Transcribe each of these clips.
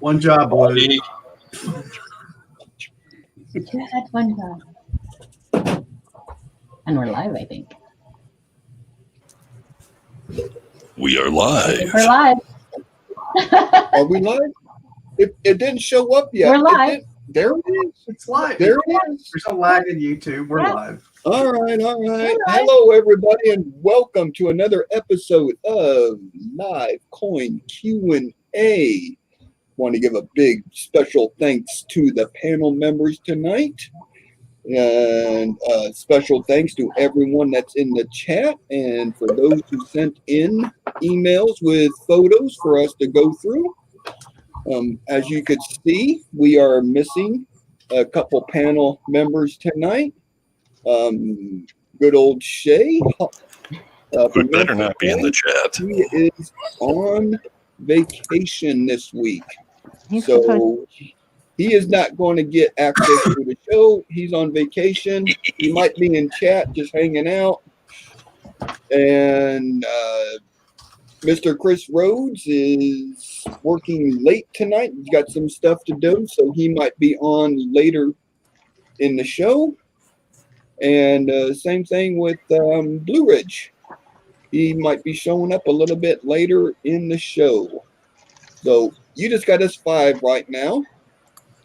One job, Blue. You had one job. And we're live, I think. We are live. We're live. Are we live? It didn't show up yet. We're live. There it is. It's live. There it is. There's no lag in YouTube. We're live. All right. Hello, everybody, and welcome to another episode of Live Coin Q&A. Want to give a big special thanks to the panel members tonight. And special thanks to everyone that's in the chat and for those who sent in emails with photos for us to go through. As you could see, we are missing a couple panel members tonight. Good old Shay. Who better not be in the chat. He is on vacation this week. So he is not going to get access to the show. He's on vacation. He might be in chat just hanging out. And Mr. Chris Rhodes is working late tonight. He's got some stuff to do, so he might be on later in the show. And same thing with Blue Ridge. He might be showing up a little bit later in the show. So you just got us 5 right now.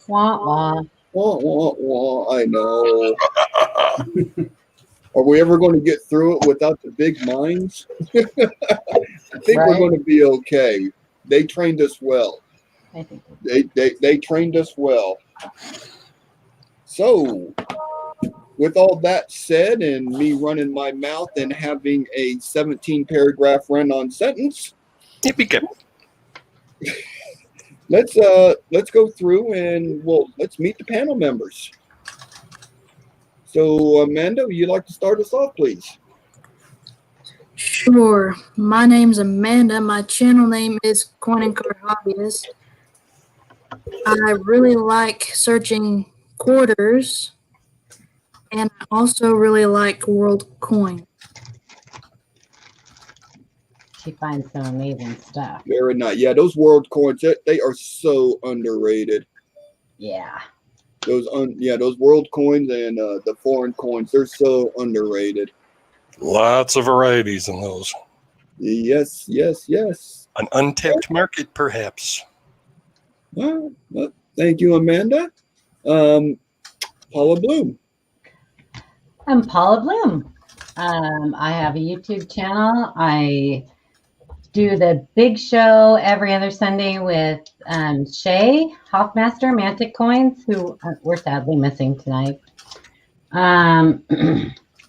Wah, wah. Wah, wah, wah. I know. Are we ever going to get through it without the big minds? I think we're going to be okay. They trained us well. I think They trained us well. So, with all that said, and me running my mouth and having a 17-paragraph run-on sentence, let's go through and let's meet the panel members. So, Amanda, would you like to start us off, please? Sure. My name's Amanda. My channel name is Coin and Card Hobbyist. I really like searching quarters, and I also really like world coin. she finds some amazing stuff. Very nice. Yeah, those world coins, they are so underrated. Yeah. Those world coins and the foreign coins, they're so underrated. Lots of varieties in those. Yes. An untapped market, perhaps. Well, thank you, Amanda. Paula Bloom. I'm Paula Bloom. I have a YouTube channel. I do the big show every other Sunday with Shay Hoffmaster, Mantic Coins, who we're sadly missing tonight.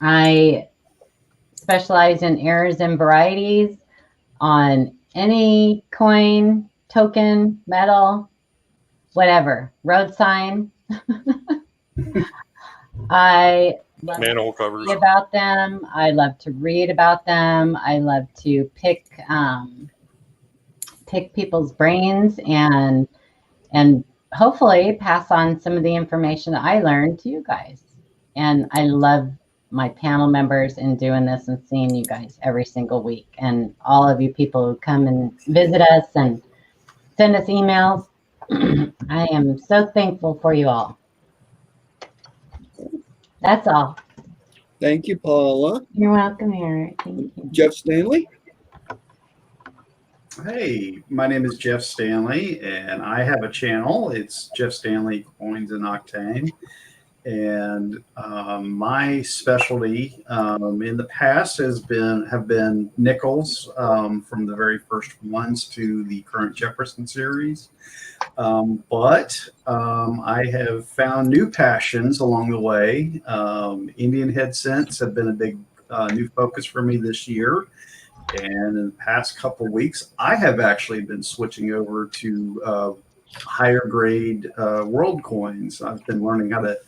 I specialize in errors and varieties on any coin, token, metal, whatever, road sign. I love Manhole covers. to read about them. I love to read about them. I love to pick people's brains and hopefully pass on some of the information that I learned to you guys. And I love my panel members in doing this and seeing you guys every single week, and all of you people who come and visit us and send us emails. I am so thankful for you all. That's all. Thank you, Paula. You're welcome, Eric. Thank you. Jeff Stanley. Hey, my name is Jeff Stanley, and I have a channel. It's Jeff Stanley Coins and Octane. And my specialty in the past have been nickels, from the very first ones to the current Jefferson series. But I have found new passions along the way. Indian head cents have been a big new focus for me this year. And in the past couple of weeks, I have actually been switching over to higher grade world coins. I've been learning how to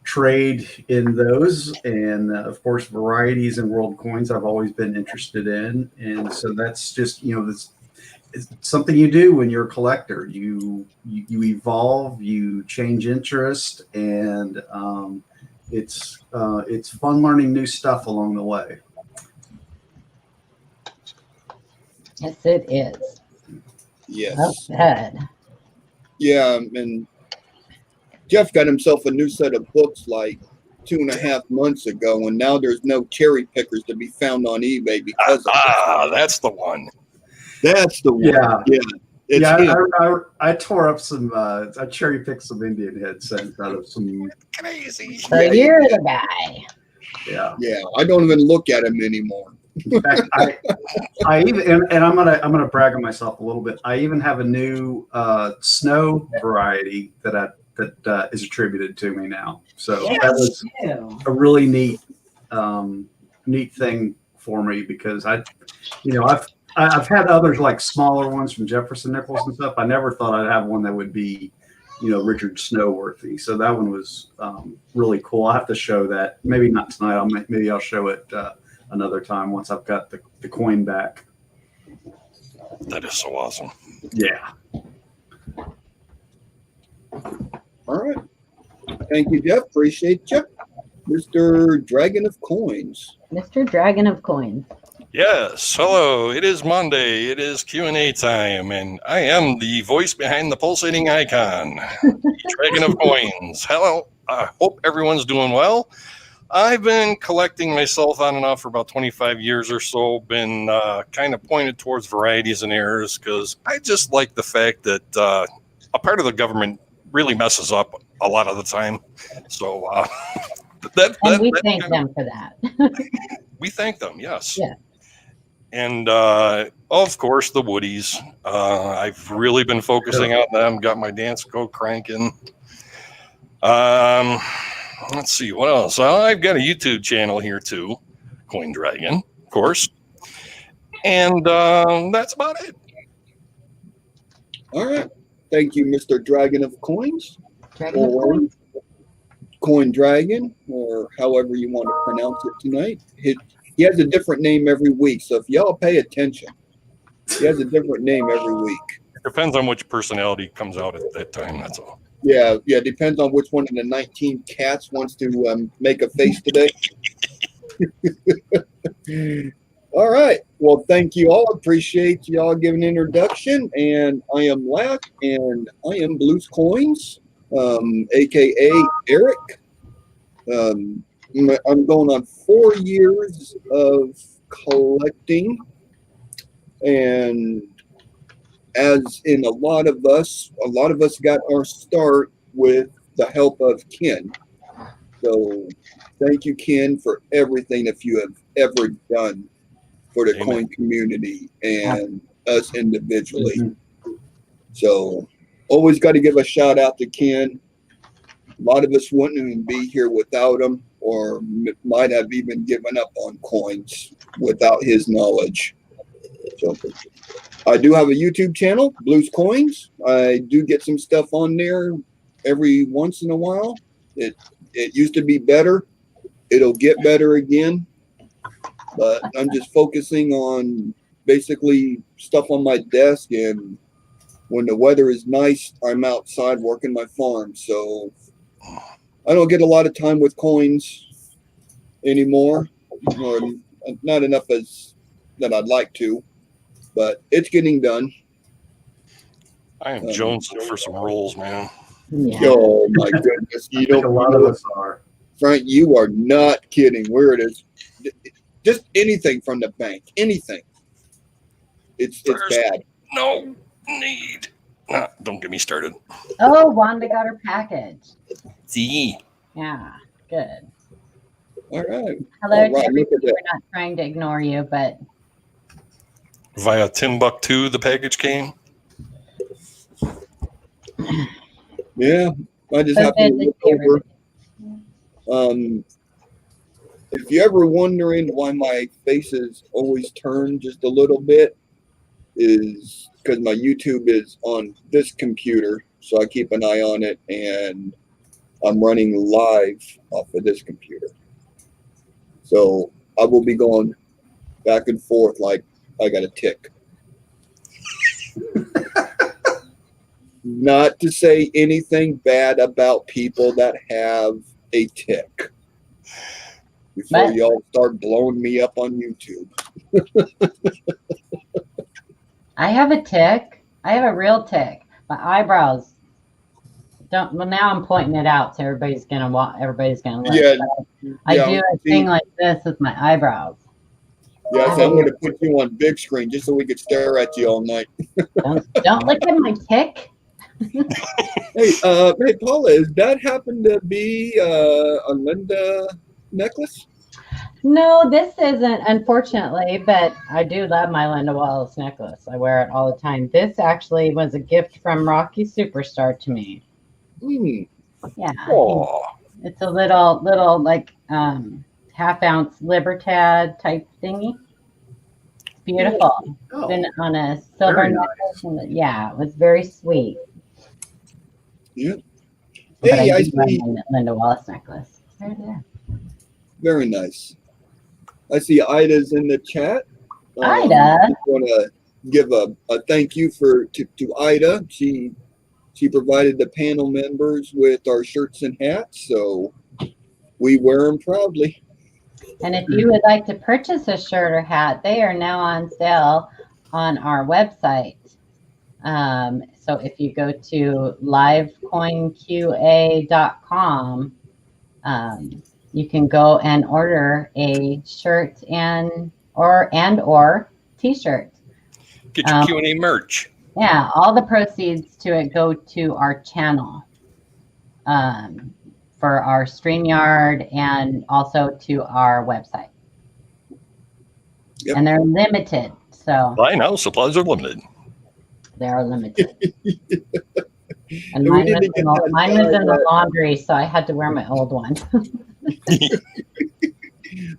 trade in those, and of course varieties and world coins I've always been interested in. And so that's just, it's something you do when you're a collector. You evolve, you change interest, and it's fun learning new stuff along the way. Yes, it is. Yes. Well said. Yeah, and Jeff got himself a new set of books like 2.5 months ago, and now there's no cherry pickers to be found on eBay because of it. That's the one. That's the one. Yeah. It's him. I tore up some. I cherry picked some Indian headsets out of some. Crazy. So you're the guy. Yeah. Yeah, I don't even look at him anymore. In fact, I even and I'm gonna brag on myself a little bit. I even have a new snow variety that is attributed to me now. So that was a really neat thing for me because I've had others like smaller ones from Jefferson Nichols and stuff. I never thought I'd have one that would be, Richard Snow worthy. So that one was really cool. I'll have to show that. Maybe not tonight. Maybe I'll show it another time once I've got the coin back. That is so awesome. Yeah. All right. Thank you, Jeff. Appreciate you. Mr. Dragon of Coins. Mr. Dragon of Coins. Yes. Hello. It is Monday. It is Q&A time, and I am the voice behind the pulsating icon, Dragon of Coins. Hello. I hope everyone's doing well. I've been collecting myself on and off for about 25 years or so, been kind of pointed towards varieties and errors because I just like the fact that a part of the government really messes up a lot of the time. So we thank them for that. We thank them, yes. Yeah. And of course, the Woodies. I've really been focusing on them, got my dance go cranking. Let's see, what else? I've got a YouTube channel here too, Coin Dragon, of course. And that's about it. All right. Thank you, Mr. Dragon of Coins. Dragon of Coins. Coin Dragon, or however you want to pronounce it tonight. He has a different name every week, so if y'all pay attention, he has a different name every week. It depends on which personality comes out at that time, that's all. Yeah, depends on which one of the 19 cats wants to make a face today. All right. Well, thank you all. Appreciate y'all giving an introduction. And I am Lack, and I am Blues Coins, a.k.a. Eric. I'm going on 4 years of collecting. And as in a lot of us got our start with the help of Ken. So thank you, Ken, for everything that you have ever done for the coin community and us individually. Mm-hmm. So always got to give a shout out to Ken. A lot of us wouldn't even be here without him, or might have even given up on coins without his knowledge. So I do have a YouTube channel, Blues Coins. I do get some stuff on there every once in a while. It used to be better. It'll get better again. But I'm just focusing on basically stuff on my desk, and when the weather is nice, I'm outside working my farm. So I don't get a lot of time with coins anymore, or not enough as that I'd like to. But it's getting done. I am jonesing for some rolls, man. Yeah. Oh my goodness! You don't. A lot of us are. Frank, you are not kidding. Where it is, just anything from the bank, anything. It's bad. No need. Don't get me started. Oh, Wanda got her package. See. Yeah, good. All right. Hello, All right, to everybody. look at that. We're not trying to ignore you, but Via Timbuktu, the package came. Yeah, I just so happened good to to look see over. everybody. If you're ever wondering why my face is always turned just a little bit, is because my YouTube is on this computer, so I keep an eye on it, and I'm running live off of this computer. So I will be going back and forth like I got a tick. Not to say anything bad about people that have a tick before y'all start blowing me up on YouTube. I have a tick. I have a real tick. My eyebrows Don't. Well, now I'm pointing it out, so everybody's gonna look. Yeah, I yeah, do a see- thing like this with my eyebrows. Yes, I'm going to put you on big screen just so we could stare at you all night. Don't look at my tick. Hey, Paula, does that happen to be a Linda necklace? No, this isn't, unfortunately, but I do love my Linda Wallace necklace. I wear it all the time. This actually was a gift from Rocky Superstar to me. Hmm. Yeah, Oh, it's a little like half-ounce Libertad type thingy. It's beautiful. Oh, Been on a silver very necklace. And yeah, it was very sweet. Yeah. But Hey, I do wear see. my Linda Wallace necklace. Right there. Very nice. I see Ida's in the chat. Ida. I want to give a thank you to Ida. She provided the panel members with our shirts and hats, so we wear them proudly. And if you would like to purchase a shirt or hat, they are now on sale on our website. So if you go to livecoinqa.com, you can go and order a shirt and or t-shirt. get your Q&A merch. Yeah, all the proceeds to it go to our channel for our StreamYard and also to our website. Yep. And they're limited, so Buy now, supplies are limited. they are limited. And And we mine need was, to get in the, that mine was guy in the laundry, so I had to wear my old one.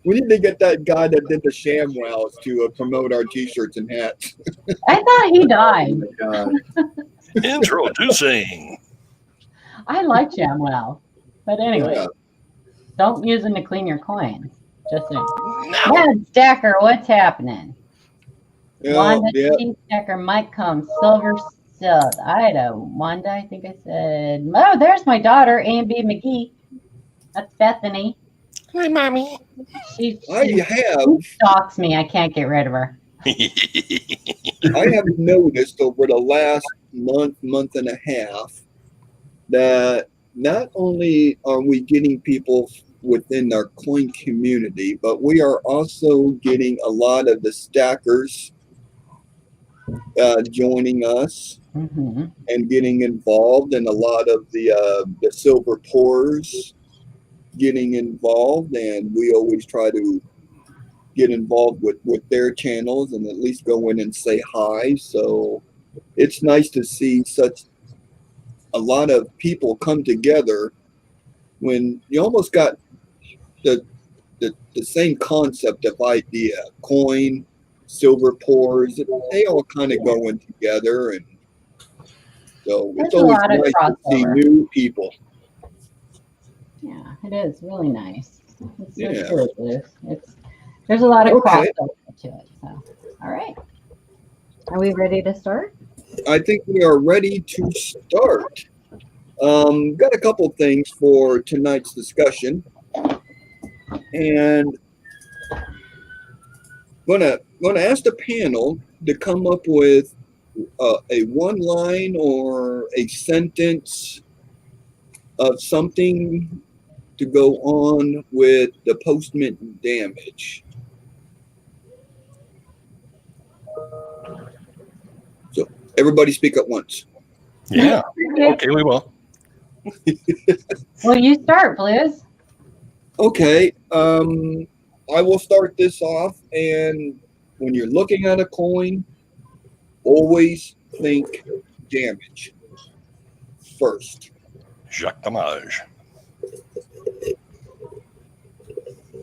We need to get that guy that did the ShamWows to promote our T-shirts and hats. I thought he died. my God. Introducing. I like Jamwell. But anyway, Yeah. don't use them to clean your coins. Just saying. Now, Ed Stacker, what's happening? Yeah, Wanda yeah. T. Stacker, Mike Combs, Silver Still, Ida, Wanda, I think I said. Oh, there's my daughter, A&B McGee. That's Bethany. hi, mommy. She I have stalks me. I can't get rid of her. noticed over the last month and a half that not only are we getting people within our coin community, but we are also getting a lot of the stackers joining us Mm-hmm. and getting involved, and a lot of the silver pourers getting involved, and we always try to get involved with their channels and at least go in and say hi. So it's nice to see such a lot of people come together when you almost got the same concept of idea, coin, silver pours, they all kind of going together, and so it's There's a always lot of nice to see crossover. new people. Yeah, it is really nice. It's so Yeah. true, Bruce. There's a lot of Okay. crossover to it. So, all right. Are we ready to start? I think we are ready to start. Got a couple things for tonight's discussion, and gonna ask the panel to come up with a one line or a sentence of something to go on with the post-mint damage. So everybody speak at once. Yeah. Okay, we will. Well, you start, Blues. Okay, I will start this off, and when you're looking at a coin, always think damage first. Jacques Damage.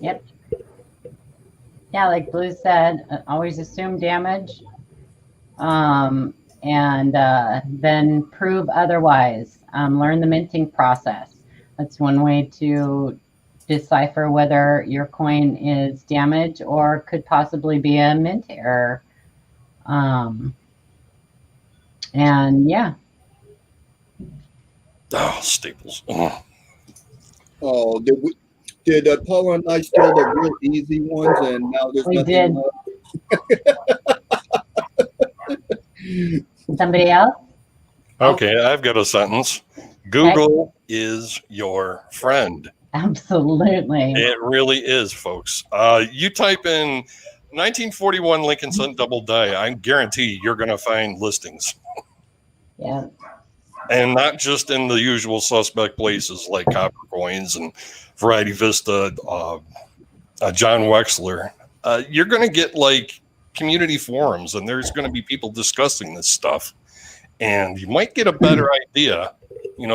Yep. Yeah, like Blue said, always assume damage, and then prove otherwise. Learn the minting process. That's one way to decipher whether your coin is damaged or could possibly be a mint error. And yeah. Oh, Staples. Oh. Oh, did Paula and I steal the real easy ones, and now there's We nothing did. Somebody else? Okay, I've got a sentence. Google is your friend. Absolutely. It really is, folks. You type in 1941 Lincoln Sun double die, I guarantee you're going to find listings. Yeah. And not just in the usual suspect places like Copper Coins and Variety Vista, John Wexler. You're going to get like community forums, and there's going to be people discussing this stuff. And you might get a better idea,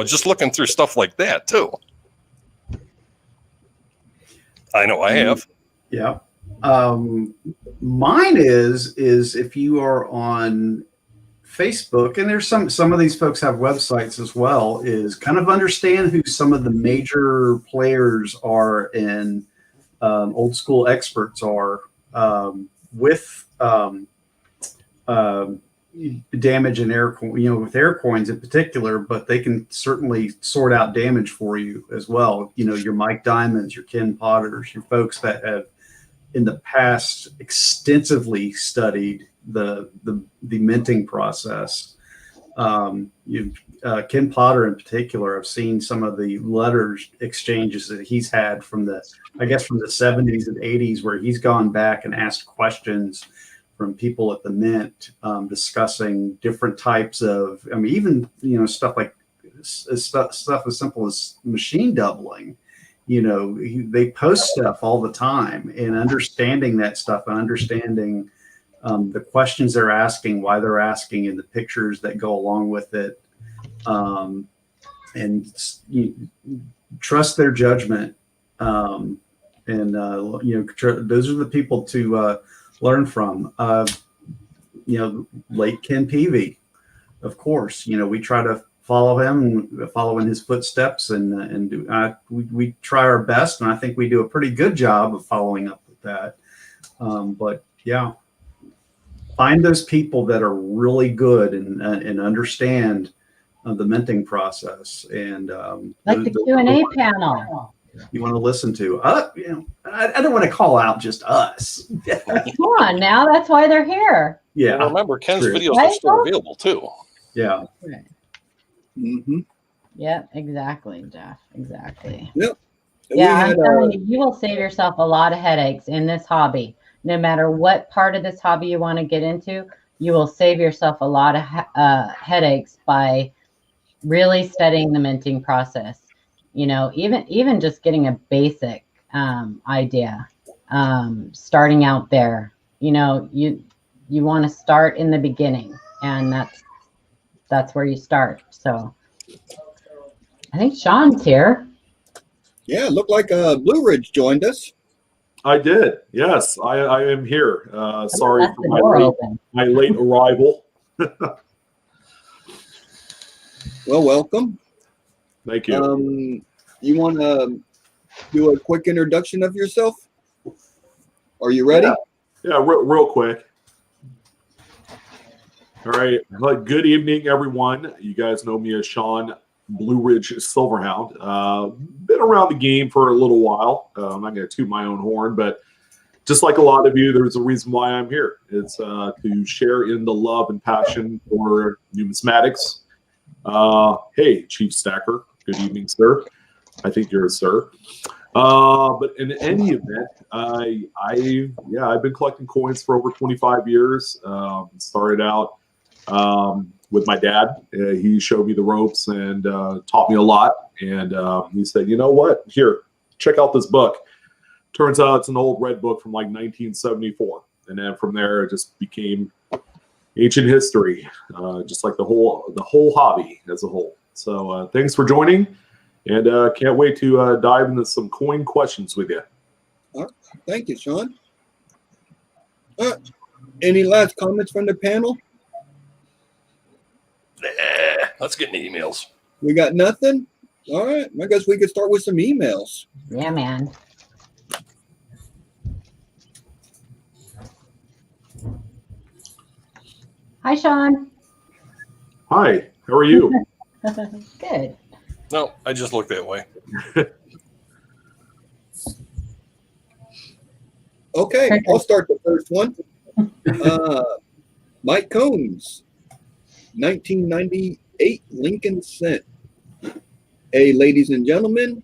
just looking through stuff like that too. I know I have. Yeah. Mine is if you are on Facebook, and there's some of these folks have websites as well, is kind of understand who some of the major players are and old school experts are with damage and air, with air coins in particular, but they can certainly sort out damage for you as well. Your Mike Diamonds, your Ken Potters, your folks that have in the past extensively studied the minting process. Ken Potter in particular, I've seen some of the letters exchanges that he's had from the 70s and 80s, where he's gone back and asked questions from people at the mint, discussing different types of, even, stuff like stuff as simple as machine doubling. They post stuff all the time, and understanding that stuff and understanding the questions they're asking, why they're asking, and the pictures that go along with it. And trust their judgment. Those are the people to learn from. Late Ken Peavey, of course. We try to follow him, follow in his footsteps, and we try our best, and I think we do a pretty good job of following up with that. But yeah, find those people that are really good and understand the minting process, and like the Q&A panel. You want to listen to. I don't want to call out just us. Come on now, that's why they're here. Yeah. Well, remember, Ken's videos are still available too. Yeah. Right. Mm-hmm. Yep, exactly, Jeff. Exactly. Yep. Yeah, I'm telling you, you will save yourself a lot of headaches in this hobby. No matter what part of this hobby you want to get into, you will save yourself a lot of headaches by really studying the minting process. Even just getting a basic idea, starting out there. You want to start in the beginning, and that's where you start. So I think Sean's here. Yeah, looked like Blue Ridge joined us. I did. Yes, I am here. Sorry for my late arrival. Well, welcome. Thank you. You want to do a quick introduction of yourself? Are you ready? Yeah, real quick. All right. Good evening, everyone. You guys know me as Sean, Blue Ridge Silverhound. Been around the game for a little while. I'm not going to toot my own horn, but just like a lot of you, there's a reason why I'm here. It's to share in the love and passion for numismatics. Hey, Chief Stacker. Good evening, sir. I think you're a sir. But in any event, I've been collecting coins for over 25 years. Started out with my dad. He showed me the ropes and taught me a lot. And he said, you know what? Here, check out this book. Turns out it's an old red book from like 1974. And then from there, it just became ancient history, just like the whole hobby as a whole. So thanks for joining, and can't wait to dive into some coin questions with you. All right. Thank you, Sean. Any last comments from the panel? Let's get into emails. We got nothing? All right. I guess we could start with some emails. Yeah, man. Hi, Sean. Hi, how are you? Good. No, I just look that way. Okay, I'll start the first one. Mike Combs, 1998 Lincoln Cent. Hey, ladies and gentlemen,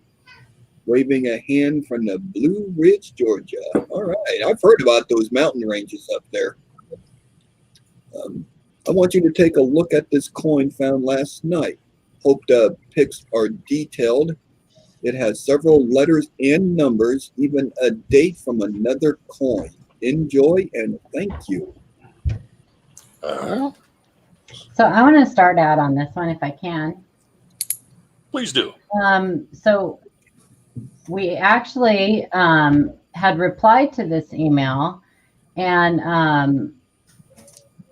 waving a hand from the Blue Ridge, Georgia. All right, I've heard about those mountain ranges up there. I want you to take a look at this coin found last night. Hope the pics are detailed. It has several letters and numbers, even a date from another coin. Enjoy and thank you. So I want to start out on this one if I can. Please do. So we actually had replied to this email, and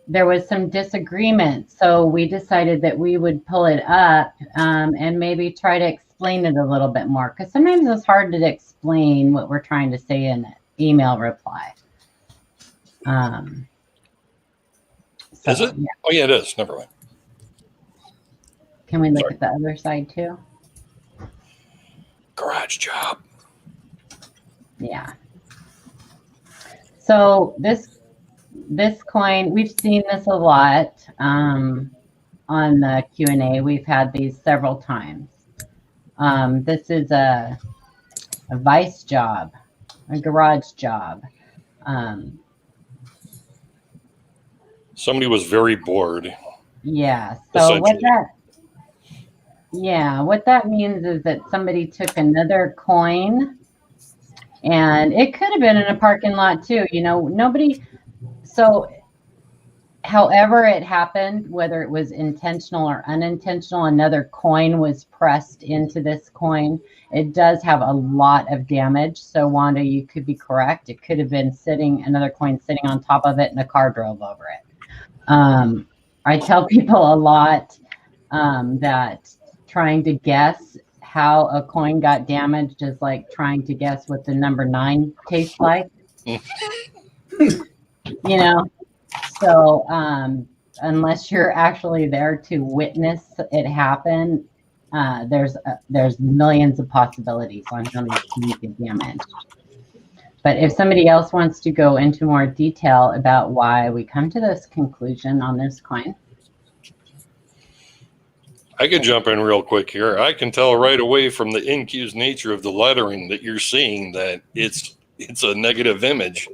there was some disagreement. So we decided that we would pull it up and maybe try to explain it a little bit more, because sometimes it's hard to explain what we're trying to say in an email reply. Is it? Yeah. Oh, yeah, it is. Never mind. Can we look at the other side too? Garage job. Yeah. So this coin, we've seen this a lot on the Q&A. We've had these several times. This is a vice job, a garage job. Somebody was very bored. Yeah. So what that means is that somebody took another coin, and it could have been in a parking lot too. You know, nobody. So however it happened, whether it was intentional or unintentional, another coin was pressed into this coin. It does have a lot of damage. So Wanda, you could be correct. It could have been another coin sitting on top of it, and a car drove over it. I tell people a lot that trying to guess how a coin got damaged is like trying to guess what the number 9 tastes like. You know, so unless you're actually there to witness it happen, there's millions of possibilities on how many coins get damaged. But if somebody else wants to go into more detail about why we come to this conclusion on this coin. I can jump in real quick here. I can tell right away from the incused nature of the lettering that you're seeing that it's a negative image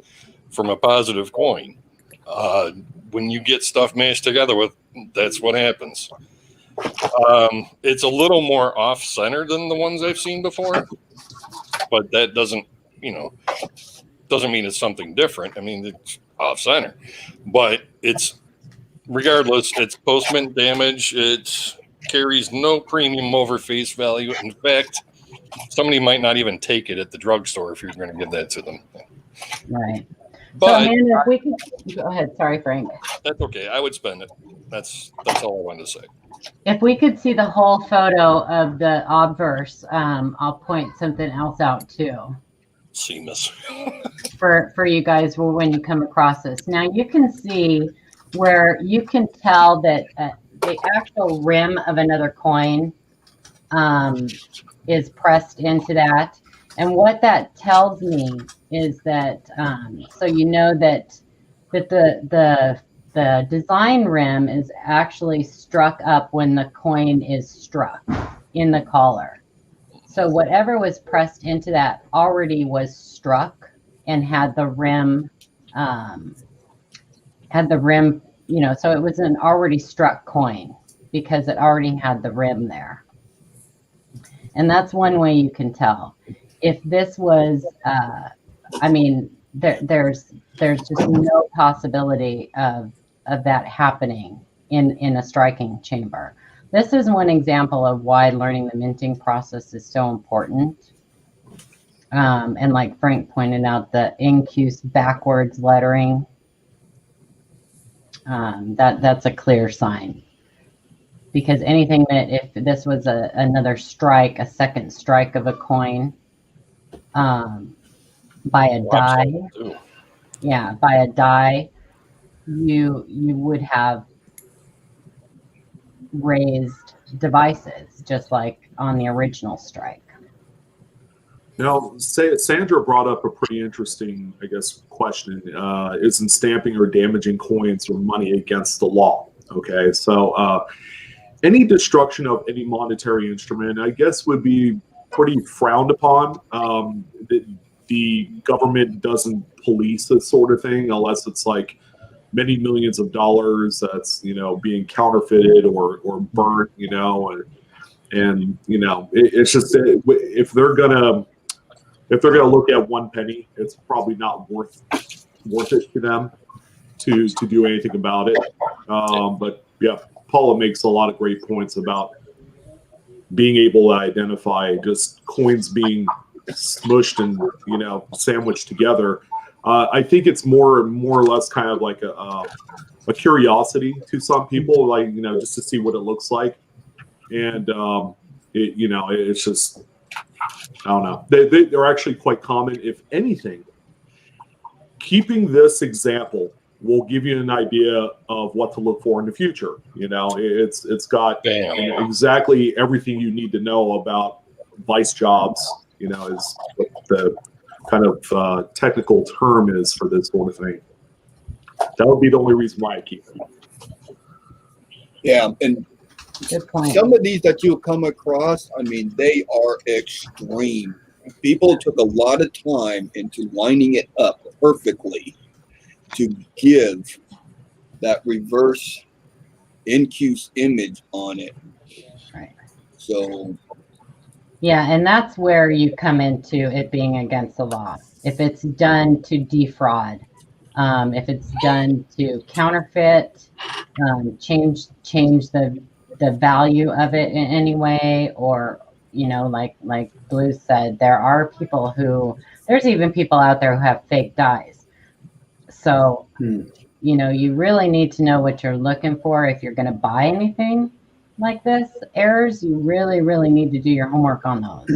from a positive coin. When you get stuff mashed together with, that's what happens. It's a little more off-center than the ones I've seen before, but that doesn't mean it's something different. I mean, it's off-center, but regardless, it's post-mint damage. It carries no premium over face value. In fact, somebody might not even take it at the drugstore if you're going to give that to them. Right. But so Amanda, if we could go ahead. Sorry, Frank. That's okay. I would spend it. That's all I wanted to say. If we could see the whole photo of the obverse, I'll point something else out too. Seamless. For you guys when you come across this. Now you can see where you can tell that the actual rim of another coin is pressed into that. And what that tells me is that, so you know that the design rim is actually struck up when the coin is struck in the collar. So whatever was pressed into that already was struck and had the rim, you know, so it was an already struck coin because it already had the rim there. And that's one way you can tell. If this was, I mean, there's just no possibility of that happening in a striking chamber. This is one example of why learning the minting process is so important. And like Frank pointed out, the incuse backwards lettering, that's a clear sign. Because anything that, if this was another strike, a second strike of a coin by a die, by a die, you would have raised devices, just like on the original strike. Now, Sandra brought up a pretty interesting, I guess, question. Isn't stamping or damaging coins or money against the law? Okay, so any destruction of any monetary instrument, I guess, would be pretty frowned upon. The government doesn't police this sort of thing unless it's like many millions of dollars that's being counterfeited or burnt, and it's just if they're gonna look at one penny, it's probably not worth it to them to do anything about it. But yeah, Paula makes a lot of great points about being able to identify just coins being smushed and sandwiched together. I think it's more or less kind of like a curiosity to some people, like just to see what it looks like, and it's just, I don't know. They're actually quite common. If anything, keeping this example will give you an idea of what to look for in the future. It's got exactly everything you need to know about vice jobs. Is what the kind of technical term is for this sort of thing. That would be the only reason why I keep it. Yeah, and Good point. some of these that you'll come across, I mean, they are extreme. People took a lot of time into lining it up perfectly to give that reverse incuse image on it. Right. So Yeah, and that's where you come into it being against the law. If it's done to defraud, if it's done to counterfeit, change the value of it in any way, or like Blue said, there's even people out there who have fake dies. So you really need to know what you're looking for if you're going to buy anything like this. Errors, you really, really need to do your homework on those.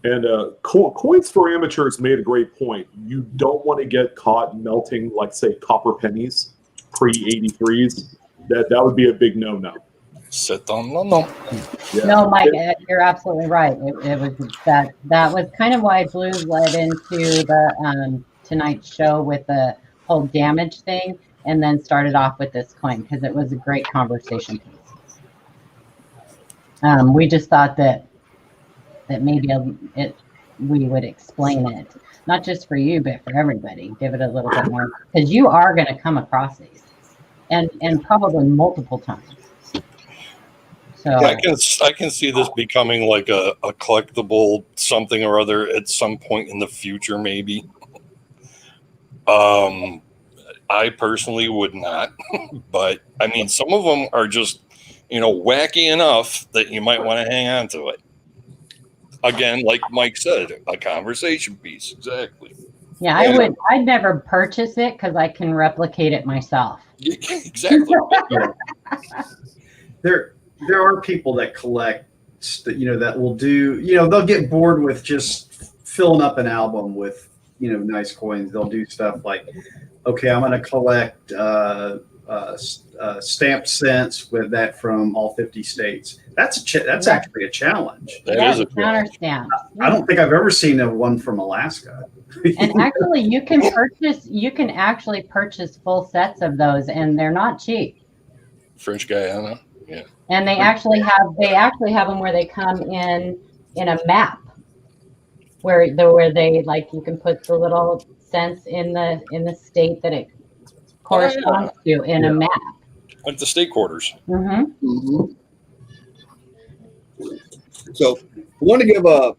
And Coins for Amateurs made a great point. You don't want to get caught melting, like, say, copper pennies pre-83s. That would be a big no-no. No. Yeah. No, Mike, you're absolutely right. It was that was kind of why Blue led into the tonight's show with the whole damage thing, and then started off with this coin because it was a great conversation piece. We just thought that maybe we would explain it, not just for you, but for everybody. Give it a little bit more, because you are going to come across these, and probably multiple times. So I can see this becoming like a collectible something or other at some point in the future, maybe. I personally would not, but I mean, some of them are just, wacky enough that you might want to hang on to it. Again, like Mike said, a conversation piece. Exactly. yeah, I'd never purchase it because I can replicate it myself. Yeah, exactly. There are people that collect, that will do, they'll get bored with just filling up an album with, nice coins. They'll do stuff like, okay, I'm going to collect stamped cents with that from all 50 states. That's actually a challenge. That is a counter stamp. I don't think I've ever seen one from Alaska. And actually, you can actually purchase full sets of those, and they're not cheap. French Guiana. Yeah. And they actually have them where they come in a map, where they like, you can put the little cents in the state that it corresponds to in a map. Like the state quarters. Mm-hmm. Mm-hmm. So I want to give a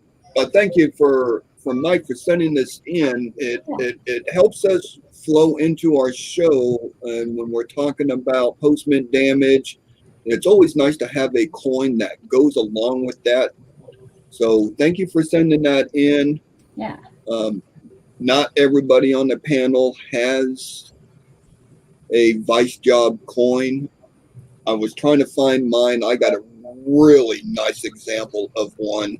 thank you for Mike for sending this in. It helps us flow into our show, and when we're talking about postman damage, it's always nice to have a coin that goes along with that. So thank you for sending that in. Yeah. Not everybody on the panel has a vice job coin. I was trying to find mine. I got a really nice example of one,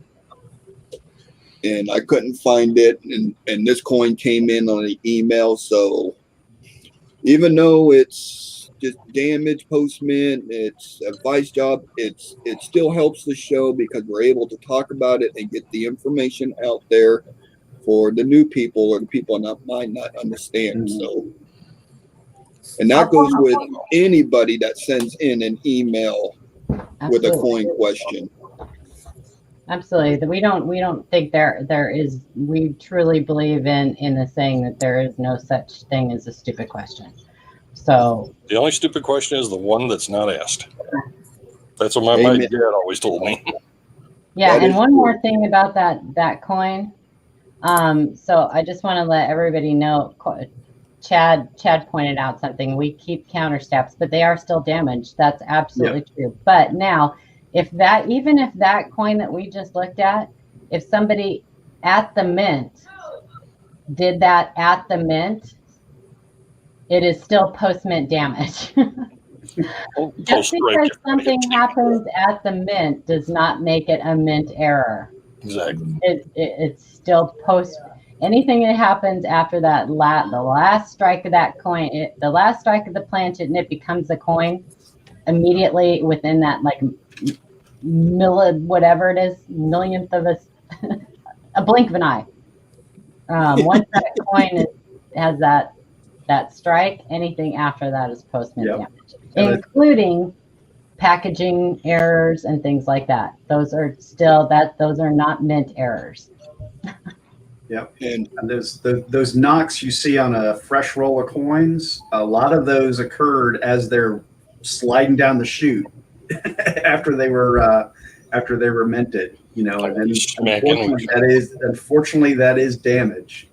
and I couldn't find it. And this coin came in on an email. So even though it's just damage postman, it's a vice job, it still helps the show because we're able to talk about it and get the information out there for the new people or the people that might not understand. Mm-hmm. And that goes with anybody that sends in an email with a coin question. Absolutely. We don't think there is, we truly believe in the saying that there is no such thing as a stupid question. So the only stupid question is the one that's not asked. That's what my dad always told me. Yeah, and one more thing about that coin. So I just want to let everybody know, Chad pointed out something. We keep counter steps, but they are still damaged. That's absolutely true. But now, even if that coin that we just looked at, if somebody at the mint did that at the mint, it is still post-mint damage. Just because something happens at the mint does not make it a mint error. Exactly. It's still anything that happens after that, the last strike of that coin, the last strike of the planchet, and it becomes a coin immediately within that whatever it is, millionth of a blink of an eye. Once that coin has that strike, anything after that is post-mint damage, including packaging errors and things like that. Those are not mint errors. Yep. And those knocks you see on a fresh roll of coins, a lot of those occurred as they're sliding down the chute after they were minted. And unfortunately that is damage.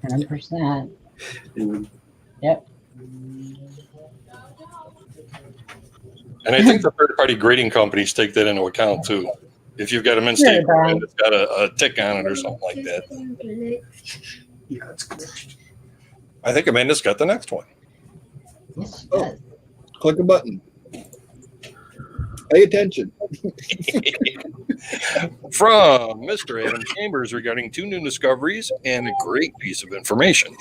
100%. Yep. And I think the third-party grading companies take that into account too. If you've got a mint state and it's got a tick on it or something like that. Yeah, it's glitched. I think Amanda's got the next one. Yes, she does. Click a button. Pay attention. From Mr. Adam Chambers regarding 2 new discoveries and a great piece of information.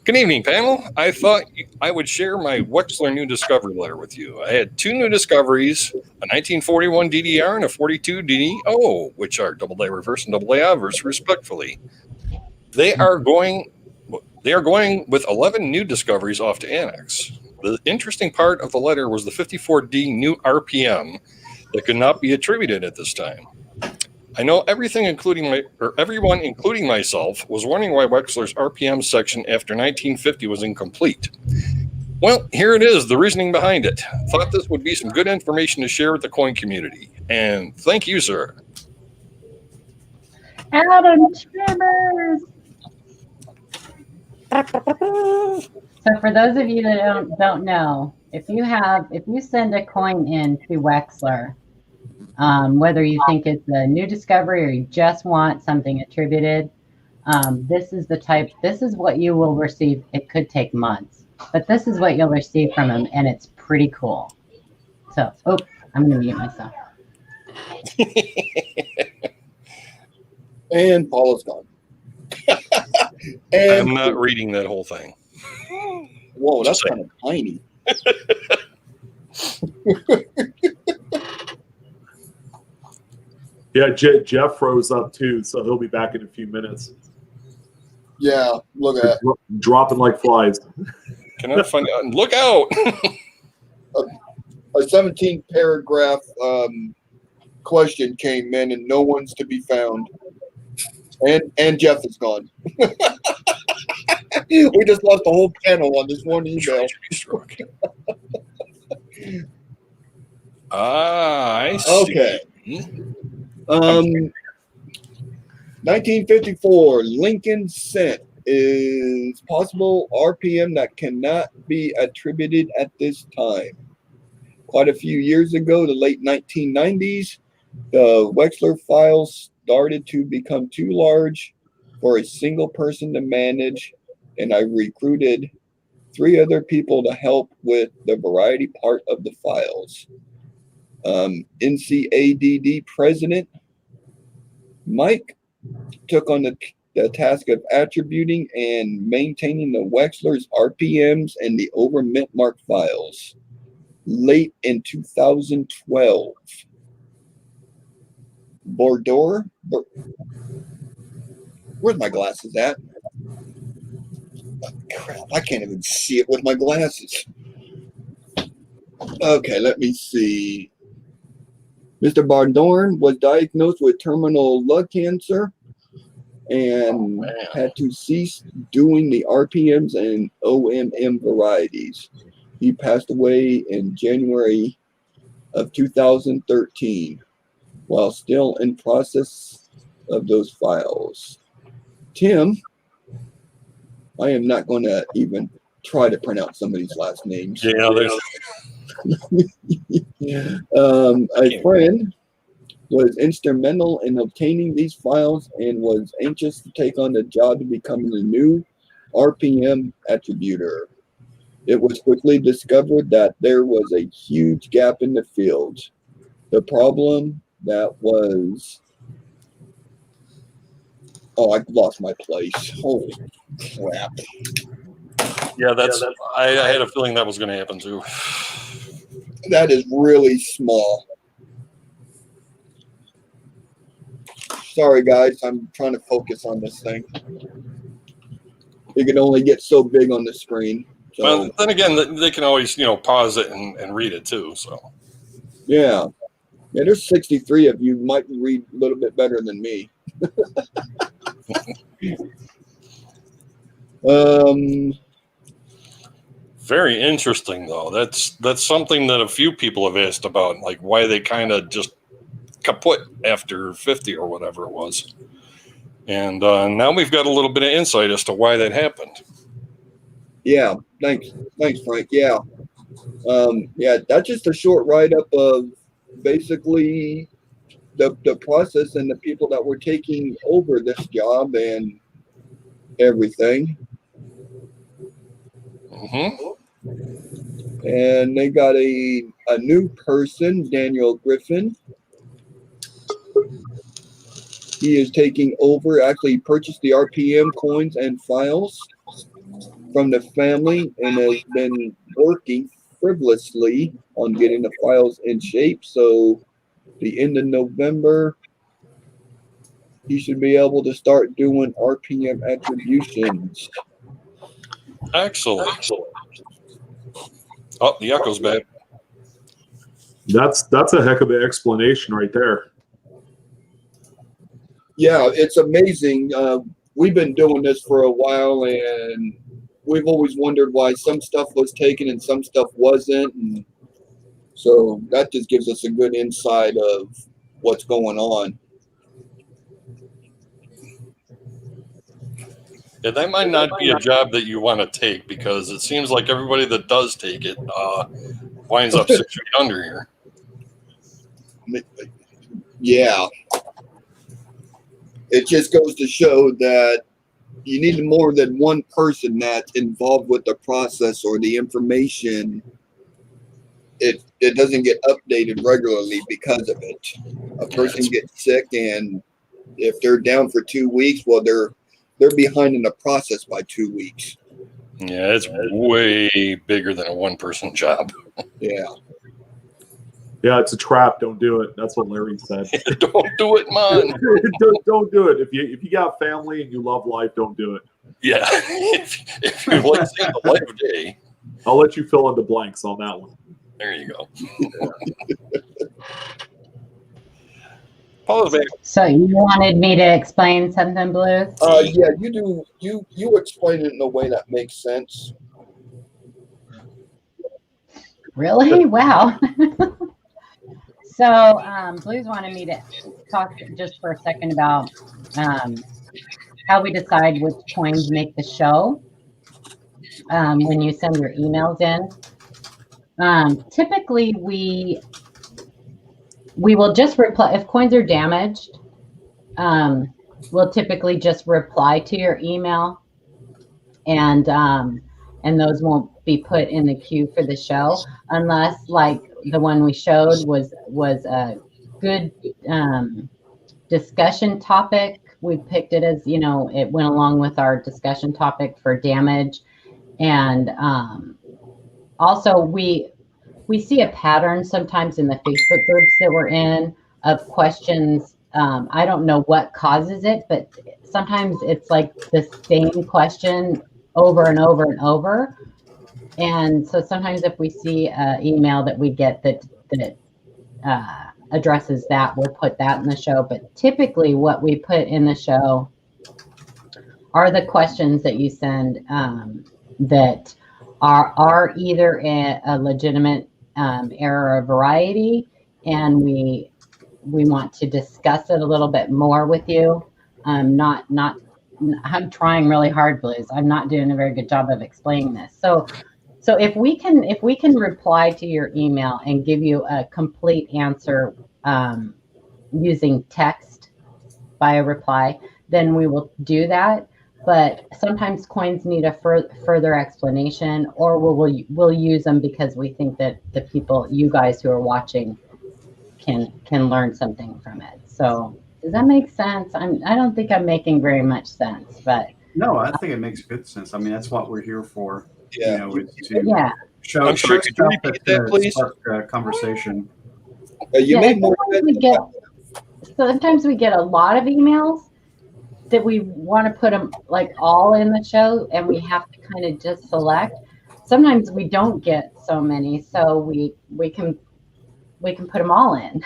Good evening, panel. I thought I would share my Wexler new discovery letter with you. I had 2 new discoveries, a 1941 DDR and a 42 DDO, which are double A reverse and double A obverse, respectively. They are going with 11 new discoveries off to Annex. The interesting part of the letter was the 54D new RPM that could not be attributed at this time. I know everyone, including myself, was wondering why Wexler's RPM section after 1950 was incomplete. Well, here it is, the reasoning behind it. Thought this would be some good information to share with the coin community. And thank you, sir. Adam Chambers. So for those of you that don't know, if you send a coin in to Wexler, whether you think it's a new discovery or you just want something attributed, this is what you will receive. It could take months, but this is what you'll receive from them, and it's pretty cool. So, I'm going to mute myself. And Paula's gone. I'm not reading that whole thing. Whoa, that's kind of tiny. Yeah, Jeff froze up too, so he'll be back in a few minutes. Yeah, look at that. Dropping like flies. Cannot find out. Look out! A 17-paragraph question came in, and no one's to be found. And Jeff is gone. We just lost the whole panel on this one email. I see. Okay. 1954 Lincoln cent is possible RPM that cannot be attributed at this time. Quite a few years ago, the late 1990s, the Wexler files started to become too large for a single person to manage, and I recruited 3 other people to help with the variety part of the files. NCADD president Mike took on the task of attributing and maintaining the Wexler's RPMs and the over mint mark files late in 2012. Bordeaux, where's my glasses at? Crap, I can't even see it with my glasses. Okay, let me see. Mr. Bardorn was diagnosed with terminal lung cancer and had to cease doing the RPMs and OMM varieties. He passed away in January of 2013 while still in process of those files. Tim, I am not going to even try to pronounce somebody's last names. Yeah, there's A friend was instrumental in obtaining these files and was anxious to take on the job of becoming the new RPM attributor. It was quickly discovered that there was a huge gap in the field. The problem that was, oh, I lost my place. Holy crap. yeah, that's I had a feeling that was going to happen too. That is really small. Sorry, guys. I'm trying to focus on this thing. It can only get so big on the screen. So, Well, then again, they can always, pause it and read it too. So yeah. Yeah, there's 63 of you. Might read a little bit better than me. very interesting, though. That's something that a few people have asked about, like why they kind of just kaput after 50 or whatever it was. And now we've got a little bit of insight as to why that happened. Yeah, thanks, Frank. Yeah, yeah, that's just a short write-up of basically the process and the people that were taking over this job and everything. Mm-hmm. And they got a new person, Daniel Griffin. He is taking over. Actually, he purchased the RPM coins and files from the family and has been working frivolously on getting the files in shape. So the end of November, he should be able to start doing RPM attributions. Excellent. Oh, the echo's back. That's a heck of an explanation right there. Yeah, it's amazing. We've been doing this for a while, and we've always wondered why some stuff was taken and some stuff wasn't. And so that just gives us a good insight of what's going on. Yeah, that might not be a job that you want to take, because it seems like everybody that does take it winds up 6 feet under here. Yeah. It just goes to show that you need more than one person that's involved with the process or the information. It doesn't get updated regularly because of it. A person gets sick, and if they're down for 2 weeks, well, they're behind in the process by 2 weeks. Yeah, it's way bigger than a one-person job. Yeah. Yeah, it's a trap. Don't do it. That's what Larry said. Don't do it, man. don't do it. If you got family and you love life, don't do it. Yeah, if you like seeing the light of day. I'll let you fill in the blanks on that one. There you go. Paul is back. So you wanted me to explain something, Blue? Yeah, you do. You explain it in a way that makes sense. Really? Wow. So Blues wanted me to talk just for a second about how we decide which coins make the show when you send your emails in. Typically, we will just reply if coins are damaged. We'll typically just reply to your email, and those won't be put in the queue for the show unless, like the one we showed, was a good discussion topic. We picked it as, it went along with our discussion topic for damage. And also we see a pattern sometimes in the Facebook groups that we're in of questions. I don't know what causes it, but sometimes it's like the same question over and over and over. And so sometimes if we see an email that we get that addresses that, we'll put that in the show. But typically what we put in the show are the questions that you send that are either a legitimate error or variety, and we want to discuss it a little bit more with you. I'm trying really hard, Blues. I'm not doing a very good job of explaining this. So if we can reply to your email and give you a complete answer using text by a reply, then we will do that. But sometimes coins need a further explanation, or we'll use them because we think that the people, you guys who are watching, can learn something from it. So does that make sense? I don't think I'm making very much sense, but no, I think it makes good sense. I mean, that's what we're here for. Yeah. You know, is to show I'm sorry, could you stuff repeat that, please? spark conversation. You made more sense. Sometimes we get a lot of emails that we want to put them like all in the show, and we have to kind of just select. Sometimes we don't get so many, so we can put them all in.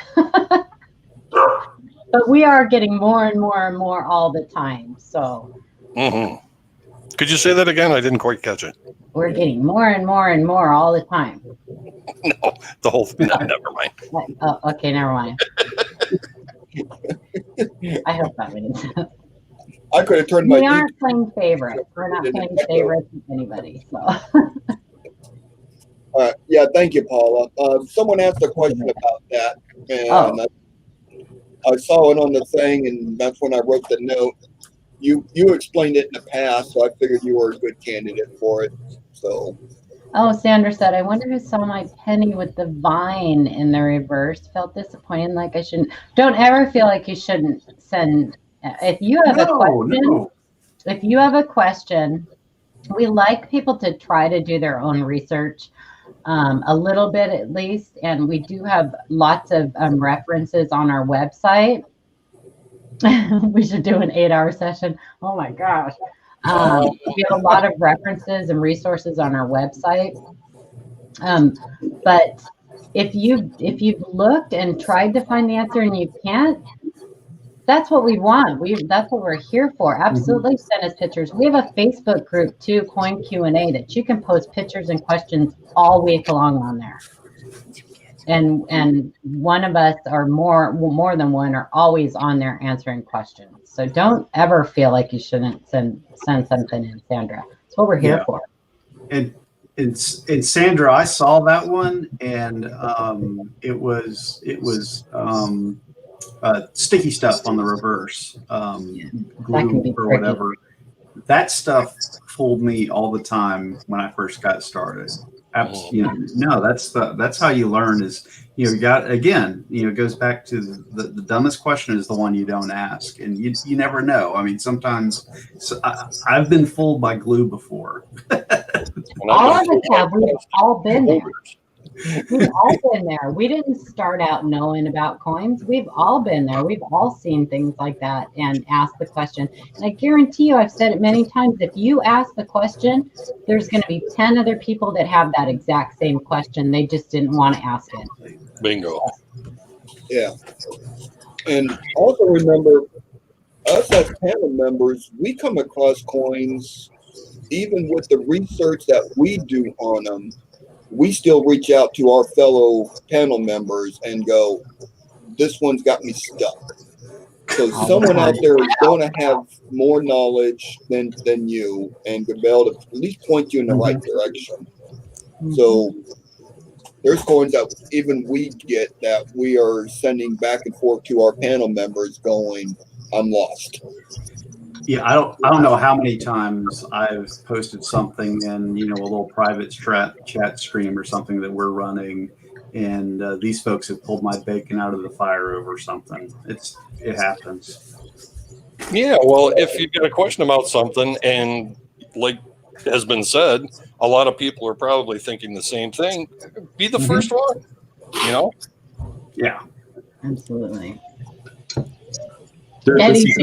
But we are getting more and more and more all the time. So Could you say that again? I didn't quite catch it. we're getting more and more and more all the time. No, the whole thing. No, never mind. Oh, okay, never mind. I hope that means I could have turned my. we aren't playing favorites. We're not playing favorites with anybody. So Yeah, thank you, Paula. Someone asked a question about that, and I saw it on the thing, and that's when I wrote the note. You explained it in the past, so I figured you were a good candidate for it. So. Oh, Sandra said, I wonder who saw my penny with the vine in the reverse. Felt disappointed, like I shouldn't. Don't ever feel like you shouldn't send. If you have a question, if you have a question, we like people to try to do their own research, a little bit at least. And we do have lots of references on our website. We should do an 8-hour session. Oh my gosh. We have a lot of references and resources on our website. But if you've looked and tried to find the answer and you can't, that's what we want. That's what we're here for. Absolutely send us pictures. We have a Facebook group too, Coin Q&A, that you can post pictures and questions all week long on there. And one of us or more than one are always on there answering questions. So don't ever feel like you shouldn't send something in, Sandra. That's what we're here for. And Sandra, I saw that one, and it was sticky stuff on the reverse, glue or whatever. That stuff fooled me all the time when I first got started. That's how you learn. Is you got, again, it goes back to the dumbest question is the one you don't ask, and you never know. I mean, sometimes I've been fooled by glue before. All of us have. We've all been there. We've all been there. We didn't start out knowing about coins. We've all been there. We've all seen things like that and asked the question. And I guarantee you, I've said it many times, if you ask the question, there's going to be 10 other people that have that exact same question. They just didn't want to ask it. Bingo. Yeah. And also remember, us as panel members, we come across coins, even with the research that we do on them, we still reach out to our fellow panel members and go, this one's got me stuck. So someone out there is going to have more knowledge than you and be able to at least point you in the right direction. So there's coins that even we get that we are sending back and forth to our panel members going, I'm lost. Yeah, I don't know how many times I've posted something in a little private chat stream or something that we're running, and these folks have pulled my bacon out of the fire over something. It happens. Yeah, well, if you've got a question about something, and like has been said, a lot of people are probably thinking the same thing. Be the first one, Yeah, absolutely. This is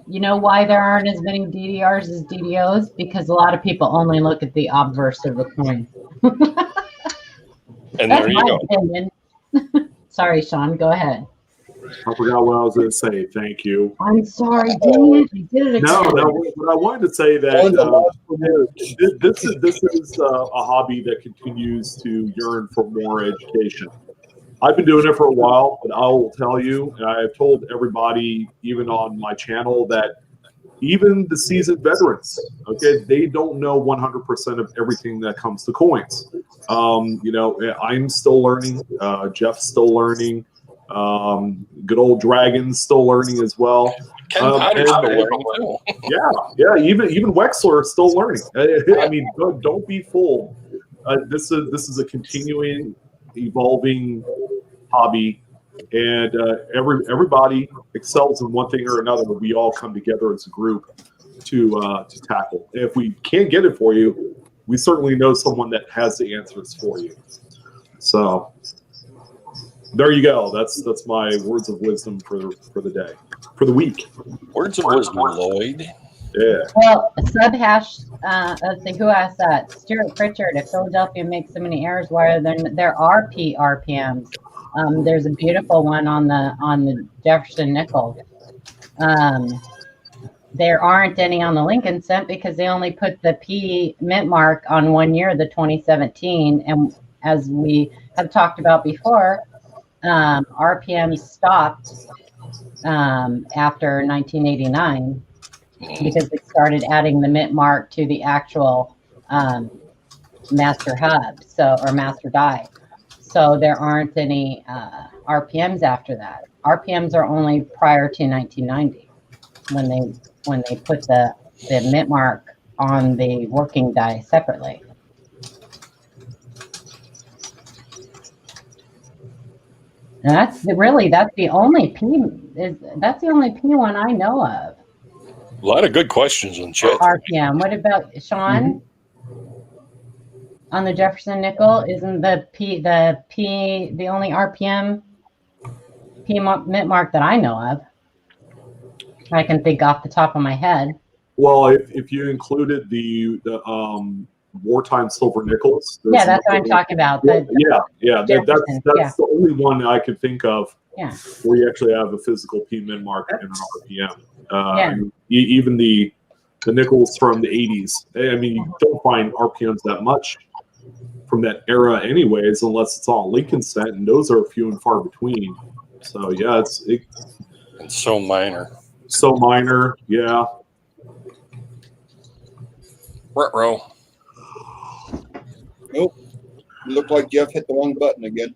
You know why there aren't as many DDRs as DDOs? Because a lot of people only look at the obverse of the coin. And That's there you my go. opinion. Sorry, Sean, go ahead. I forgot what I was going to say. Thank you. I'm sorry, dang it. I did it No, again. what I wanted to say On the that last word. this is a hobby that continues to yearn for more education. I've been doing it for a while, but I will tell you, and I've told everybody, even on my channel, that even the seasoned veterans, okay, they don't know 100% of everything that comes to coins. You know, I'm still learning. Jeff's still learning. Good old Dragon's still learning as well. Ken Peavey's still learning too. Yeah. Even Wexler is still learning. I mean, don't be fooled. This is a continuing, evolving hobby, and everybody excels in one thing or another. We all come together as a group to tackle. If we can't get it for you, we certainly know someone that has the answers for you. So there you go. That's my words of wisdom for the day, for the week. Words of wisdom, Lloyd. Yeah. Well, subhash, let's see, who asked that? Stuart Pritchard, if Philadelphia makes so many errors, why are there are PRPMs? There's a beautiful one on the Jefferson nickel. There aren't any on the Lincoln cent because they only put the P mint mark on 1 year, the 2017. And as we have talked about before, RPM stopped after 1989 because they started adding the mint mark to the actual master hub, or master die. So there aren't any RPMs after that. RPMs are only prior to 1990 when they put the mint mark on the working die separately. And that's the only P one I know of. A lot of good questions in chat. RPM. What about Sean? On the Jefferson nickel, isn't the P the only RPM P mint mark that I know of? I can think off the top of my head. Well, if you included the wartime silver nickels, Yeah, that's what I'm talking about. That's the only one I could think of. Yeah. Where you actually have a physical P min mark and an RPM. Even the nickels from the 80s. I mean, you don't find RPMs that much from that era, anyways, unless it's all Lincoln cent, and those are few and far between. So yeah, it's so minor. So minor, yeah. Ruh-roh. Nope. Looked like Jeff hit the wrong button again.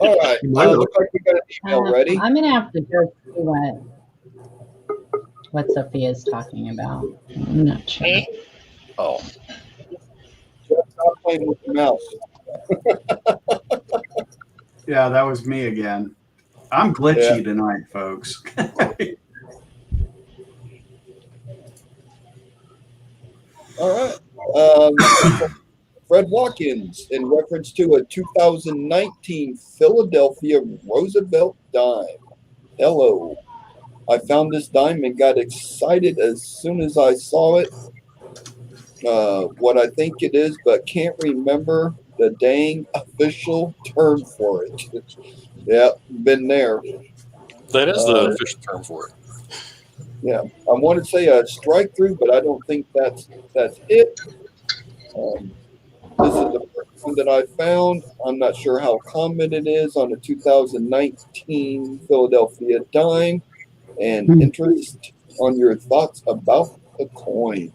All right. Looks like we got an email ready. I'm gonna have to go see what Sophia's talking about. I'm not sure. Oh. Jeff's not playing with the mouse. Yeah, that was me again. I'm glitchy tonight, folks. All right. Fred Watkins, in reference to a 2019 Philadelphia Roosevelt dime. Hello. I found this dime and got excited as soon as I saw it. What I think it is, but can't remember the dang official term for it. Yeah, been there. That is the official term for it. Yeah, I want to say a strike through, but I don't think that's it. This is the first one that I found. I'm not sure how common it is on a 2019 Philadelphia dime, and interest on your thoughts about the coin.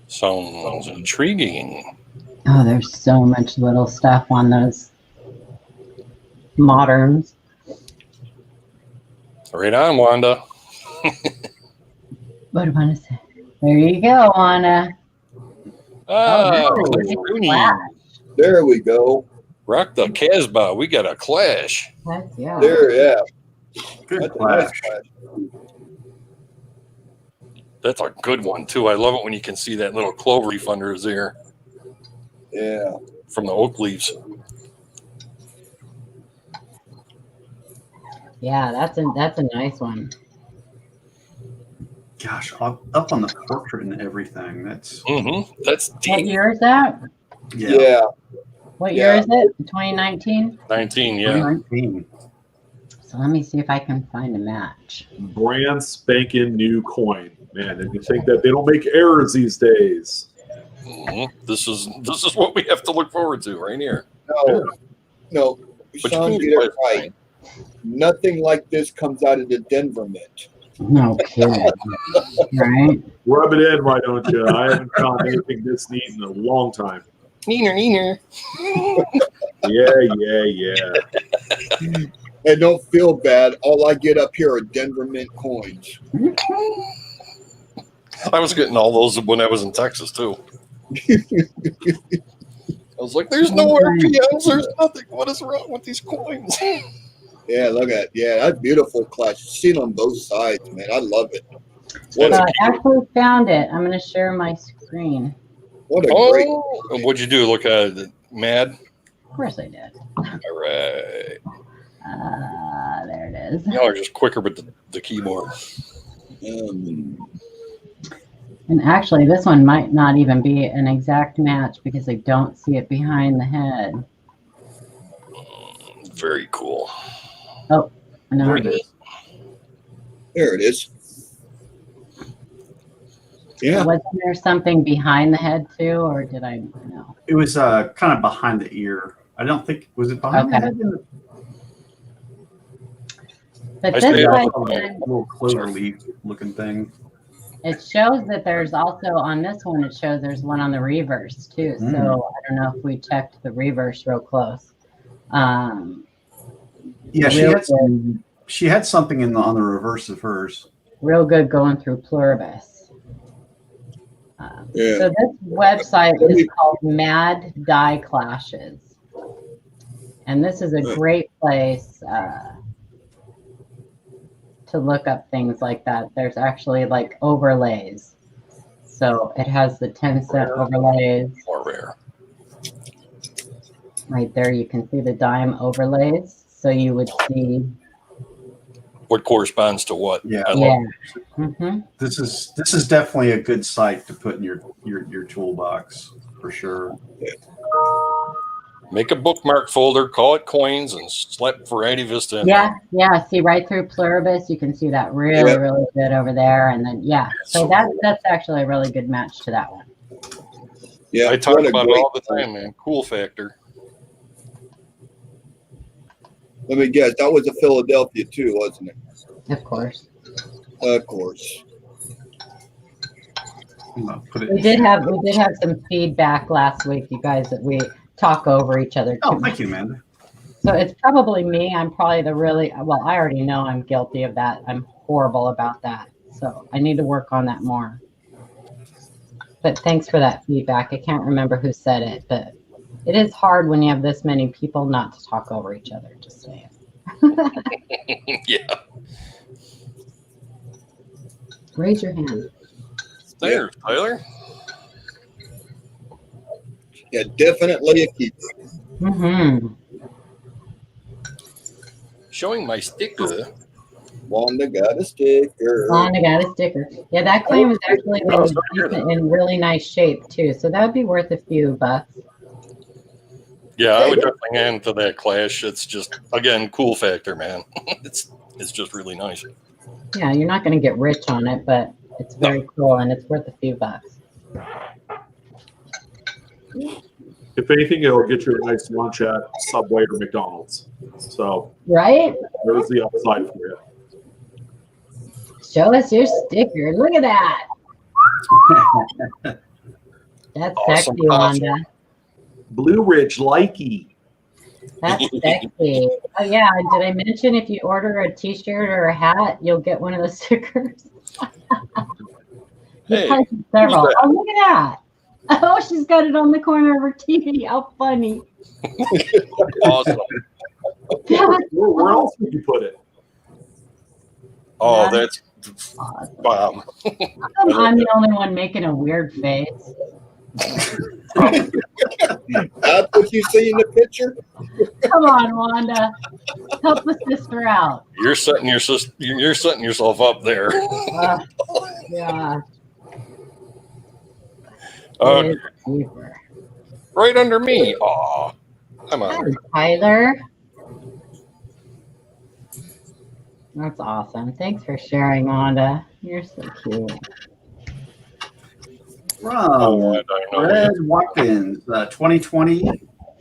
Sounds intriguing. Oh, there's so much little stuff on those moderns. Right on, Wanda. What do I want to say? There you go, Wanda. There we go. Rock the Casbah. We got a clash. Yeah. There, yeah. Good That's clash. a nice clash. That's a good one, too. I love it when you can see that little clover leaf under his ear. Yeah. From the oak leaves. Yeah, that's a nice one. Gosh, up on the portrait and everything. That's That's What deep. year is that? Yeah. What year is it? 2019? 19, yeah. 2019. So let me see if I can find a match. Brand spanking new coin, man. And you think that they don't make errors these days? This is what we have to look forward to right here. No, But Sean, you get it right. Nothing like this comes out of the Denver Mint. No kidding. Right? Rub it in, why don't you? I haven't found anything this neat in a long time. Neener. Yeah. And don't feel bad. All I get up here are Denver Mint coins. I was getting all those when I was in Texas too. I was like, "There's no RPMs. There's nothing. What is wrong with these coins?" Yeah, look at that's beautiful clash. Seen on both sides, man. I love it. So I actually found it. I'm going to share my screen. What a great. What'd you do? Look at it. Mad? Of course I did. All right. There it is. Y'all are just quicker with the keyboard. And actually, this one might not even be an exact match because I don't see it behind the head. Very cool. Oh, no. There it is. There it is. Yeah. Wasn't there something behind the head too, or did I know? It was kind of behind the ear. I don't think was it behind the head. But I this see it. one, Little clover leaf looking thing. it shows that there's also on this one. It shows there's one on the reverse too. So I don't know if we checked the reverse real close. Yeah, she had something on the reverse of hers. Real good going through pluribus. Yeah. So this website is called Mad Die Clashes, and this is a great place to look up things like that. There's actually like overlays, so it has the 10-cent overlays. More rare. Right there, you can see the dime overlays. So you would see What corresponds to what? Yeah. I yeah. love This is definitely a good site to put in your toolbox for sure. Make a bookmark folder, call it coins, and slap Variety Vista in. Yeah. See right through pluribus, you can see that really good over there, and then so that's actually a really good match to that one. Yeah, I talk about it all the time, man. Cool factor. Let me guess. That was a Philadelphia too, wasn't it? Of course. Of course. We did have some feedback last week, you guys, that we talk over each other. Oh, thank you, Amanda. So it's probably me. I'm probably I already know I'm guilty of that. I'm horrible about that. So I need to work on that more. But thanks for that feedback. I can't remember who said it, but it is hard when you have this many people not to talk over each other. Just saying. Yeah. Raise your hand. There, Tyler. Yeah, definitely a keeper. Mm-hmm. Showing my sticker. Wanda got a sticker. Wanda got a sticker. Yeah, that claim was actually really decent in really nice shape too. So that would be worth a few bucks. Yeah, I would definitely hand to that clash. It's just, again, cool factor, man. It's just really nice. Yeah, you're not going to get rich on it, but it's very cool and it's worth a few bucks. If anything, it'll get you a nice lunch at Subway or McDonald's. So Right? there's the upside for you. Show us your sticker. Look at that. That's Awesome, sexy, Wanda. Blue Ridge Likey. That's sexy. Oh yeah, did I mention if you order a t-shirt or a hat, you'll get one of the stickers? Hey, several. that? Oh, look at that. Oh, she's got it on the corner of her TV. How funny. Awesome. Where else would you put it? Oh, that's Awesome. wow. I'm the only one making a weird face. That's what you see in the picture. Come on, Wanda. Help a sister out. You're setting yourself up there. Yeah. Okay. It is super. Right under me. Aw. I'm Hi, on. Tyler. That's awesome. Thanks for sharing, Wanda. You're so cute. From I know. Red Watkins, 2020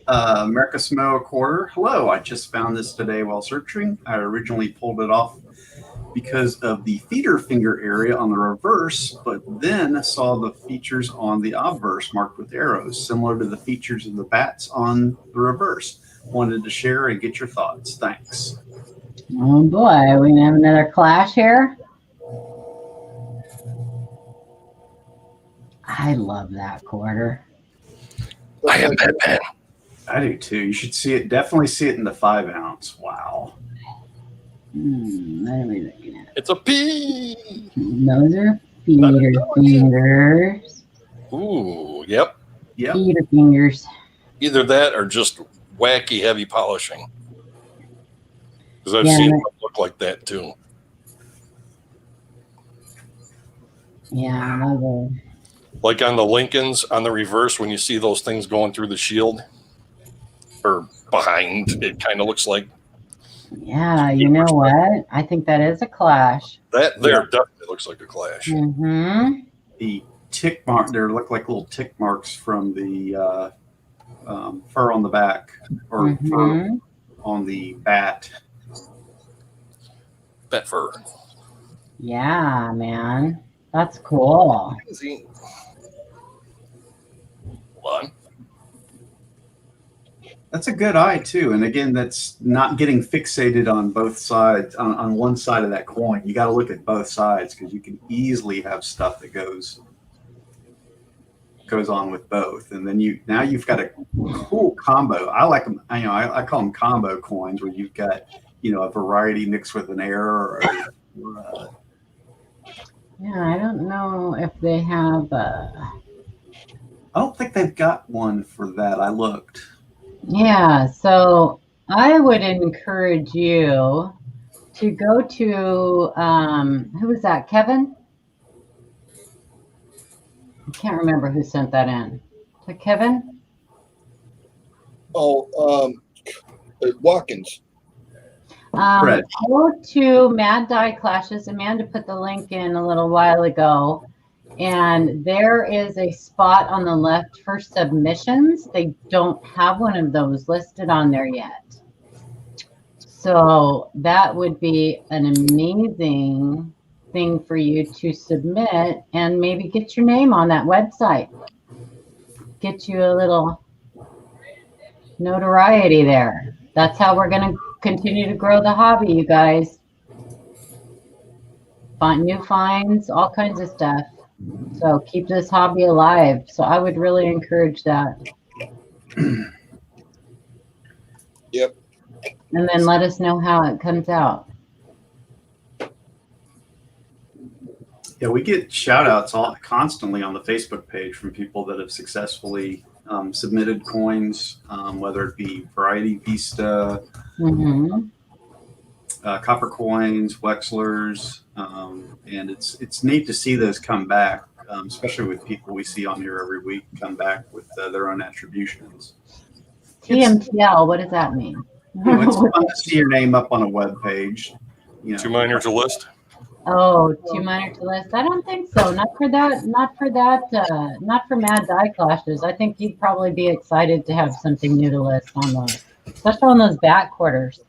America Samoa quarter. Hello, I just found this today while searching. I originally pulled it off because of the feeder finger area on the reverse, but then saw the features on the obverse marked with arrows, similar to the features of the bats on the reverse. Wanted to share and get your thoughts. Thanks. Oh boy, we gonna have another clash here. I love that quarter. I am Batman. I do too. You should see it. Definitely see it in the 5 ounce. Wow. What are we looking at? It's a P. Those are feeder fingers. Ooh, yep. Yep. Feeder fingers. Either that or just wacky heavy polishing. Because I've Yeah. seen them look like that too. Yeah, those are. Like on the Lincolns, on the reverse, when you see those things going through the shield or behind, it kind of looks like Yeah, you know what? I think that is a clash. that. There definitely looks like a clash. Mm-hmm. The tick mark there look like little tick marks from the fur on the back or fur on the bat. Bat fur. Yeah, man. That's cool. Easy. Hold on. That's a good eye too. And again, that's not getting fixated on both sides, on one side of that coin. You got to look at both sides because you can easily have stuff that goes on with both. And then you've got a cool combo. I like them. I call them combo coins where you've got, a variety mixed with an error or Yeah, I don't know if they have I don't think they've got one for that. I looked. Yeah, so I would encourage you to go to who was that? Kevin? I can't remember who sent that in. To Kevin? Watkins. Fred. Go to Mad Die Clashes. Amanda put the link in a little while ago. And there is a spot on the left for submissions. They don't have one of those listed on there yet. So that would be an amazing thing for you to submit and maybe get your name on that website. Get you a little notoriety there. That's how we're going to continue to grow the hobby, you guys. Find new finds, all kinds of stuff. So keep this hobby alive. So I would really encourage that. Yep. And then let us know how it comes out. Yeah, we get shout outs constantly on the Facebook page from people that have successfully submitted coins, whether it be Variety Vista, copper coins, Wexlers, and it's neat to see those come back, especially with people we see on here every week come back with their own attributions. TMTL, what does that mean? It's fun to see your name up on a web page. Too minor to list. Oh, too minor to list. I don't think so. Not for that. Not for Mad Die Clashes. I think you'd probably be excited to have something new to list on those, especially on those back quarters.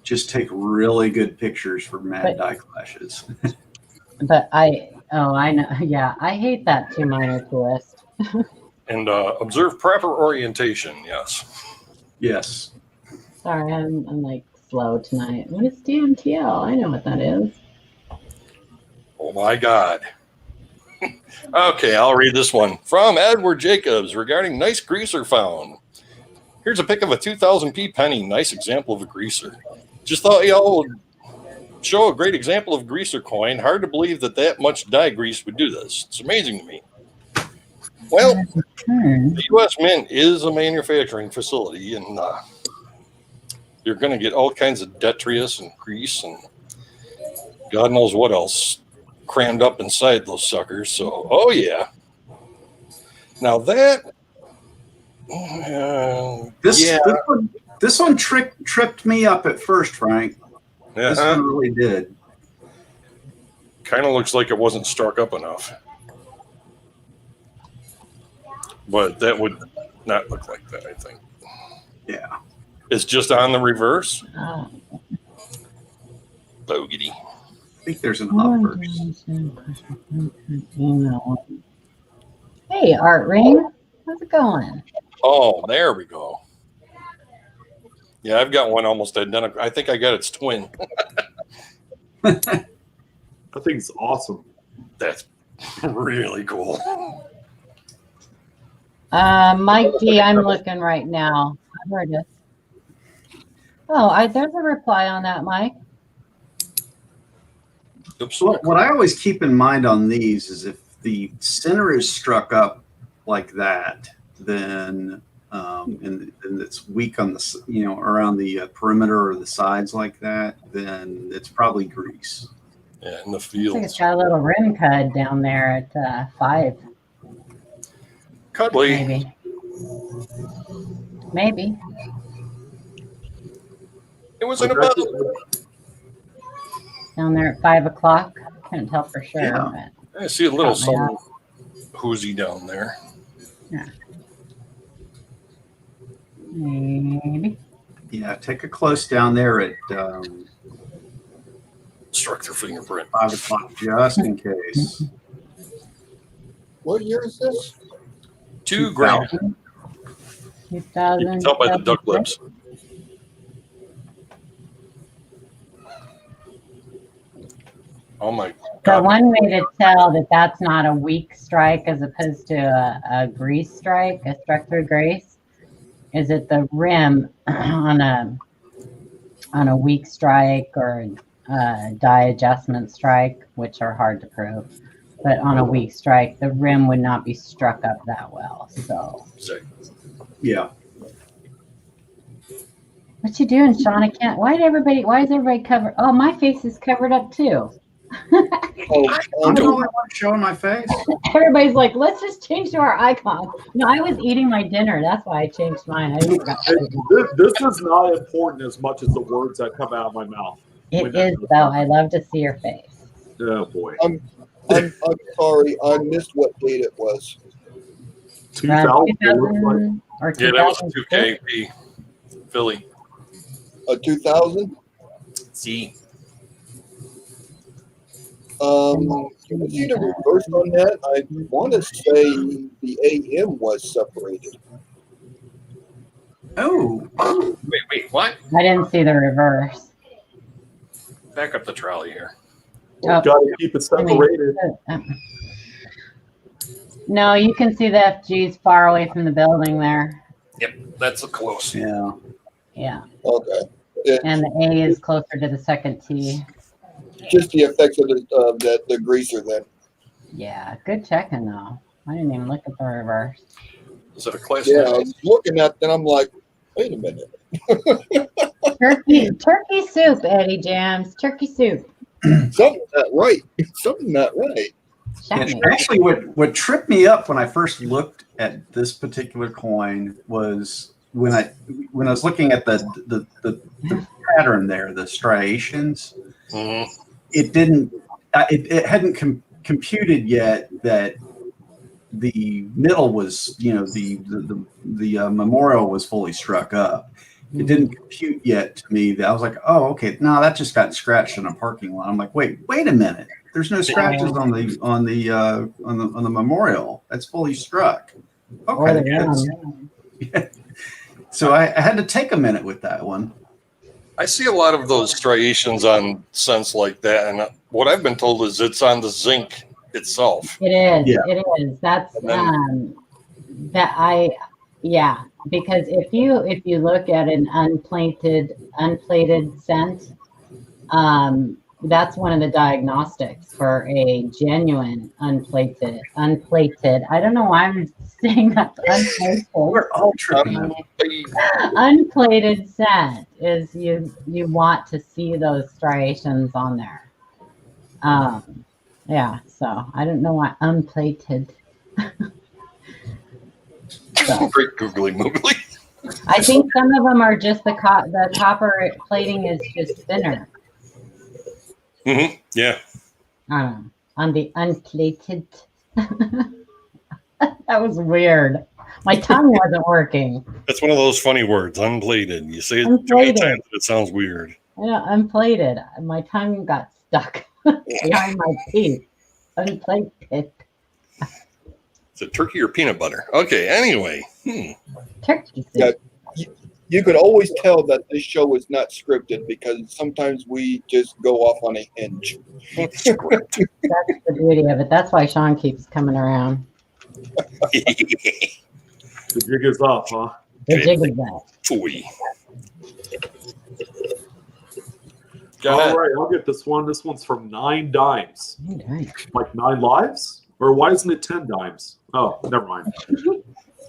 Just take really good pictures for Mad Die Clashes. But I know. Yeah, I hate that too minor to list. And observe proper orientation. Yes. Yes. Sorry, I'm like slow tonight. What is TMTL? I know what that is. Oh my God. Okay, I'll read this one from Edward Jacobs regarding nice greaser found. Here's a pic of a 2000p penny. Nice example of a greaser. Just thought y'all would show a great example of greaser coin. Hard to believe that much dye grease would do this. It's amazing to me. Well, Hmm. the U.S. Mint is a manufacturing facility, and you're going to get all kinds of detritus and grease and God knows what else crammed up inside those suckers. So, oh yeah. Now that, yeah, This one tripped me up at first, Frank. This one really did. kind of looks like it wasn't struck up enough. But that would not look like that, I think. Yeah. It's just on the reverse. Oh. Boogity. I think there's an uppers. Hey, Art Ring. How's it going? Oh, there we go. Yeah, I've got one almost identical. I think I got its twin. I think it's awesome. That's really cool. Mike D, I'm looking right now. Where it is. Oh, there's a reply on that, Mike. Oops. So what I always keep in mind on these is if the center is struck up like that, then and it's weak on the around the perimeter or the sides like that, then it's probably grease. Yeah, in the I think it's fields. got a little rim cud down there at 5. Cuddly. Maybe. It was in a bottle. Down there at 5 o'clock. Couldn't tell for sure. Yeah. I see a little Got my something whoozy down there. But maybe. Yeah, take a close down there at Struck their fingerprint. 5 o'clock just in case. What year is this? 2 grams. 2000. You can tell by the duck lips. Oh my The God. one way to tell that that's not a weak strike as opposed to a grease strike, a struck through grease, is that the rim on a weak strike or die adjustment strike, which are hard to prove, but on a weak strike, the rim would not be struck up that well. So, Yeah. what you doing, Sean? I can't. Why is everybody covered? Oh, my face is covered up too. Oh, I'm the only one showing my face. Everybody's like, let's just change to our icon. No, I was eating my dinner. That's why I changed mine. I didn't forgot. This is not important as much as the words that come out of my mouth. It is, though. I love to see your face. Oh boy. I'm sorry, I missed what date it was. 2000 2000. or Yeah, that was 2006? 2KP. Philly. 2000. See. Can you see the reverse on that? I want to say the AM was separated. Oh. Wait, what? I didn't see the reverse. Back up the trolley here. Oh. Got to keep it separated. No, you can see the FG's far away from the building there. Yep, that's a close. Yeah. Yeah. Okay. And the A is closer to the second T. Just the effects of the greaser then. Yeah, good checking, though. I didn't even look at the reverse. Is it a class? Yeah, I was looking at that. I'm like, wait a minute. Turkey soup, Eddie Jams. Turkey soup. Something not right. Something not right. Shot me. Actually, what tripped me up when I first looked at this particular coin was when I was looking at the pattern there, the striations. Mm-hmm. It didn't. It hadn't computed yet that the middle was, the memorial was fully struck up. It didn't compute yet to me. That I was like, oh, okay, no, that just got scratched in a parking lot. I'm like, wait a minute. There's no scratches on the memorial. That's fully struck. Okay, good. So I had to take a minute with that one. I see a lot of those striations on cents like that, and what I've been told is it's on the zinc itself. It is. Yeah. It is. That's And because if you look at an unplated cent, That's one of the diagnostics for a genuine unplated. I don't know why I'm saying that's unplated. We're all tripping. Unplated scent is you want to see those striations on there. Yeah, so I don't know why unplated. So, Great googly moogly. I think some of them are just the copper plating is just thinner. Mm-hmm. Yeah. On the unplated. That was weird. My tongue wasn't working. That's one of those funny words, unplated. You say it Unplated. too many times that it sounds weird. Yeah, unplated. My tongue got stuck behind my teeth. Unplated. Is it turkey or peanut butter? Okay, anyway. Turkey. Yeah, you could always tell that this show is not scripted because sometimes we just go off on a hinge. That's the beauty of it. That's why Sean keeps coming around. The jig is up, huh? The jig is up. Toy. All right, I'll get this one. This one's from 9 Dimes. Okay. Like 9 lives? Or why isn't it 10 dimes? Oh, never mind.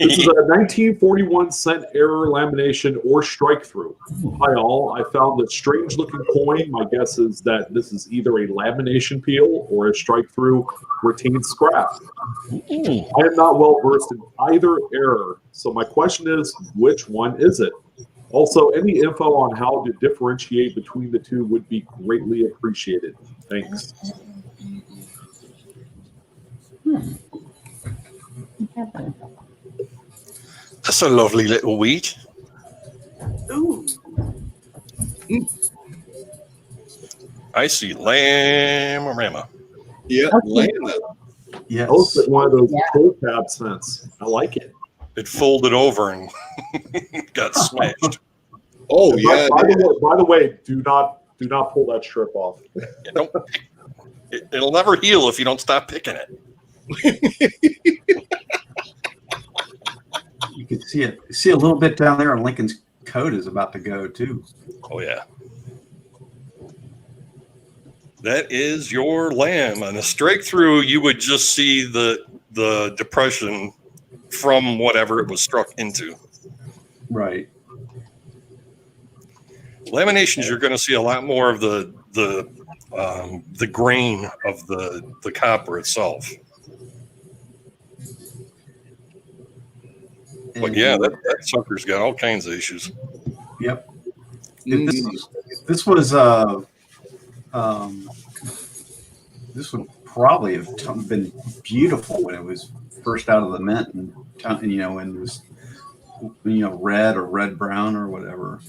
This is a 1941 cent error lamination or strike through. Hi all, I found a strange looking coin. My guess is that this is either a lamination peel or a strike through retained scrap. I am not well versed in either error, so my question is, which one is it? Also, any info on how to differentiate between the two would be greatly appreciated. Thanks. That's a lovely little wheat. Ooh. I see lamorama. Yeah, Okay. Lana. Yes. Oh, it's one of those cold tab scents. I like it. It folded over and got smashed. Oh And yeah. By the way, do not pull that strip off. You don't pick, it'll never heal if you don't stop picking it. You can see it. See a little bit down there, and Lincoln's coat is about to go too. Oh yeah. That is your lamb. On a strike through, you would just see the depression from whatever it was struck into. Right. Laminations, you're going to see a lot more of the grain of the copper itself. But yeah, that sucker's got all kinds of issues. Yep. Mm. This would probably have been beautiful when it was first out of the mint, and when it was red or red brown or whatever.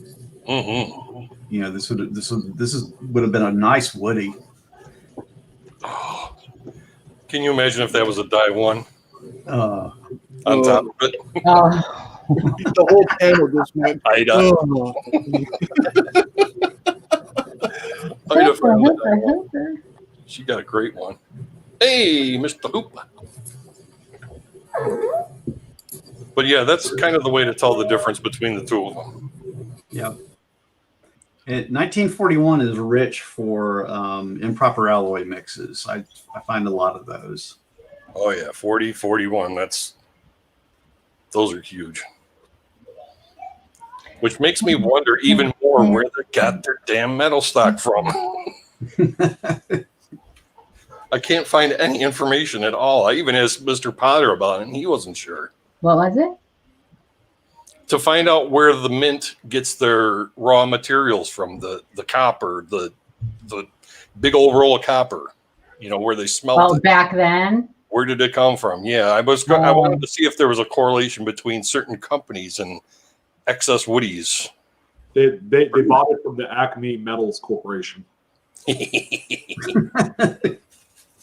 Mm-hmm. This would have been a nice woody. Can you imagine if that was a die one Uh, on top of it? Oh, The whole panel just went. I'd Oh. have found that one. Hooper. She got a great one. Hey, Mr. Hoop. But yeah, that's kind of the way to tell the difference between the two of them. yeah. 1941 is rich for improper alloy mixes. I find a lot of those. Oh yeah, 40, 41. Those are huge. Which makes me wonder even more where they got their damn metal stock from. I can't find any information at all. I even asked Mr. Potter about it, and he wasn't sure. What was it? To find out where the mint gets their raw materials from, the copper, the big old roll of copper, where they smelt Oh, it. back then? Where did it come from? Yeah, I wanted to see if there was a correlation between certain companies and excess woodies. They bought it from the Acme Metals Corporation.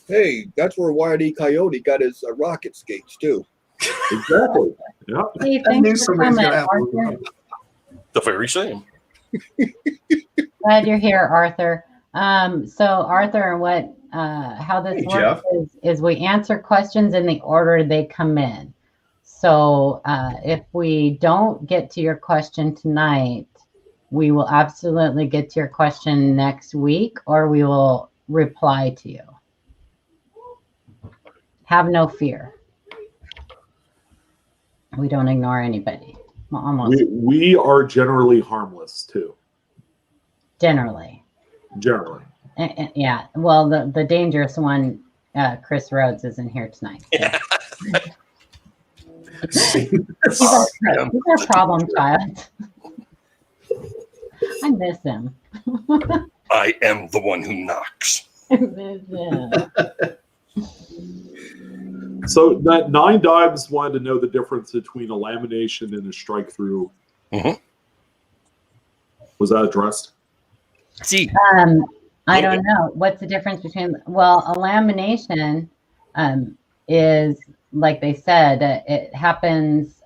Hey, that's where Wild E. Coyote got his rocket skates too. Exactly. Yeah. Hey, I knew thanks for somebody's coming, gonna have Arthur. The very same. Glad you're here, Arthur. So Arthur, how this Hey, works is we answer questions in the order they come in. So if we don't get to your question tonight, we will absolutely get to your question next week, or we will reply to you. Have no fear. We don't ignore anybody. Well, almost. We are generally harmless too. Generally. Yeah. Well, the dangerous one, Chris Rhodes, isn't here tonight. So. He's our problem child. I miss him. I am the one who knocks. I miss him. So that 9 Dimes wanted to know the difference between a lamination and a strike through. Mm-hmm. Was that addressed? See, I don't know. What's the difference between? Well, a lamination is, like they said, it happens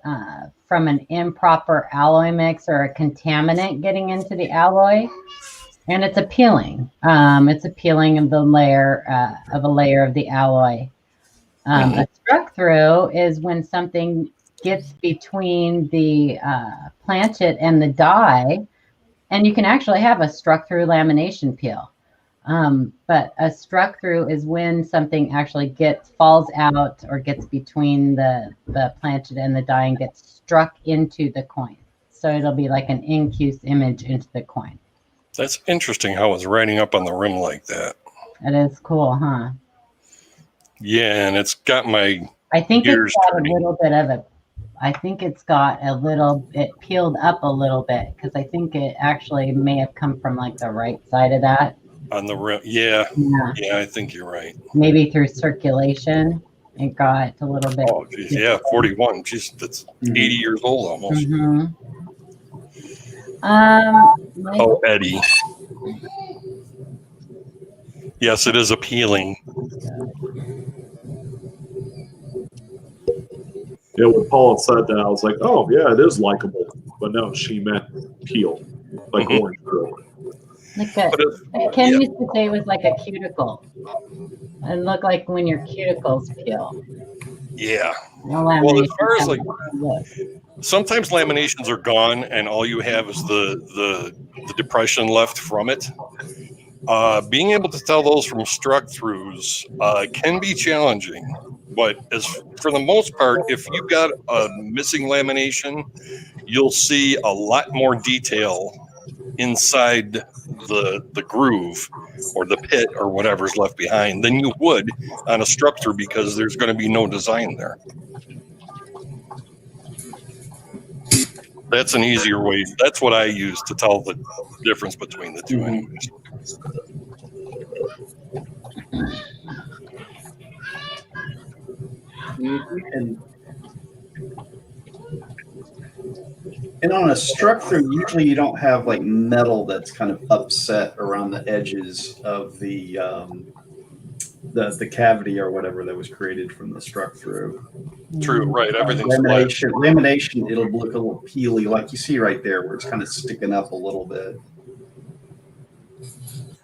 from an improper alloy mix or a contaminant getting into the alloy, and it's a peeling. It's a peeling of the layer of the alloy. A struck through is when something gets between the planchet and the die, and you can actually have a struck through lamination peel. But a struck through is when something actually falls out or gets between the planchet and the die and gets struck into the coin. So it'll be like an incuse image into the coin. that's interesting how it's writing up on the rim like that. That is cool, huh? Yeah, and it's got my I think gears it's got turning. a little bit of a. I think it's got a little. It peeled up a little bit because I think it actually may have come from like the right side of that. On the rim. Yeah, Yeah. I think you're right. Maybe through circulation, it got a little bit. Oh, geez, yeah, 41. Jeez, that's 80 years old almost. Mm-hmm. Oh, Eddie. Yes, it is appealing. Yeah, when Paula said that, I was like, oh, yeah, it is likable. But no, she meant peel, like orange peel. Ken used to say it was like a cuticle. It looked like when your cuticles peel. Yeah. Well, as far as like, sometimes laminations are gone and all you have is the depression left from it. Being able to tell those from struck throughs can be challenging, but as for the most part, if you've got a missing lamination, you'll see a lot more detail inside the groove or the pit or whatever's left behind than you would on a struck through, because there's going to be no design there. That's an easier way. That's what I use to tell the difference between the two. Anyways. And on a struck through, usually you don't have like metal that's kind of upset around the edges of the cavity or whatever that was created from the struck through. True, right? Everything's lamination, it'll look a little peely, like you see right there, where it's kind of sticking up a little bit.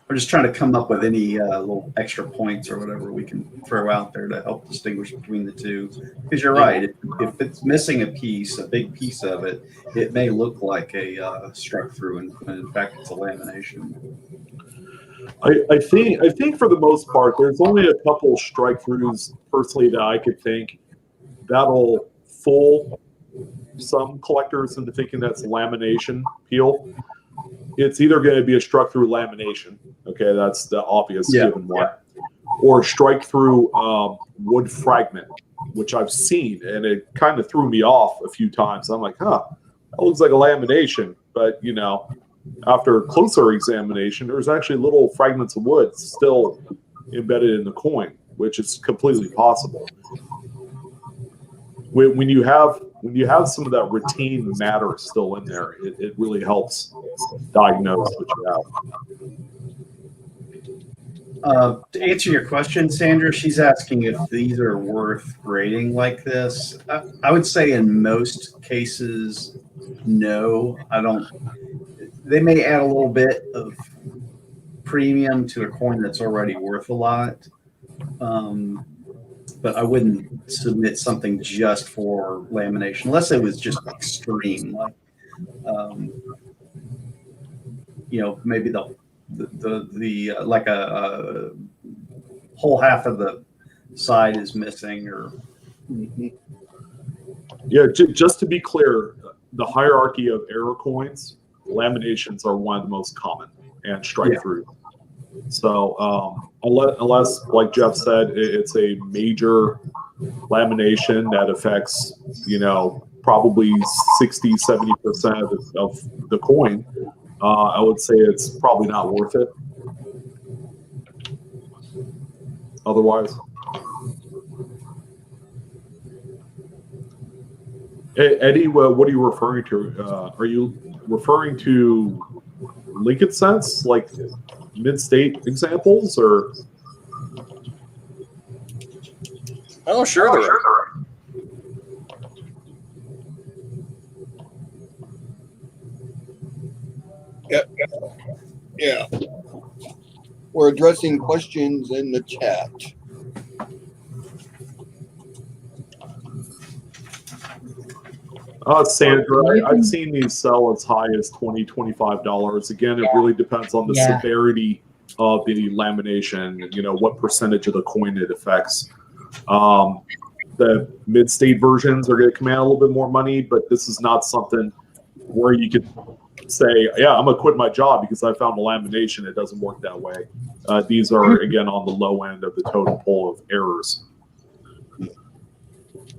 We're just trying to come up with any little extra points or whatever we can throw out there to help distinguish between the two. Because you're right, if it's missing a piece, a big piece of it, it may look like a struck through, and in fact, it's a lamination. I think for the most part, there's only a couple strike throughs personally that I could think that'll fool some collectors into thinking that's lamination peel. It's either going to be a struck through lamination. Okay, that's the obvious given one. Or strike through wood fragment, which I've seen, and it kind of threw me off a few times. I'm like, that looks like a lamination. But, after closer examination, there's actually little fragments of wood still embedded in the coin, which is completely possible. When you have some of that retained matter still in there, it really helps diagnose what you have. To answer your question, Sandra, she's asking if these are worth grading like this. I would say in most cases, no. I don't. They may add a little bit of premium to a coin that's already worth a lot. But I wouldn't submit something just for lamination unless it was just extreme. Like, maybe the like a whole half of the side is missing, or Yeah, just to be clear, the hierarchy of error coins, laminations are one of the most common and strike through. So unless, like Jeff said, it's a major lamination that affects, probably 60-70% of the coin, I would say it's probably not worth it. Otherwise. Eddie, what are you referring to? Are you referring to Lincoln cents, like mid-state examples, or? Oh, sure there are. Yeah. We're addressing questions in the chat. Sandra, I've seen these sell as high as $20, $25. Again, it really depends on the severity of the lamination, what percentage of the coin it affects. The mid-state versions are going to command a little bit more money, but this is not something where you could say, yeah, I'm going to quit my job because I found a lamination. It doesn't work that way. These are, again, on the low end of the totem pole of errors.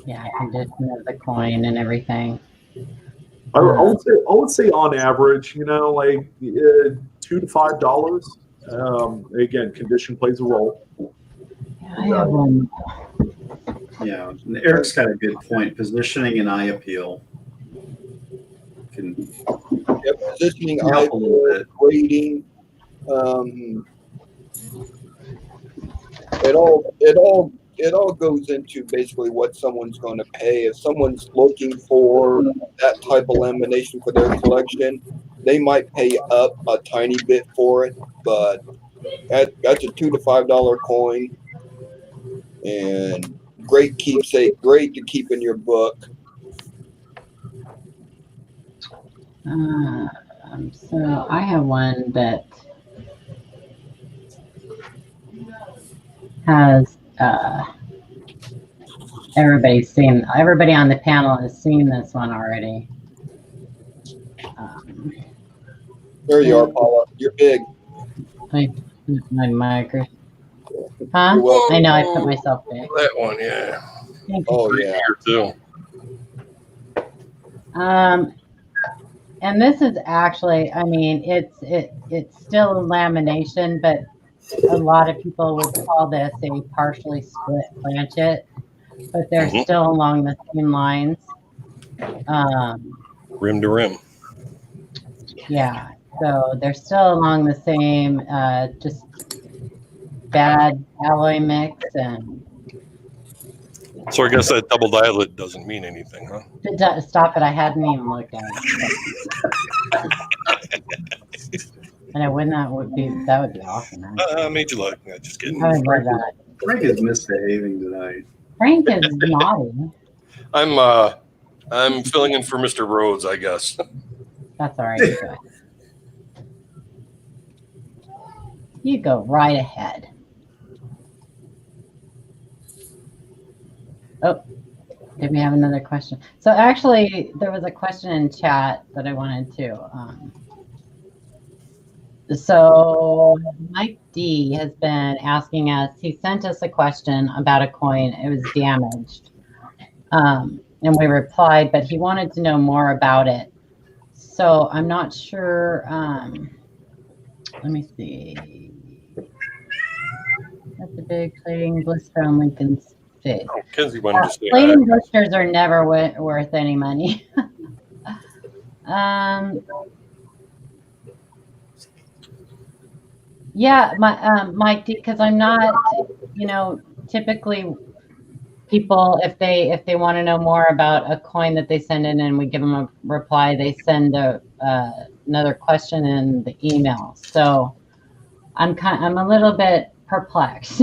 Yeah, condition of the coin and everything. I would say on average, like $2 to $5. Again, condition plays a role. Yeah, I have one. Yeah, Eric's got a good point. Positioning and eye appeal can positioning, help eye a little appeal, bit. grading. It all goes into basically what someone's going to pay. If someone's looking for that type of lamination for their collection, they might pay up a tiny bit for it, but that's a $2 to $5 coin, and great keepsake, great to keep in your book. So I have one that has everybody on the panel has seen this one already. There you are, Paula. You're big. My microphone. Huh? I know, I put myself big. That one, yeah. Oh, yeah. Here too. And this is actually, it's still a lamination, but a lot of people would call this a partially split planchet, but they're still along the same lines. Rim to rim. Yeah, so they're still along the same, just bad alloy mix. And So I guess that double dialed doesn't mean anything, huh? stop it, I hadn't even looked at it. And that would be awesome. Made you look. No, just kidding. I would love that. Frank is misbehaving tonight. Frank is naughty. I'm filling in for Mr. Rhodes, I guess. That's all right. You go right ahead. Oh, did we have another question? So actually, there was a question in chat that I wanted to. So Mike D has been asking us. He sent us a question about a coin. It was damaged, and we replied, but he wanted to know more about it. So I'm not sure. Let me see. That's a big plating blister on Lincoln's face. Oh, Kenzie wanted to say Plating blisters are never worth any money. Yeah, Mike, because I'm not, typically people, if they want to know more about a coin that they send in and we give them a reply, they send another question in the email. So I'm a little bit perplexed.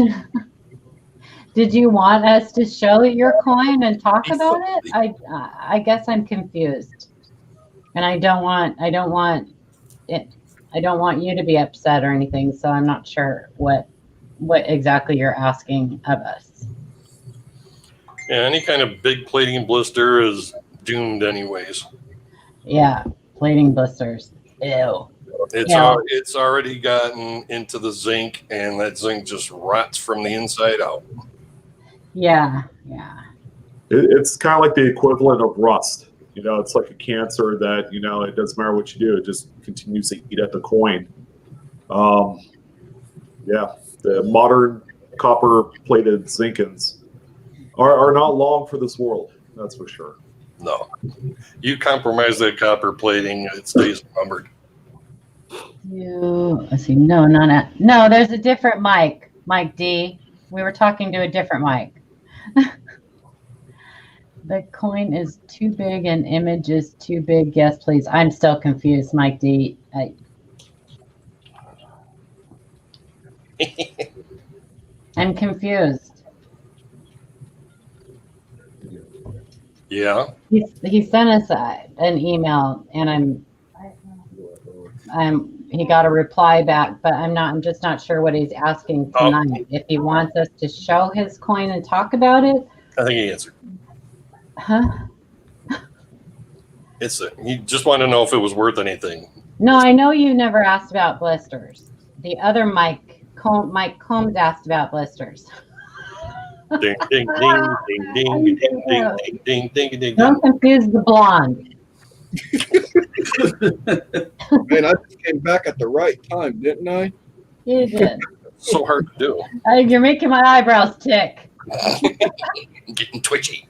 Did you want us to show your coin and talk about it? I guess I'm confused, and I don't want it. I don't want you to be upset or anything, so I'm not sure what exactly you're asking of us. Yeah, any kind of big plating blister is doomed anyways. Yeah, plating blisters. Ew. It's already gotten into the zinc, and that zinc just rots from the inside out. Yeah. It's kind of like the equivalent of rust. It's like a cancer that, it doesn't matter what you do, it just continues to eat at the coin. The modern copper-plated Zinkans are not long for this world, that's for sure. No. You compromise that copper plating, it stays numbered. Let's see. No, no, there's a different Mike. Mike D. We were talking to a different Mike. The coin is too big and image is too big. Yes, please. I'm still confused, Mike D. I'm confused. Yeah. He sent us an email, and he got a reply back, but I'm just not sure what he's asking tonight. If he wants us to show his coin and talk about it. I think he answered. Huh? He just wanted to know if it was worth anything. No, I know you never asked about blisters. The other Mike Combs asked about blisters. Ding, ding, ding, ding, ding, ding, ding, ding, ding, ding, ding. Don't confuse the blonde. Man, I just came back at the right time, didn't I? You did. So hard to do. You're making my eyebrows tick. I'm getting twitchy.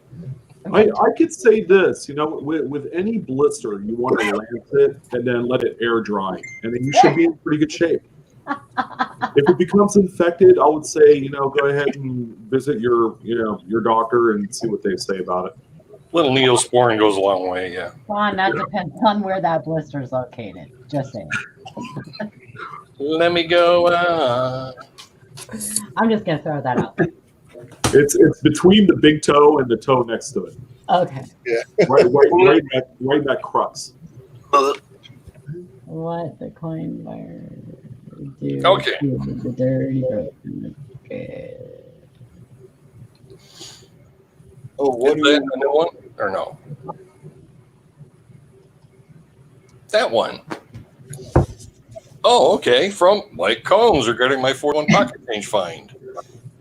I could say this, with any blister, you want to lance it and then let it air dry, and then you should be in pretty good shape. If it becomes infected, I would say, go ahead and visit your doctor and see what they say about it. Little neosporin goes a long way, yeah. Juan, that depends on where that blister is located. Just saying. Let me go. I'm just gonna throw that out there. It's between the big toe and the toe next to it. Okay. Yeah. Right in that crux. What the coin buyer do? Okay. The dirty. Okay. Oh, what Is do that you a new one or no? That one. Oh, okay. From Mike Combs regarding my 41 pocket change find.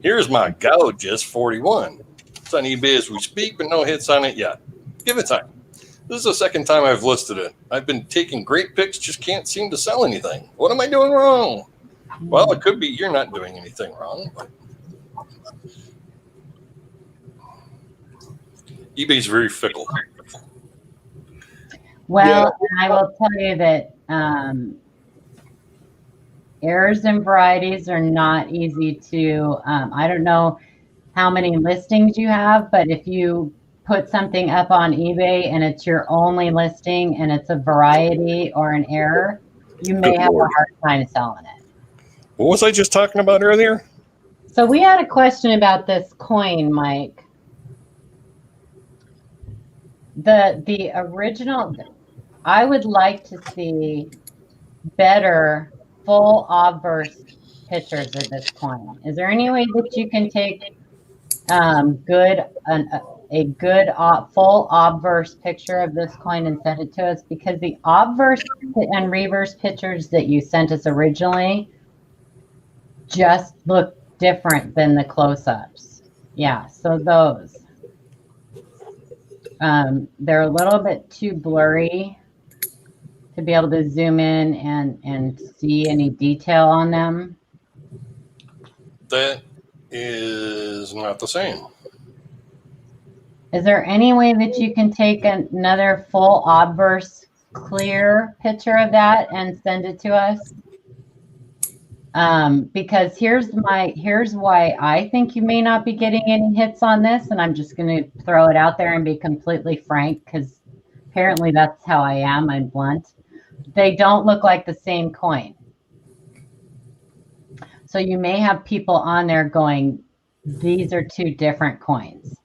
Here's my Gouges 41. It's on eBay as we speak, but no hits on it yet. Give it time. This is the second time I've listed it. I've been taking great pics, just can't seem to sell anything. What am I doing wrong? Well, it could be you're not doing anything wrong, but eBay's very fickle. Well, I will tell you that errors and varieties are not easy to, I don't know how many listings you have, but if you put something up on eBay and it's your only listing and it's a variety or an error, you may have a hard time selling it. What was I just talking about earlier? So we had a question about this coin, Mike. The original, I would like to see better full obverse pictures of this coin. Is there any way that you can take a good full obverse picture of this coin and send it to us? Because the obverse and reverse pictures that you sent us originally just look different than the close-ups. Yeah, so those. They're a little bit too blurry to be able to zoom in and see any detail on them. That is not the same. Is there any way that you can take another full obverse clear picture of that and send it to us? Because here's why I think you may not be getting any hits on this, and I'm just going to throw it out there and be completely frank, because apparently that's how I am. I'm blunt. They don't look like the same coin. So you may have people on there going, these are two different coins.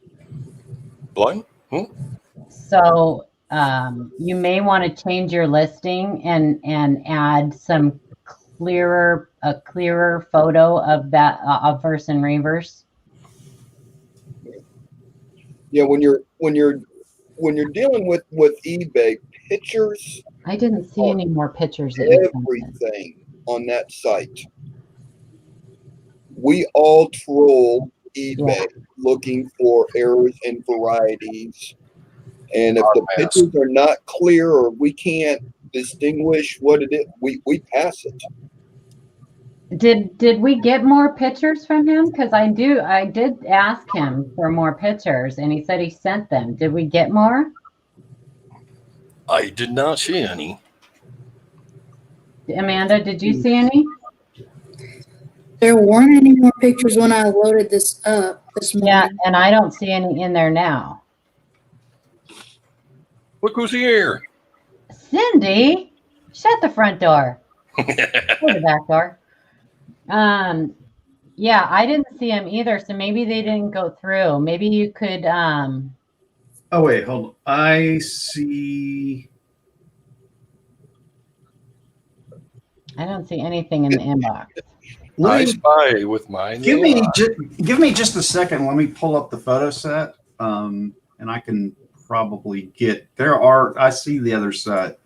Blunt? So you may want to change your listing and add some a clearer photo of that obverse and reverse. Yeah, when you're dealing with eBay, pictures, I didn't see any more pictures that you sent in. everything on that site. We all troll eBay looking for errors and varieties. And if the pictures are not clear or we can't distinguish what it is, we pass it. Did we get more pictures from him? Because I did ask him for more pictures, and he said he sent them. Did we get more? I did not see any. Amanda, did you see any? There weren't any more pictures when I loaded this up this morning. Yeah, and I don't see any in there now. Look who's here. Cindy, shut the front door. Or the back door. Yeah, I didn't see them either, so maybe they didn't go through. Maybe you could Oh wait, hold on. I see. I don't see anything in the inbox. I spy with mine. Give me just a second. Let me pull up the photo set, and I can probably get. I see the other set.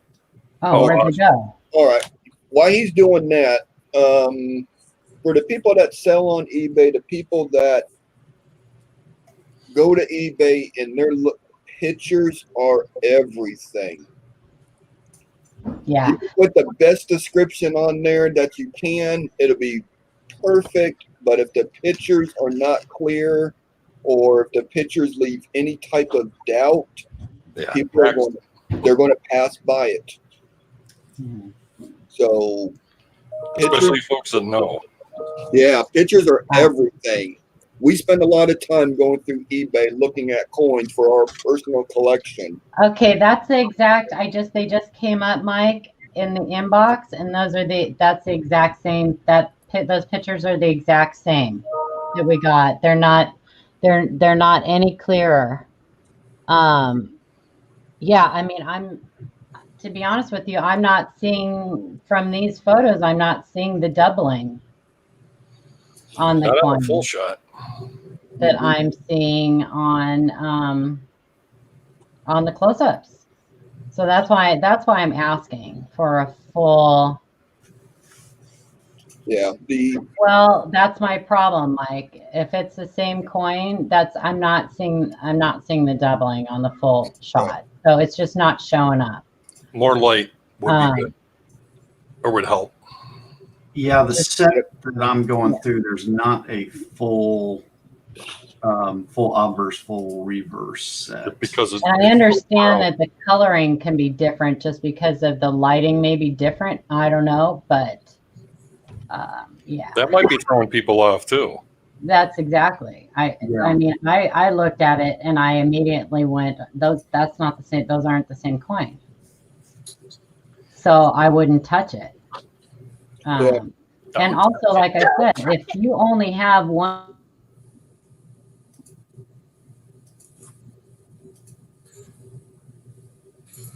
Oh, where'd you go? All right. While he's doing that, for the people that sell on eBay, the people that go to eBay and their pictures are everything. Yeah. You put the best description on there that you can, it'll be perfect. But if the pictures are not clear, or if the pictures leave any type of doubt, people are going to pass by it. So, especially folks that know. Yeah, pictures are everything. We spend a lot of time going through eBay looking at coins for our personal collection. Okay, that's the exact. They just came up, Mike, in the inbox, and that's the exact same. Those pictures are the exact same that we got. They're not any clearer. Yeah, I mean, to be honest with you, I'm not seeing from these photos. I'm not seeing the doubling on the coin. Not a full shot that I'm seeing on the close-ups. So that's why I'm asking for a full. Yeah. Well, that's my problem, Mike. If it's the same coin, I'm not seeing the doubling on the full shot. So it's just not showing up. More light would be good, or would help. Yeah, the set that I'm going through, there's not a full obverse, full reverse set. Because and I understand that the coloring can be different just because of the lighting may be different. I don't know, but yeah. That might be throwing people off too. That's exactly. I mean, I looked at it and I immediately went, that's not the same. Those aren't the same coin. So I wouldn't touch it. And also, like I said, if you only have one.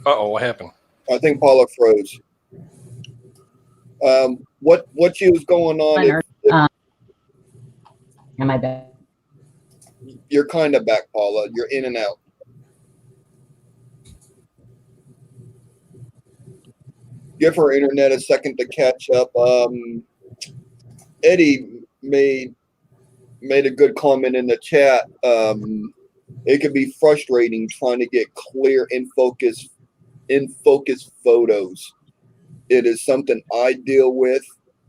Uh-oh, what happened? I think Paula froze. What she was going on? Am I back? You're kind of back, Paula. You're in and out. Give her internet a second to catch up. Eddie made a good comment in the chat. It can be frustrating trying to get clear in focus photos. It is something I deal with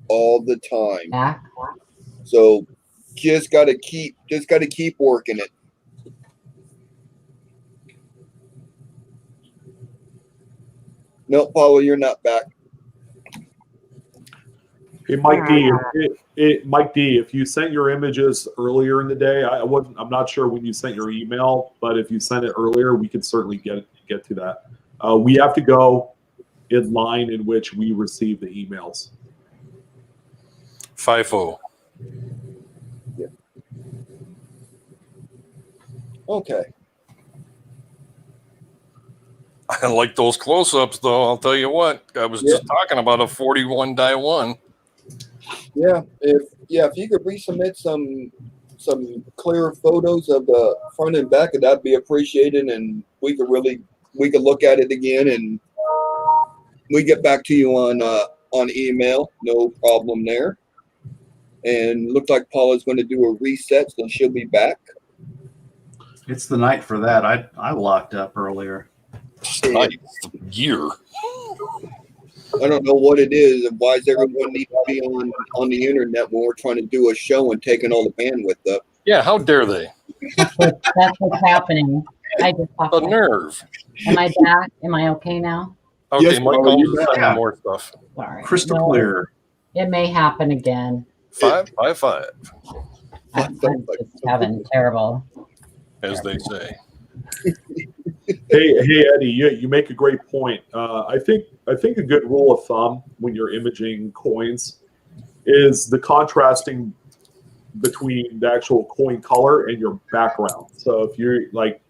all the time. Yeah. So just gotta keep working it. No, Paula, you're not back. Hey, Mike D, if you sent your images earlier in the day, I'm not sure when you sent your email, but if you sent it earlier, we could certainly get to that. We have to go in line in which we receive the emails. FIFO. Yeah. Okay. I like those close-ups, though. I'll tell you what. I was just talking about a 41 die 1. Yeah, if you could resubmit some clear photos of the front and back, that'd be appreciated, and we could look at it again, and we get back to you on email. No problem there. And looked like Paula's going to do a reset, so she'll be back. It's the night for that. I locked up earlier. Nice year. I don't know what it is, and why does everyone need to be on the internet when we're trying to do a show and taking all the bandwidth up? Yeah, how dare they? That's what's happening. I just The nerve. Am I back? Am I okay now? Okay, Yes, Mike, Paula, I'll you're send back. me more stuff. Sorry. Crystal No, clear. It may happen again. 5 by 5, I'm just having terrible. as they say. Hey, Eddie, you make a great point. I think a good rule of thumb when you're imaging coins is the contrasting between the actual coin color and your background. So if you're like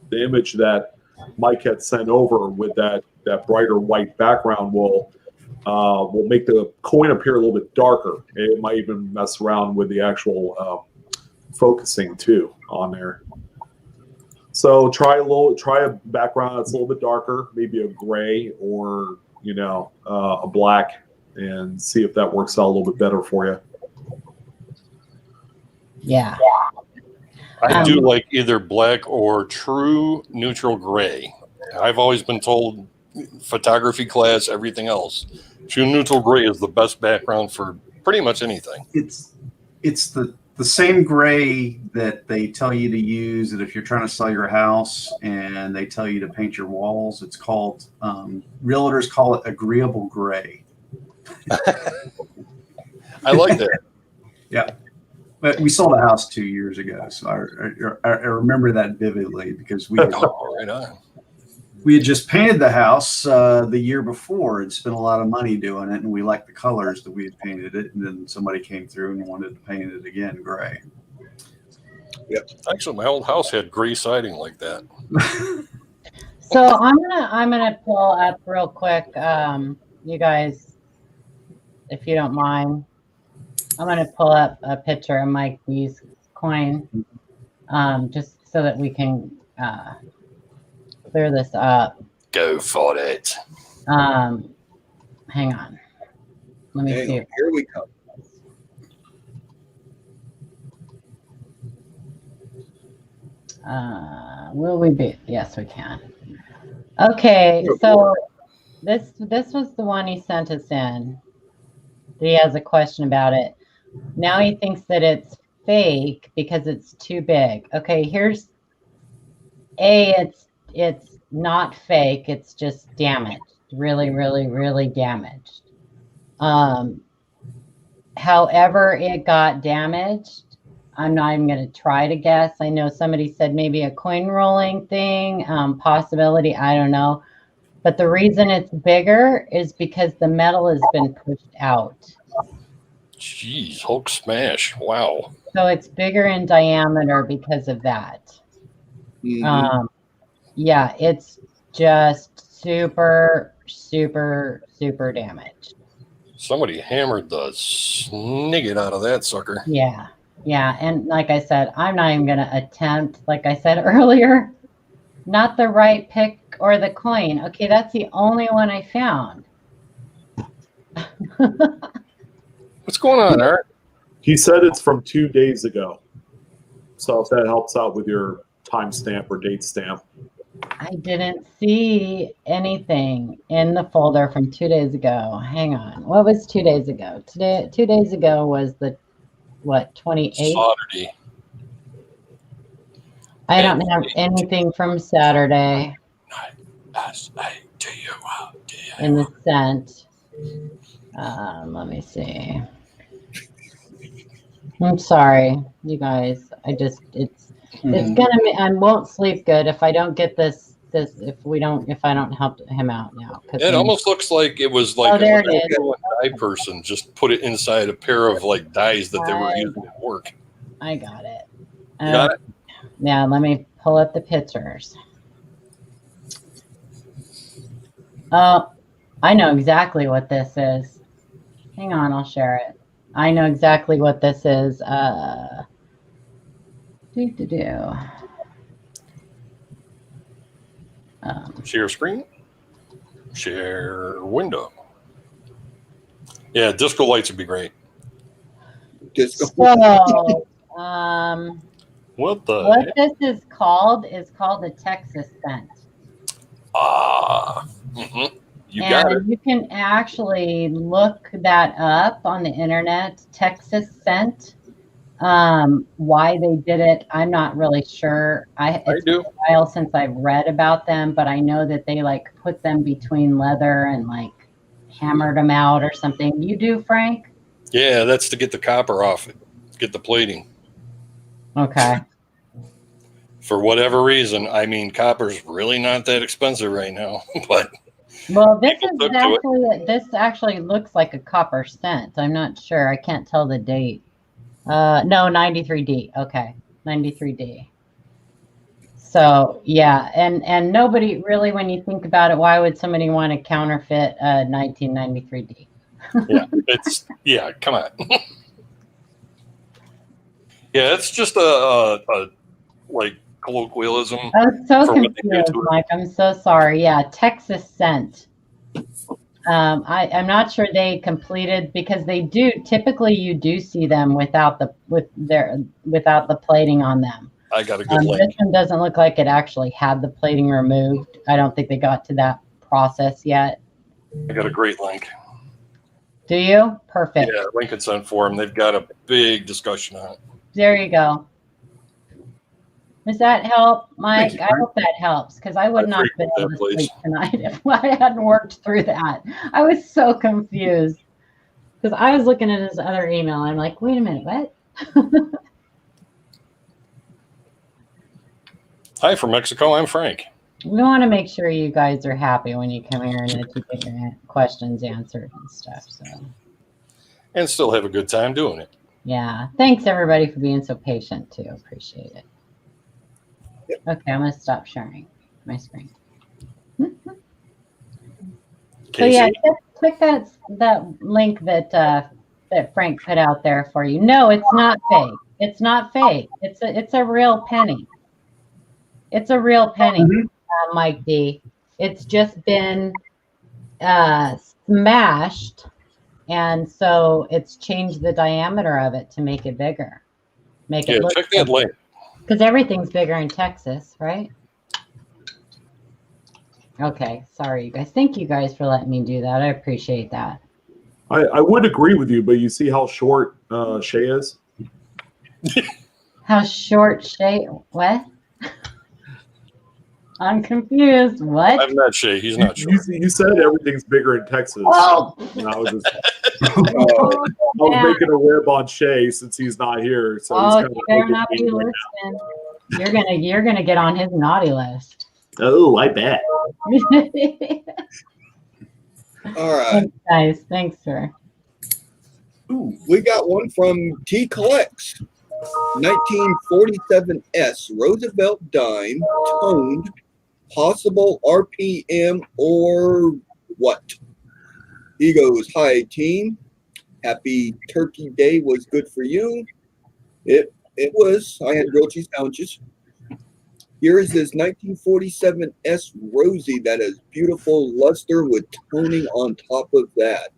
the image that Mike had sent over with that brighter white background will make the coin appear a little bit darker. It might even mess around with the actual focusing too on there. So try a background that's a little bit darker, maybe a gray or a black, and see if that works out a little bit better for you. Yeah. I do like either black or true neutral gray. I've always been told, photography class, everything else, true neutral gray is the best background for pretty much anything. It's the same gray that they tell you to use that if you're trying to sell your house and they tell you to paint your walls. It's called realtors call it agreeable gray. I like that. Yeah. But we sold a house 2 years ago, so I remember that vividly because we Right on. we had just painted the house the year before and spent a lot of money doing it, and we liked the colors that we had painted it, and then somebody came through and wanted to paint it again gray. Yep. Actually, my old house had gray siding like that. So I'm gonna pull up real quick, you guys, if you don't mind. I'm gonna pull up a picture of Mike B's coin, just so that we can clear this up. Go for it. Hang on. Let me see. Here we come. Will we be? Yes, we can. Okay, so this was the one he sent us in. He has a question about it. Now he thinks that it's fake because it's too big. Okay, here's it's not fake. It's just damaged. Really, really, really damaged. However it got damaged, I'm not even going to try to guess. I know somebody said maybe a coin rolling thing, possibility. I don't know. But the reason it's bigger is because the metal has been pushed out. Jeez, Hulk smash. Wow. So it's bigger in diameter because of that. Mm-hmm. Yeah, it's just super, super, super damaged. Somebody hammered the snigget out of that sucker. Yeah. Yeah. And like I said, I'm not even going to attempt, like I said earlier, not the right pick or the coin. Okay, that's the only one I found. What's going on, Art? He said it's from 2 days ago. So if that helps out with your timestamp or date stamp. I didn't see anything in the folder from 2 days ago. Hang on. What was 2 days ago? 2 days ago was the, what, 28th? Saturday. I don't have anything from Saturday in the sent. Let me see. I'm sorry, you guys. It's gonna. I won't sleep good if I don't get this. If I don't help him out now. It almost looks like it was like there a it is. dye person just put it inside a pair of like dyes that they were using at work. I got it. You got it? Yeah, let me pull up the pictures. Oh, I know exactly what this is. Hang on, I'll share it. I know exactly what this is. Share screen. Share window. Yeah, disco lights would be great. Disco. So, What the what heck? this is called the Texas scent. You got it. And you can actually look that up on the internet, Texas scent. Why they did it, I'm not really sure. It's been do. a while since I've read about them, but I know that they like put them between leather and like hammered them out or something. You do, Frank? Yeah, that's to get the copper off it, get the plating. Okay. For whatever reason, I mean, copper's really not that expensive right now, but Well, this people is took to it. this actually looks like a copper scent. I'm not sure. I can't tell the date. No, 93D. Okay, 93D. So yeah, and nobody really, when you think about it, why would somebody want to counterfeit 1993D? Yeah, come on. Yeah, it's just a like colloquialism. I was so For what they do confused, to it. Mike. I'm so sorry. Yeah, Texas scent. I'm not sure they completed, because they do typically, you do see them without the plating on them. I got a good link. This one doesn't look like it actually had the plating removed. I don't think they got to that process yet. I got a great link. Do you? Perfect. Yeah, Lincoln Cent Forum. They've got a big discussion on it. There you go. Does that help, Mike? Thank you, I Frank. hope that helps, because I would I not have been able to appreciate that, sleep tonight if I hadn't worked through that. I was so confused because I was looking at his other email. I'm like, wait a minute, what? Hi from Mexico. I'm Frank. We want to make sure you guys are happy when you come here and that you get your questions answered and stuff. So, And still have a good time doing it. yeah. Thanks, everybody, for being so patient, too. Appreciate it. Okay, I'm going to stop sharing my screen. So, yeah, just click that link that Frank put out there for you. No, it's not fake. It's not fake. It's a real penny. It's a real penny, Mike D. It's just been smashed, and so it's changed the diameter of it to make it bigger. Make it look check that link. because everything's bigger in Texas, right? Okay, sorry, you guys. Thank you guys for letting me do that. I appreciate that. I would agree with you, but you see how short Shay is? How short Shay? What? I'm confused. What? I'm not Shay. He's not sure. You said everything's bigger in Texas. Oh! And I was just I was making a rib on Shay since he's not here. So he's Oh, kind you of better not be listening. You're gonna get on his naughty list. Oh, I bet. All right. Thanks, guys. Thanks, sir. Ooh, we got one from T Collects. 1947 Roosevelt dime, toned, possible RPM or what? He goes, hi team, happy Turkey Day was good for you. It was. I had grilled cheese sandwiches. Here is this 1947 Rosie that is beautiful luster with toning on top of that.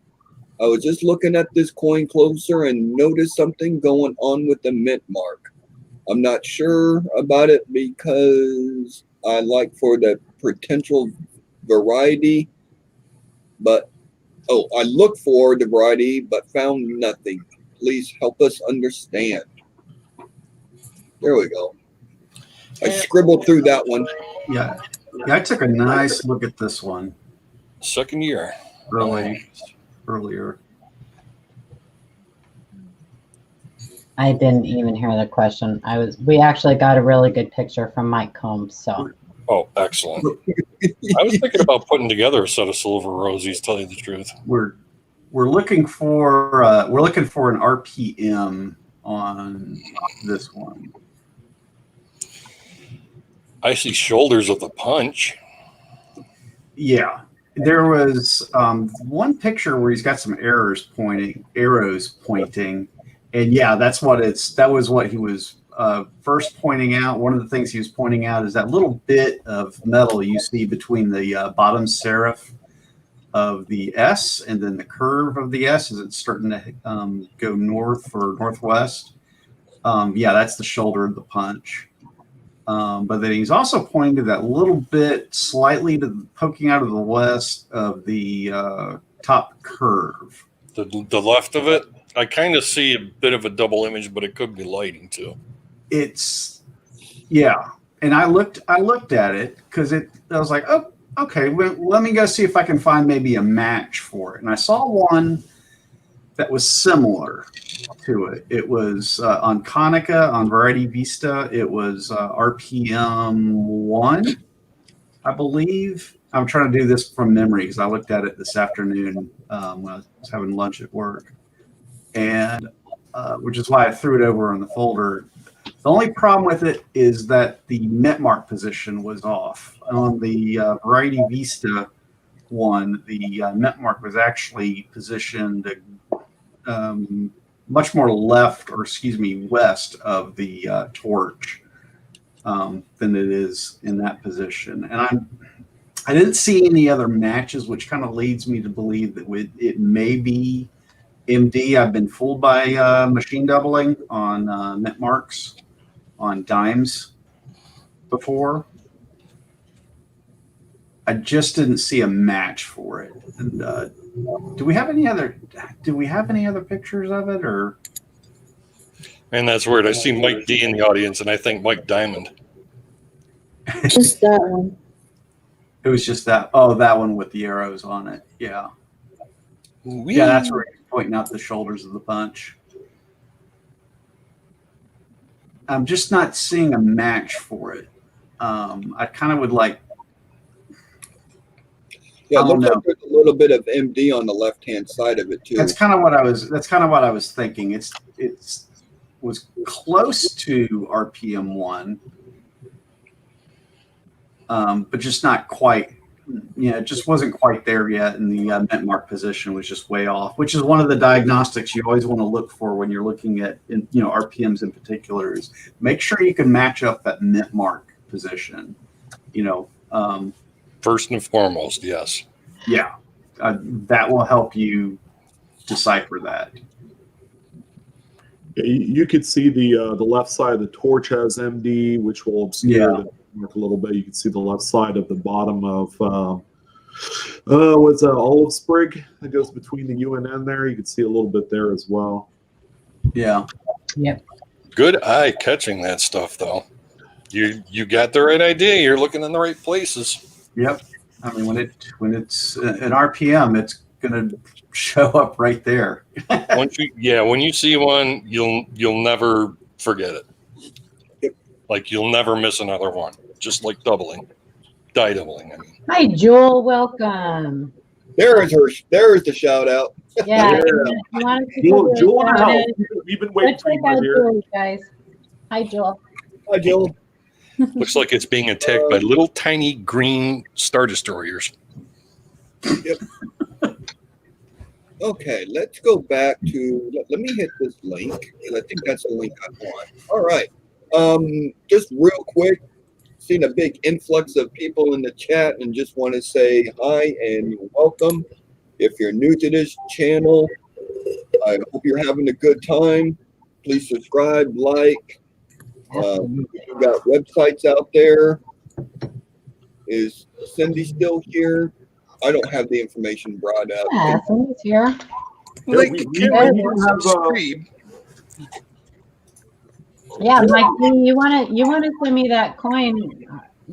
I was just looking at this coin closer and noticed something going on with the mint mark. I'm not sure about it because I like for the potential variety, but I looked for the variety but found nothing. Please help us understand. There we go. I scribbled through that one. Yeah, I took a nice look at this one Second year. earlier. I didn't even hear the question. We actually got a really good picture from Mike Combs. So. Oh, excellent. I was thinking about putting together a set of silver rosies, tell you the truth. We're looking for an RPM on this one. I see shoulders of the punch. Yeah, there was one picture where he's got some arrows pointing, and yeah, that was what he was first pointing out. One of the things he was pointing out is that little bit of metal you see between the bottom serif of the S and then the curve of the S as it's starting to go north or northwest. Yeah, that's the shoulder of the punch. But then he's also pointing to that little bit slightly poking out of the west of the top curve. The left of it, I kind of see a bit of a double image, but it could be lighting too. Yeah. And I looked at it because I was like, oh, okay, well, let me go see if I can find maybe a match for it. And I saw one that was similar to it. It was on Konica, on Variety Vista. It was RPM 1, I believe. I'm trying to do this from memory because I looked at it this afternoon when I was having lunch at work. And which is why I threw it over on the folder. The only problem with it is that the net mark position was off. On the Variety Vista one, the net mark was actually positioned much more west of the torch than it is in that position. And I didn't see any other matches, which kind of leads me to believe that it may be MD. I've been fooled by machine doubling on net marks on dimes before. I just didn't see a match for it. And do we have any other pictures of it, or? And that's weird. I see Mike D in the audience, and I think Mike Diamond. Just that one. It was just that. Oh, that one with the arrows on it. Yeah. Wee. Yeah, that's where he's pointing out the shoulders of the punch. I'm just not seeing a match for it. I kind of would like. Yeah, it looks like there's a little bit of MD on the left-hand side of it too. That's kind of what I was thinking. It was close to RPM 1, but just not quite. It just wasn't quite there yet, and the net mark position was just way off. Which is one of the diagnostics you always want to look for when you're looking at RPMs in particular. Is make sure you can match up that net mark position. First and foremost, yes. Yeah, that will help you decipher that. You could see the left side of the torch has MD, which will obscure the mark a little bit. You can see the left side of the bottom of what's that, olive sprig that goes between the U and N there. You can see a little bit there as well. Yeah. Yep. Good eye catching that stuff, though. You got the right idea. You're looking in the right places. Yep. I mean, when it's an RPM, it's going to show up right there. when you see one, you'll never forget it. Yep. Like you'll never miss another one. Just like die doubling. I mean. Hi, Jewel. Welcome. There's the shout out. Yeah. Jewel, we've been waiting for you right here. Jewel, guys. Hi, Jewel. Hi, Jill. Looks like it's being attacked by little tiny green Star Destroyers. Yep. Okay, let's go back to. Let me hit this link. I think that's the link I want. All right. Just real quick, seen a big influx of people in the chat, and just want to say hi and welcome. If you're new to this channel, I hope you're having a good time. Please subscribe, like. We've got websites out there. Is Cindy still here? I don't have the information brought up. Yeah, Cindy's here. Yeah, Mike, you want to send me that coin?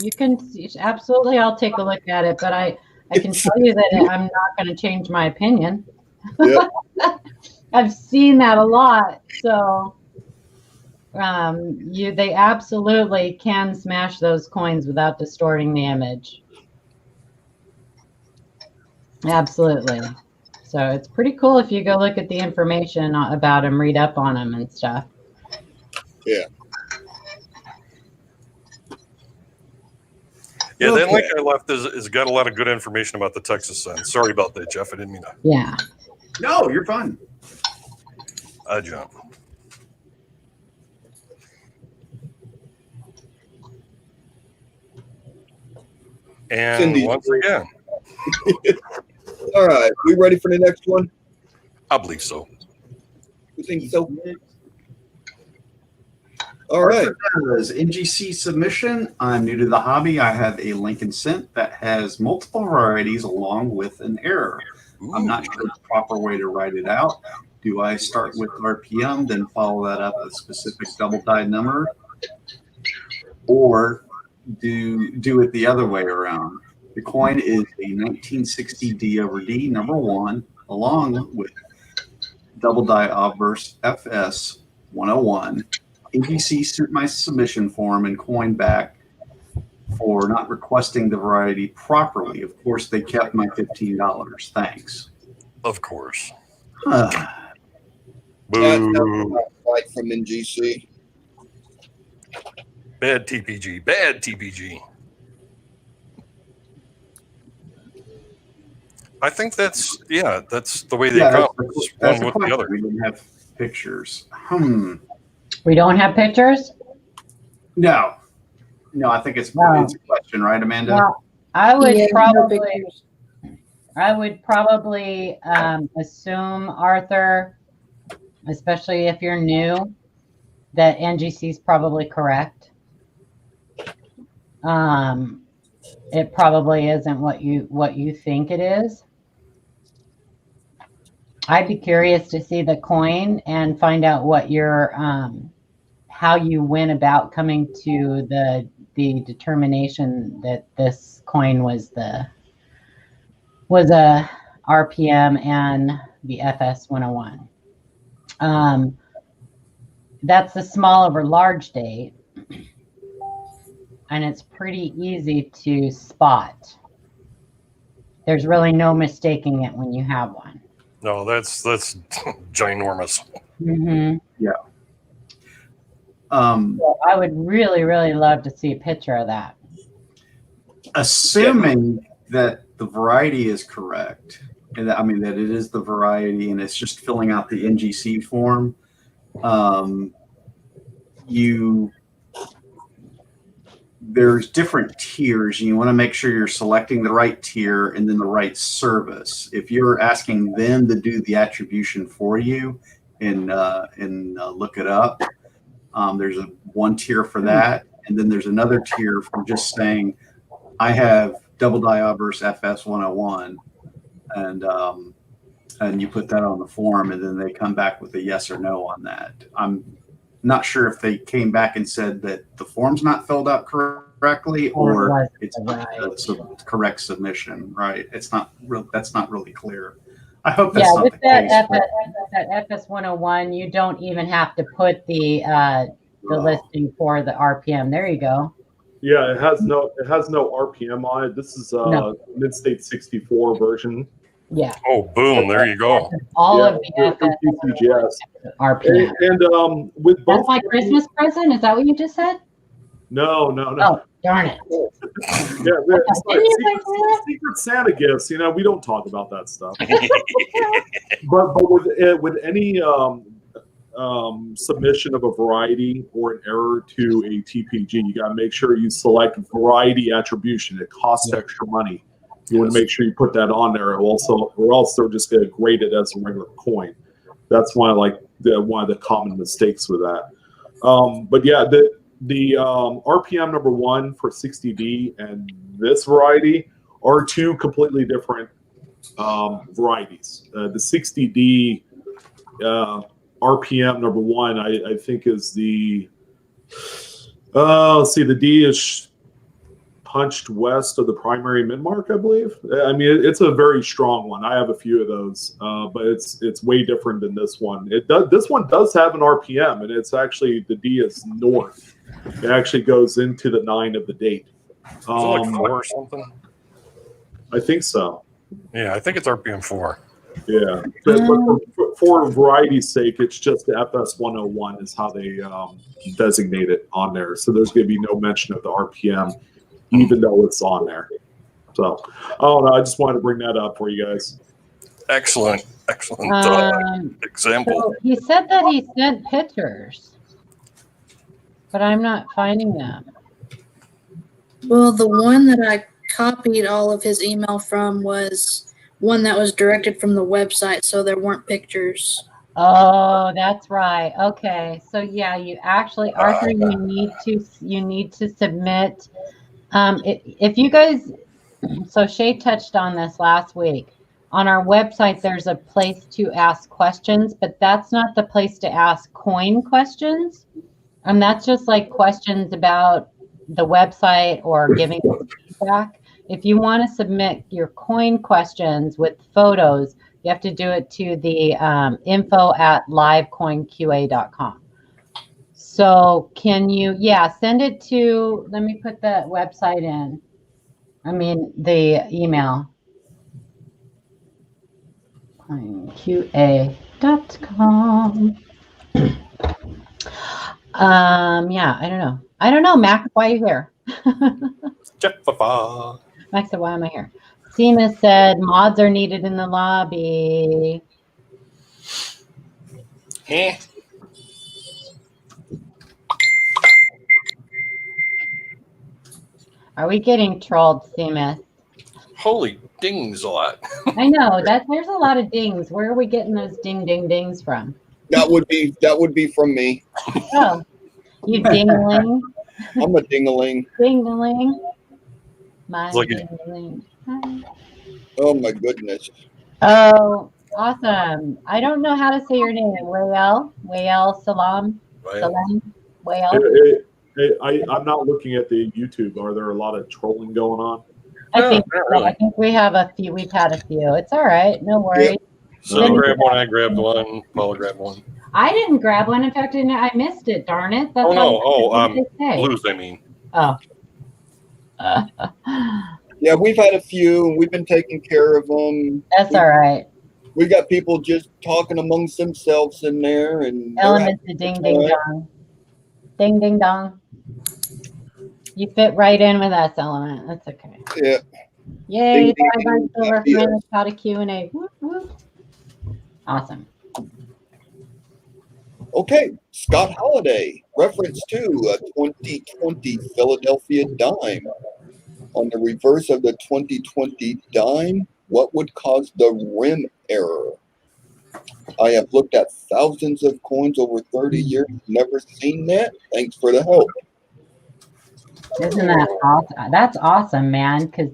You can absolutely. I'll take a look at it, but I can tell you that I'm not going to change my opinion. Yep. I've seen that a lot, so. They absolutely can smash those coins without distorting the image. Absolutely. So it's pretty cool if you go look at the information about them, read up on them and stuff. Yeah. Yeah, that Okay. link I left is got a lot of good information about the Texas Sun. Sorry about that, Jeff. I didn't mean to Yeah. No, you're fine. jump. And Cindy. once again, All right. We ready for the next one? I believe so. You think so? All right. As NGC submission, I'm new to the hobby. I have a Lincoln Cent that has multiple varieties along with an error. I'm not sure the proper way to write it out. Do I start with RPM, then follow that up with a specific double die number? Or do it the other way around? The coin is a 1960 D over D number 1, along with double die obverse FS 101. NGC sent my submission form and coin back for not requesting the variety properly. Of course, they kept my $15. Thanks. Of course. That's Boo. right from NGC. Bad TPG. Bad TPG. I think that's the way they come. That's One the with the question. other. We didn't have pictures. We don't have pictures? No, I think it's No. it's a question, right, Amanda? Well, I would Yeah, no probably pictures. assume, Arthur, especially if you're new, that NGC is probably correct. It probably isn't what you think it is. I'd be curious to see the coin and find out what your how you went about coming to the determination that this coin was a RPM and the FS 101. That's the small over large date, and it's pretty easy to spot. There's really no mistaking it when you have one. No, that's ginormous. Mm-hmm. Yeah. So I would really, really love to see a picture of that. Assuming that the variety is correct, and that it is the variety, and it's just filling out the NGC form. There's different tiers. You want to make sure you're selecting the right tier and then the right service. If you're asking them to do the attribution for you and look it up, there's one tier for that, and then there's another tier for just saying, I have double die obverse FS 101, and you put that on the form, and then they come back with a yes or no on that. I'm not sure if they came back and said that the form's not filled out correctly, or it's a correct submission. Right? It's not real. That's not really clear. I hope that's not with the that case. that FS 101, you don't even have to put the listing for the RPM. There you go. Yeah, it has no RPM on it. This is No. mid-state 64 version. Yeah. Oh, boom! There you go. All of Yeah, the PCGS. RPM. And with both. That's my Christmas present. Is that what you just said? No. Oh, darn it. Yeah, it's like Didn't you say that? secret Santa gifts. We don't talk about that stuff. but with any submission of a variety or an error to a TPG, you got to make sure you select variety attribution. It costs extra money. You want to make sure you put that on there, or else they're just going to grade it as a regular coin. That's one of the common mistakes with that. But yeah, the RPM number 1 for 60D and this variety are two completely different varieties. The 60D RPM number 1, I think is the the D is punched west of the primary mid-mark, I believe. It's a very strong one. I have a few of those, but it's way different than this one. This one does have an RPM, and it's actually, the D is north. It actually goes into the 9 of the date. Is it like 4 or something? I think so. Yeah, I think it's RPM 4. Yeah, but for variety's sake, it's just the FS 101 is how they designate it on there. So there's going to be no mention of the RPM. even though it's on there. So, oh no, I just wanted to bring that up for you guys. Excellent example. So he said that he sent pictures, but I'm not finding them. Well, the one that I copied all of his email from was one that was directed from the website, so there weren't pictures. Oh, that's right. Okay. So yeah, you actually, Arthur, you need to submit. If you guys, so Shay touched on this last week. On our website, there's a place to ask questions, but that's not the place to ask coin questions. And that's just like questions about the website or giving feedback. If you want to submit your coin questions with photos, you have to do it to the info@livecoinqa.com. So can you, send it to, let me put the website in. I mean, the email. coinqa.com. I don't know, Max, why are you here? Max said, why am I here? Seema said mods are needed in the lobby. Are we getting trolled, Seema? Holy dings a lot. I know there's a lot of dings. Where are we getting those ding ding dings from? That would be from me. Oh, you dingling. I'm a dingaling. Dingling. My Look dingling. Oh my goodness. Oh, awesome. I don't know how to say your name. Wayel Salam. Wayel. Hey, I'm not looking at the YouTube. Are there a lot of trolling going on? I think we have a few. We've had a few. It's all right. No worries. So grab one. I grabbed one. Paula grabbed one. I didn't grab one. In fact, I missed it. Darn it. That's blues. I mean. Oh. Yeah, we've had a few. We've been taking care of them. That's all right. We got people just talking amongst themselves in there, and elements of ding ding dong. Ding ding dong. You fit right in with us, Element. That's okay. Yeah. Yay! Silver friends got a Q&A. Whoop, whoop. Awesome. Okay, Scott Holiday, reference to a 2020 Philadelphia dime. On the reverse of the 2020 dime, what would cause the rim error? I have looked at thousands of coins over 30 years, never seen that. Thanks for the help. Isn't that awesome? That's awesome, man, because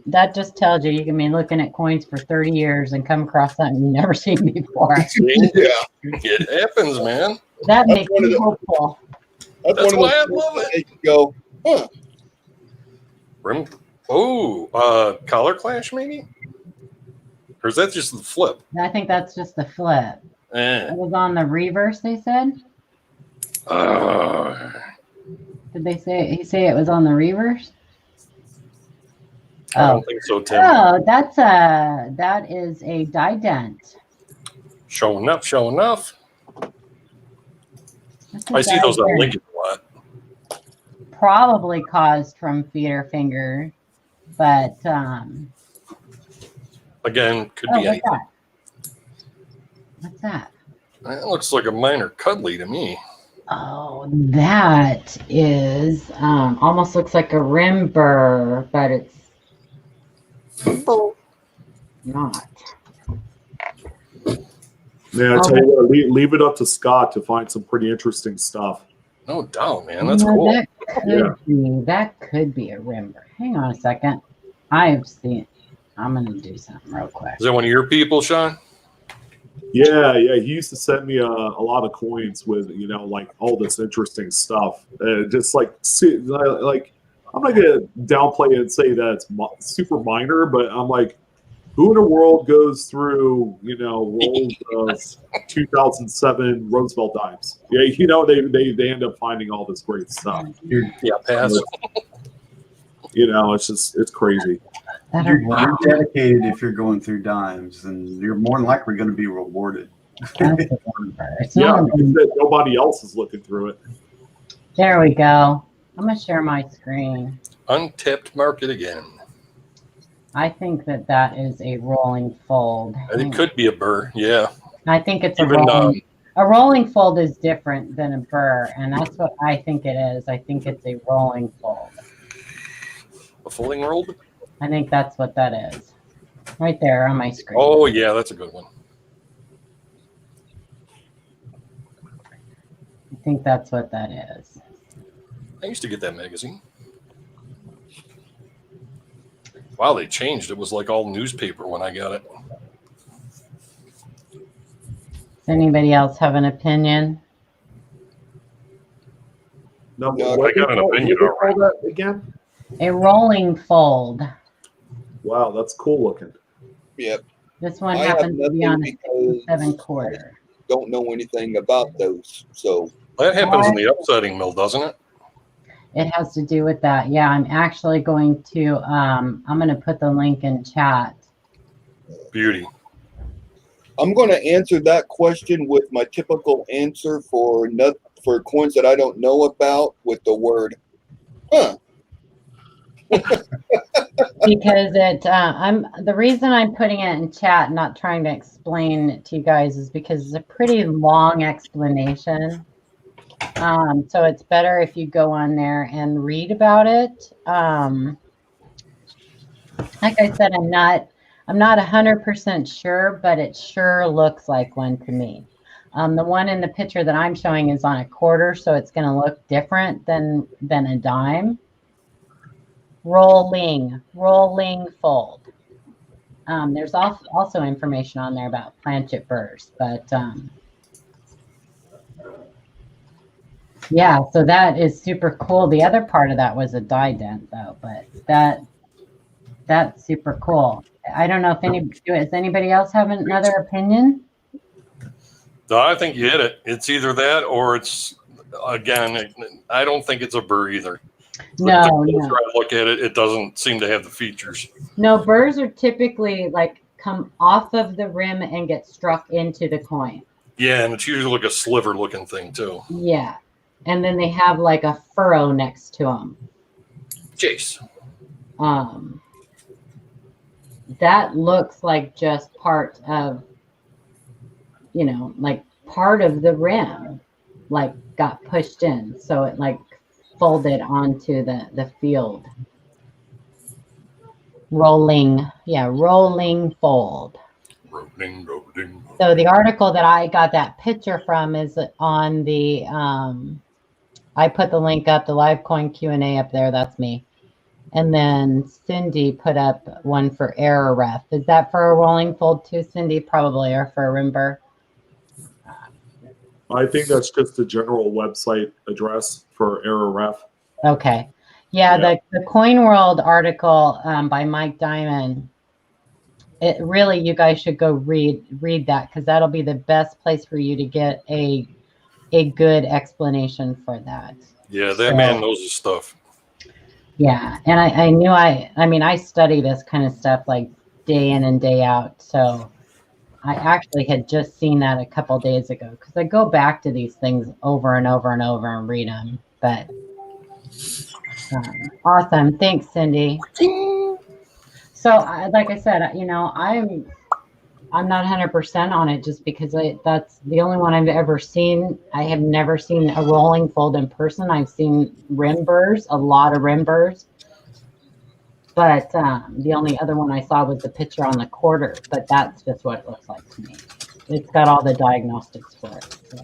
that just tells you can be looking at coins for 30 years and come across something you've never seen before. Yeah. It happens, man. That makes me hopeful. That's why I love it. You go, huh. Rim. Color clash, maybe? Or is that just the flip? I think that's just the flip. It was on the reverse, they said? Did they say it was on the reverse? I don't think so, Tim. Oh, that is a die dent. Showing up. I see those on Lincoln a lot. Probably caused from feeder finger, but again, could be anything. What's that? That looks like a minor cuddly to me. Oh, that is almost looks like a rim burr, but it's not. Man, I tell you what, leave it up to Scott to find some pretty interesting stuff. No doubt, man. That's cool. That could be a rim burr. Hang on a second. I've seen. I'm gonna do something real quick. Is that one of your people, Sean? Yeah. He used to send me a lot of coins with like all this interesting stuff. Just like I'm not gonna downplay it and say that it's super minor, but I'm like, who in the world goes through rolls of 2007 Roosevelt dimes? Yeah, they end up finding all this great stuff. Yeah, pass. It's crazy. You're dedicated if you're going through dimes, and you're more than likely going to be rewarded. Nobody else is looking through it. There we go. I'm going to share my screen. Untapped market again. I think that is a rolling fold. And it could be a burr, yeah. I think it's a Even, rolling. A rolling fold is different than a burr, and that's what I think it is. I think it's a rolling fold. A folding rolled? I think that's what that is. Right there on my screen. Oh, yeah, that's a good one. I think that's what that is. I used to get that magazine. Wow, they changed. It was like all newspaper when I got it. Does anybody else have an opinion? No, No, what I got an do opinion, they all right. call that again? A rolling fold. Wow, that's cool looking. Yep. This one I have happens to be on nothing a because 7/4. don't know anything about those. So That happens in the upsetting mill, doesn't it? It has to do with that. Yeah, I'm actually going to, I'm going to put the link in chat. Beauty. I'm going to answer that question with my typical answer for coins that I don't know about with the word, huh. Because the reason I'm putting it in chat, not trying to explain it to you guys, is because it's a pretty long explanation. So it's better if you go on there and read about it. Like I said, I'm not 100% sure, but it sure looks like one to me. The one in the picture that I'm showing is on a quarter, so it's going to look different than a dime. Rolling fold. There's also information on there about planchet burrs, but yeah, so that is super cool. The other part of that was a die dent, though, but that's super cool. I don't know if does anybody else have another opinion? No, I think you hit it. It's either that or it's, again, I don't think it's a burr either. No. After I look at it, it doesn't seem to have the features. No, burrs are typically like come off of the rim and get struck into the coin. Yeah, and it's usually like a sliver looking thing too. Yeah. And then they have like a furrow next to them. Jace. That looks like just part of, like part of the rim, like got pushed in. So it like folded onto the field. Rolling fold. Rolling. So the article that I got that picture from is on the, I put the link up, the live coin Q&A up there. That's me. And then Cindy put up one for error ref. Is that for a rolling fold too, Cindy? Probably, or for a rim burr? I think that's just the general website address for error ref. Okay. Yeah. The Coin World article by Mike Diamond, it really, you guys should go read that, because that'll be the best place for you to get a good explanation for that. Yeah, that man knows his stuff. Yeah, and I study this kind of stuff like day in and day out. So I actually had just seen that a couple days ago, because I go back to these things over and over and over and read them. But awesome, thanks, Cindy. So like I said, I'm not 100% on it, just because that's the only one I've ever seen. I have never seen a rolling fold in person. I've seen rim burrs, a lot of rim burrs. But the only other one I saw was the picture on the quarter, but that's just what it looks like to me. It's got all the diagnostics for it. So.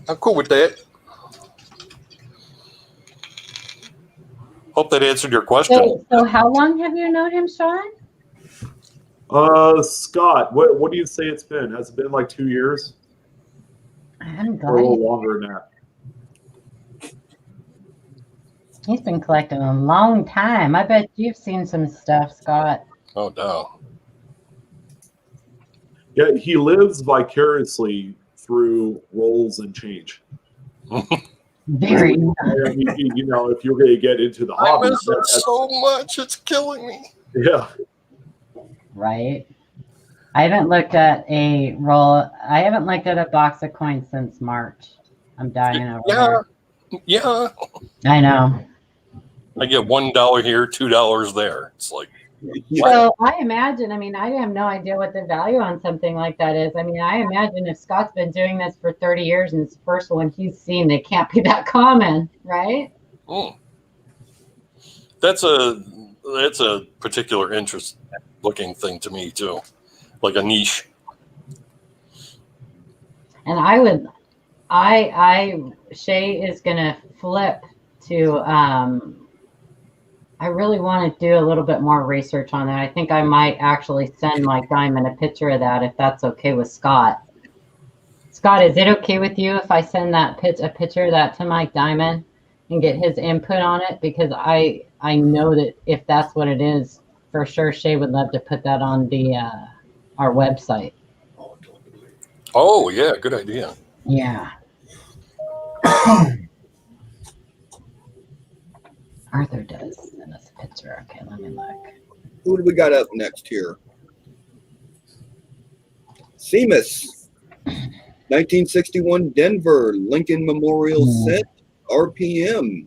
I'm cool with that. Hope that answered your question. So how long have you known him, Sean? Scott, what do you say it's been? Has it been like 2 years? I'm Or a little glad. longer than that. He's been collecting a long time. I bet you've seen some stuff, Scott. Oh, no. Yeah, he lives vicariously through rolls and change. Very. I mean, if you're going to get into the I hobby, miss it so much. It's killing me. yeah. Right. I haven't looked at a box of coins since March. I'm dying over Yeah, Yeah, I know. I get $1 here, $2 there. It's like, So I imagine, I mean, I have no idea what the value on something like that is. I mean, I imagine if Scott's been doing this for 30 years and it's the first one he's seen, they can't be that common, right? that's a particular interest looking thing to me too, like a niche. And Shay is gonna flip to I really want to do a little bit more research on that. I think I might actually send Mike Diamond a picture of that if that's okay with Scott. Scott, is it okay with you if I send a picture of that to Mike Diamond and get his input on it? Because I know that if that's what it is, for sure Shay would love to put that on the our website. Oh yeah, good idea. Yeah. Arthur does send us a picture. Okay, let me look. Who do we got up next here? Seamus, 1961 Denver Lincoln Memorial Cent, RPM.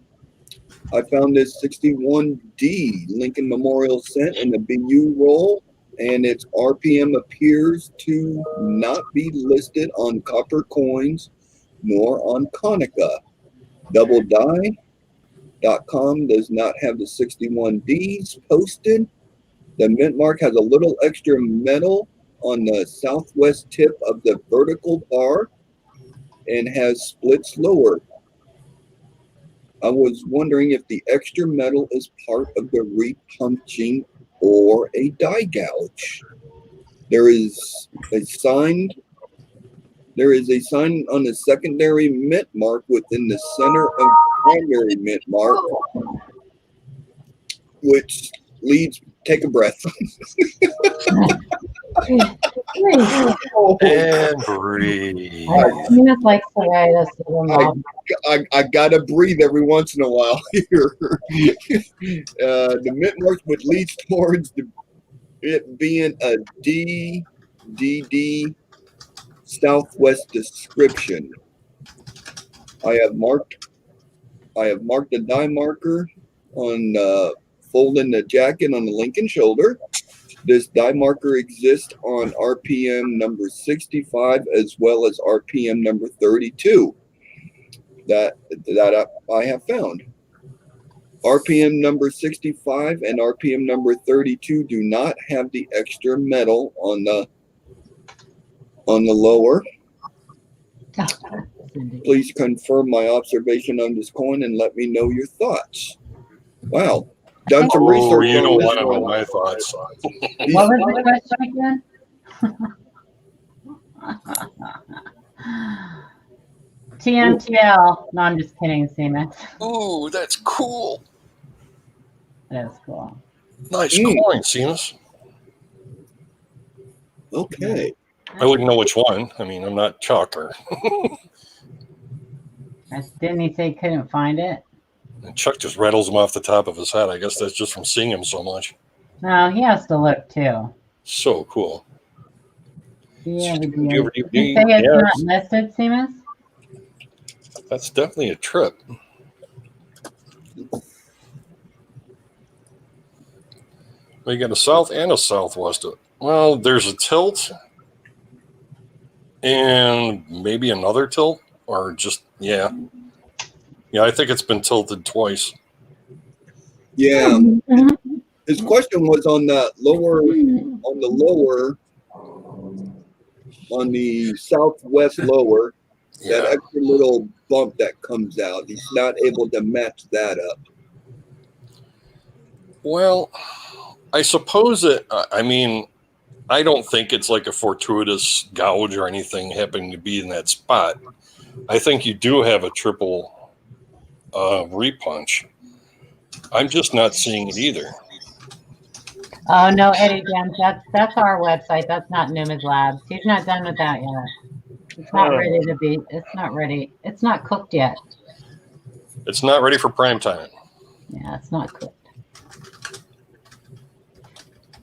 I found this 61D Lincoln Memorial Cent in the BU roll, and its RPM appears to not be listed on copper coins nor on Konica. DoubleDie.com does not have the 61Ds posted. The mint mark has a little extra metal on the southwest tip of the vertical bar and has splits lower. I was wondering if the extra metal is part of the repunching or a die gouge. There is a sign on the secondary mint mark within the center of the primary mint mark, which leads, take a breath. And breathe. Seamus likes to write us a little novel. I gotta breathe every once in a while here. The mint mark would lead towards it being a DDD Southwest description. I have marked a die marker on folding the jacket on the Lincoln shoulder. This die marker exists on RPM number 65 as well as RPM number 32 that I have found. RPM number 65 and RPM number 32 do not have the extra metal on the lower. Please confirm my observation on this coin and let me know your thoughts. Wow. Done some research. You don't want to know my thoughts. What was the question again? TMTL. No, I'm just kidding, Seamus. Ooh, that's cool. That is cool. Nice coin, Seamus. Okay. I wouldn't know which one. I mean, I'm not Chuck or. Didn't he say he couldn't find it? And Chuck just rattles them off the top of his head. I guess that's just from seeing him so much. No, he has to look too. So cool. Yeah, did you say it's not listed, Seamus? That's definitely a trip. Well, you got a south and a southwest. Well, there's a tilt and maybe another tilt, or just yeah. I think it's been tilted twice. Yeah. His question was on the southwest lower, that extra little bump that comes out. He's not able to match that up. Well, I suppose I mean, I don't think it's like a fortuitous gouge or anything happening to be in that spot. I think you do have a triple repunch. I'm just not seeing it either. Oh no, Eddie Jams, that's our website. That's not Newman's Labs. He's not done with that yet. It's not ready to be. It's not ready. It's not cooked yet. It's not ready for prime time. Yeah, it's not cooked.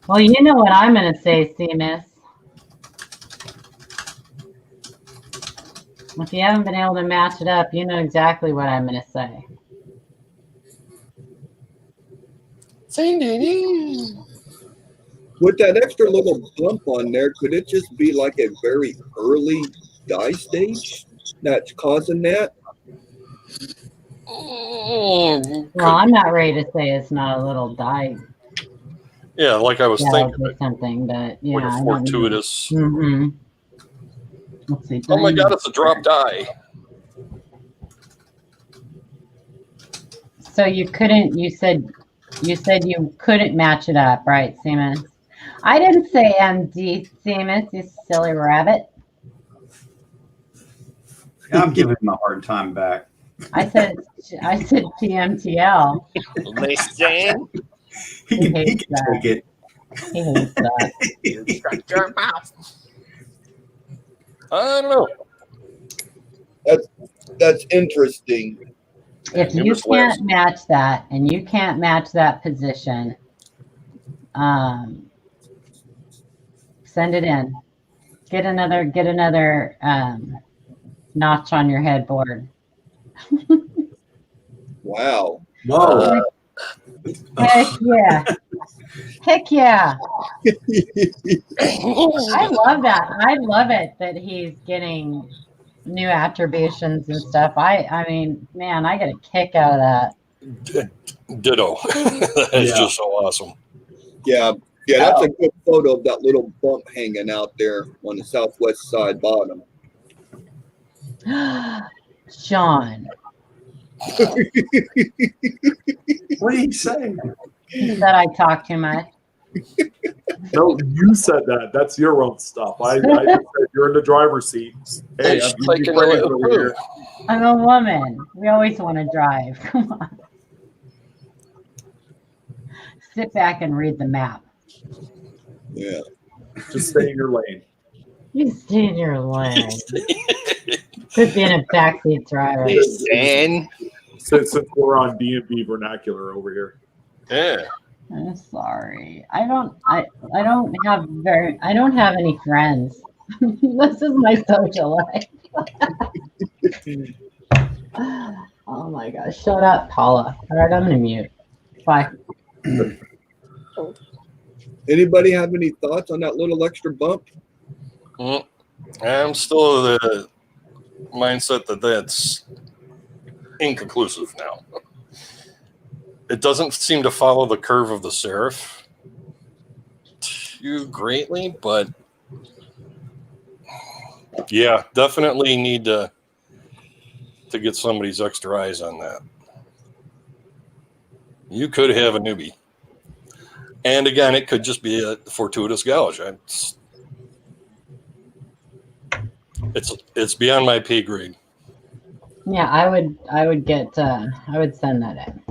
Well, you know what I'm going to say, Seamus. If you haven't been able to match it up, you know exactly what I'm going to say. With that extra little bump on there, could it just be like a very early die stage that's causing that? Well, I'm not ready to say it's not a little die Yeah, like I was thinking. or something, but yeah. Like a fortuitous. Mm-hmm. Let's see. Oh my God, it's a drop die. So you couldn't, you said you couldn't match it up, right, Siemens? I didn't say MD, Siemens, you silly rabbit. I'm giving him a hard time back. I said PMTL. Listen. He can hates that. take it. He hates that. You shut your mouth. I don't know. That's interesting. If you can't match that and you can't match that position, send it in. Get another notch on your headboard. Wow. Whoa. Heck yeah. Heck yeah. I love that. I love it that he's getting new attributions and stuff. I mean, man, I get a kick out of that. Ditto. That is just so awesome. Yeah, that's a good photo of that little bump hanging out there on the southwest side bottom. Sean. What did he say? He said I talk too much. No, you said that. That's your own stuff. I said you're in the driver's seat. Hey, I'm taking over here. I'm a woman. We always want to drive. Come on. Sit back and read the map. Yeah. Just stay in your lane. You stay in your lane. Could be in a backseat driver. Listen. Since we're on D&B vernacular over here. Yeah. I'm sorry. I don't have any friends. This is my social life. Oh my gosh. Shut up, Paula. All right, I'm gonna mute. Bye. Anybody have any thoughts on that little extra bump? I'm still the mindset that that's inconclusive now. It doesn't seem to follow the curve of the serif too greatly, but yeah, definitely need to get somebody's extra eyes on that. You could have a newbie. And again, it could just be a fortuitous gouge. It's beyond my pay grade. Yeah, I would send that in.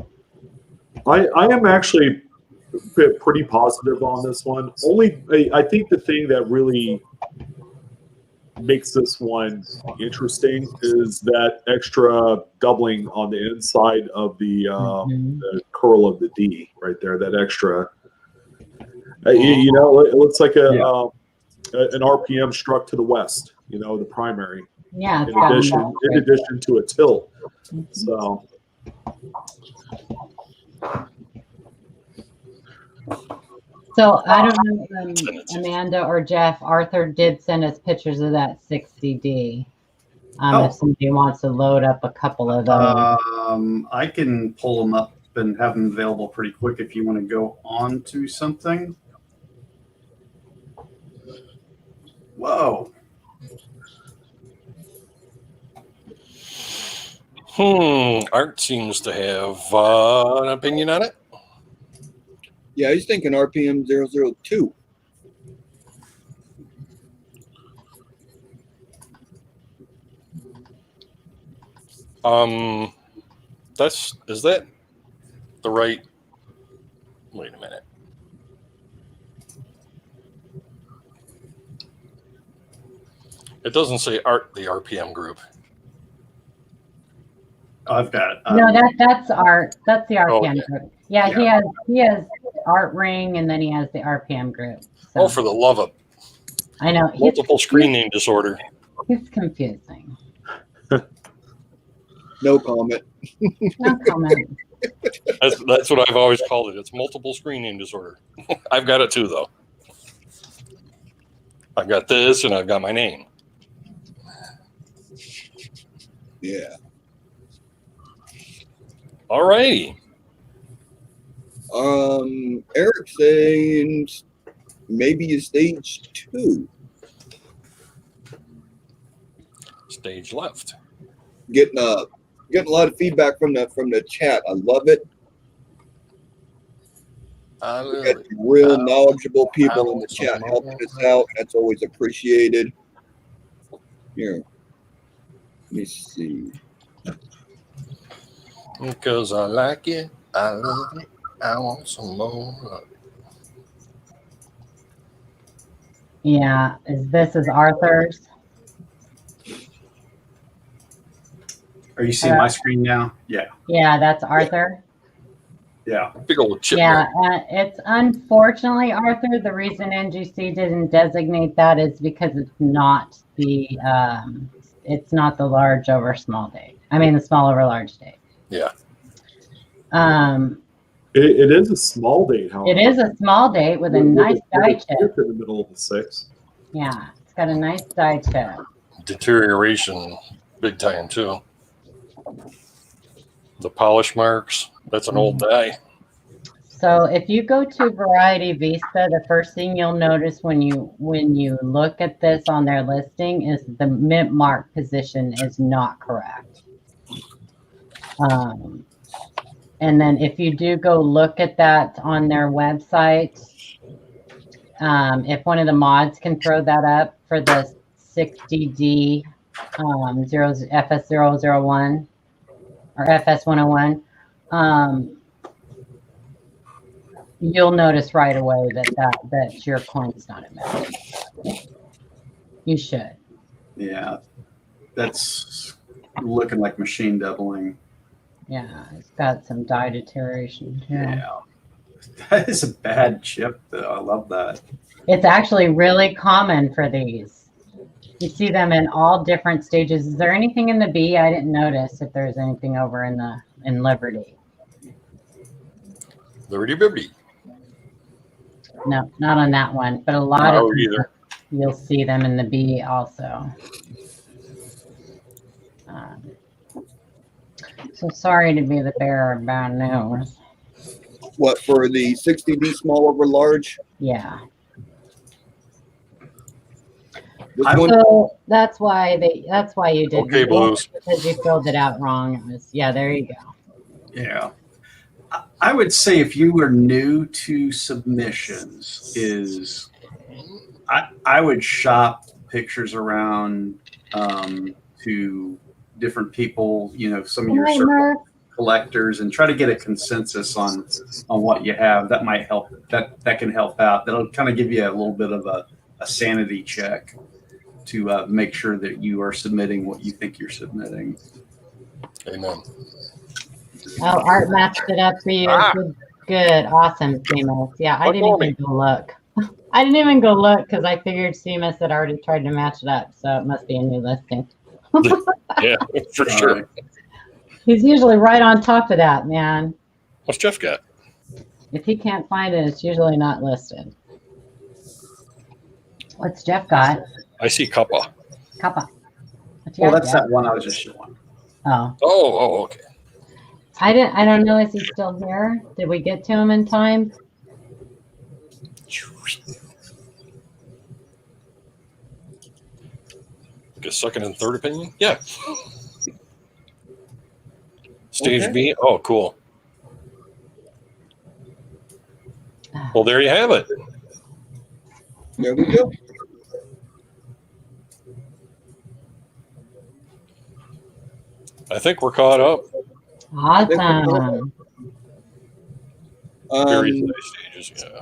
I am actually pretty positive on this one. I think the thing that really makes this one interesting is that extra doubling on the inside of the curl of the D right there. That extra, it looks like an RPM struck to the west. The primary. Yeah. In addition to a tilt. So. So I don't know Amanda or Jeff. Arthur did send us pictures of that 60D. If somebody wants to load up a couple of those. I can pull them up and have them available pretty quick if you want to go on to something. Whoa. Art seems to have an opinion on it. Yeah, he's thinking RPM 002. Is that the right? Wait a minute. It doesn't say Art, the RPM group. I've got no, that's Art. That's the RPM group. Yeah, he has Art Ring, and then he has the RPM group. So. Oh, for the love of! I know multiple screen name disorder. It's confusing. No comment. No comment. That's what I've always called it. It's multiple screen name disorder. I've got it too, though. I've got this, and I've got my name. Yeah. All righty. Eric saying maybe a stage 2. Stage left. Getting a lot of feedback from the chat. I love it. We got some real knowledgeable people in the chat helping us out. That's always appreciated. Here, let me see. Because I like it, I love it, I want some more of it. Yeah, this is Arthur's. Are you seeing my screen now? Yeah. Yeah, that's Arthur. Yeah. Big old chip. Yeah, it's unfortunately, Arthur, the reason NGC didn't designate that is because it's not the large over small date. I mean, the small over large date. Yeah. It is a small date, however. It is a small date with a nice die chip. In the middle of the 6. Yeah, it's got a nice die chip. Deterioration, big time, too. The polish marks, that's an old die. So if you go to Variety Vista, the first thing you'll notice when you look at this on their listing is the mint mark position is not correct. And then if you do go look at that on their website, if one of the mods can throw that up for the 60D FS001 or FS101, you'll notice right away that your coin's not a match. You should. Yeah. That's looking like machine doubling. Yeah, it's got some die deterioration too. Yeah. That is a bad chip, though. I love that. It's actually really common for these. You see them in all different stages. Is there anything in the B? I didn't notice if there's anything over in Liberty. Liberty Bibbity. No, not on that one, but a lot No, of either. You'll see them in the B also. So sorry to be the bearer of bad news. What, for the 60D small over large? Yeah. This one, So that's why you did Okay, Blues. because you filled it out wrong. It was, yeah, there you go. Yeah. I would say if you were new to submissions, I would shop pictures around to different people, some of your Right, circle Mark. collectors, and try to get a consensus on what you have. That might help. That can help out. That'll kind of give you a little bit of a sanity check to make sure that you are submitting what you think you're submitting. Amen. Oh, Art matched it up for you. Good. Awesome, Seamus. Yeah, I didn't even go look. I didn't even go look because I figured Seamus had already tried to match it up, so it must be a new listing. Yeah, for sure. He's usually right on top of that, man. What's Jeff got? If he can't find it, it's usually not listed. What's Jeff got? I see Kappa. Kappa. What you Well, got, that's Jeff? that one I was just showing. Oh, Oh, okay. I don't know. Is he still here? Did we get to him in time? Like a second and third opinion? Yeah. Stage Okay. B? Oh, cool. Well, there you have it. there we go. I think we're caught up. Awesome. Various stages, yeah.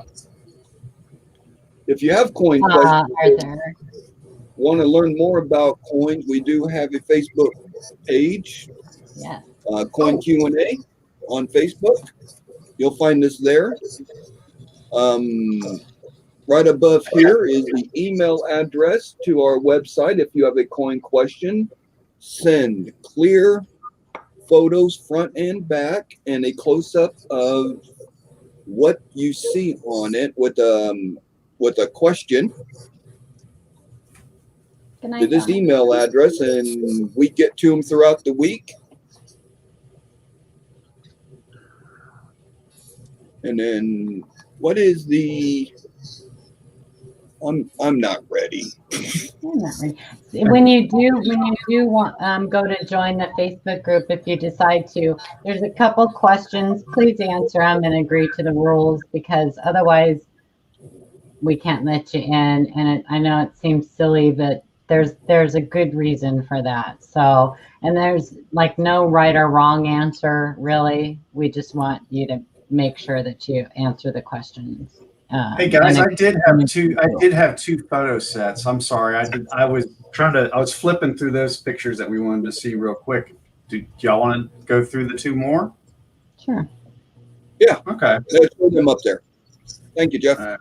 If you have coin questions, Arthur. want to learn more about coins, we do have a Facebook page, Yeah. Coin Q&A on Facebook. You'll find us there. Right above here is the email address to our website if you have a coin question. send clear photos front and back and a close-up of what you see on it with a question to this email address, and we get to them throughout the week. And then what is the I'm not ready. When you do want go to join the Facebook group, if you decide to, there's a couple questions. Please answer them and agree to the rules, because otherwise we can't let you in. And I know it seems silly, but there's a good reason for that. So, and there's like no right or wrong answer, really. We just want you to make sure that you answer the questions. Hey guys, I did have two photo sets. I'm sorry. I was flipping through those pictures that we wanted to see real quick. Do y'all want to go through the two more? Sure. Yeah. Okay. Let's put them up there. Thank you, Jeff. No,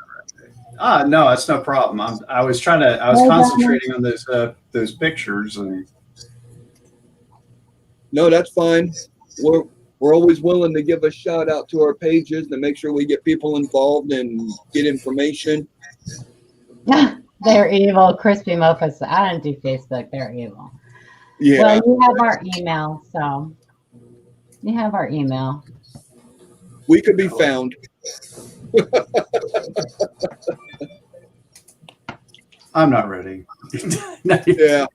that's no problem. I was concentrating on those pictures, and no, that's fine. We're always willing to give a shout out to our pages to make sure we get people involved and get information. They're evil. Crispy Mofas. I don't do Facebook. They're evil. Yeah. Well, you have our email, so you have our email. We could be found. I'm not ready. Yeah.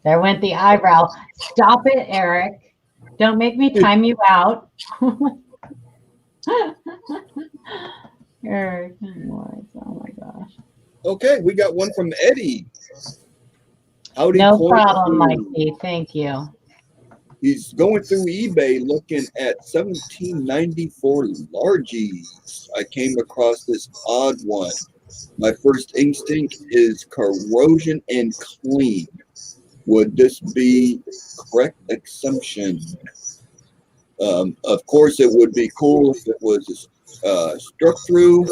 There went the eyebrow. Stop it, Eric. Don't make me time you out. Eric, oh my gosh. Okay, we got one from Eddie. Howdy, no problem, Mikey. Thank you. He's going through eBay looking at 1794 largies. I came across this odd one. My first instinct is corrosion and clean. Would this be correct assumption? Of course, it would be cool if it was struck through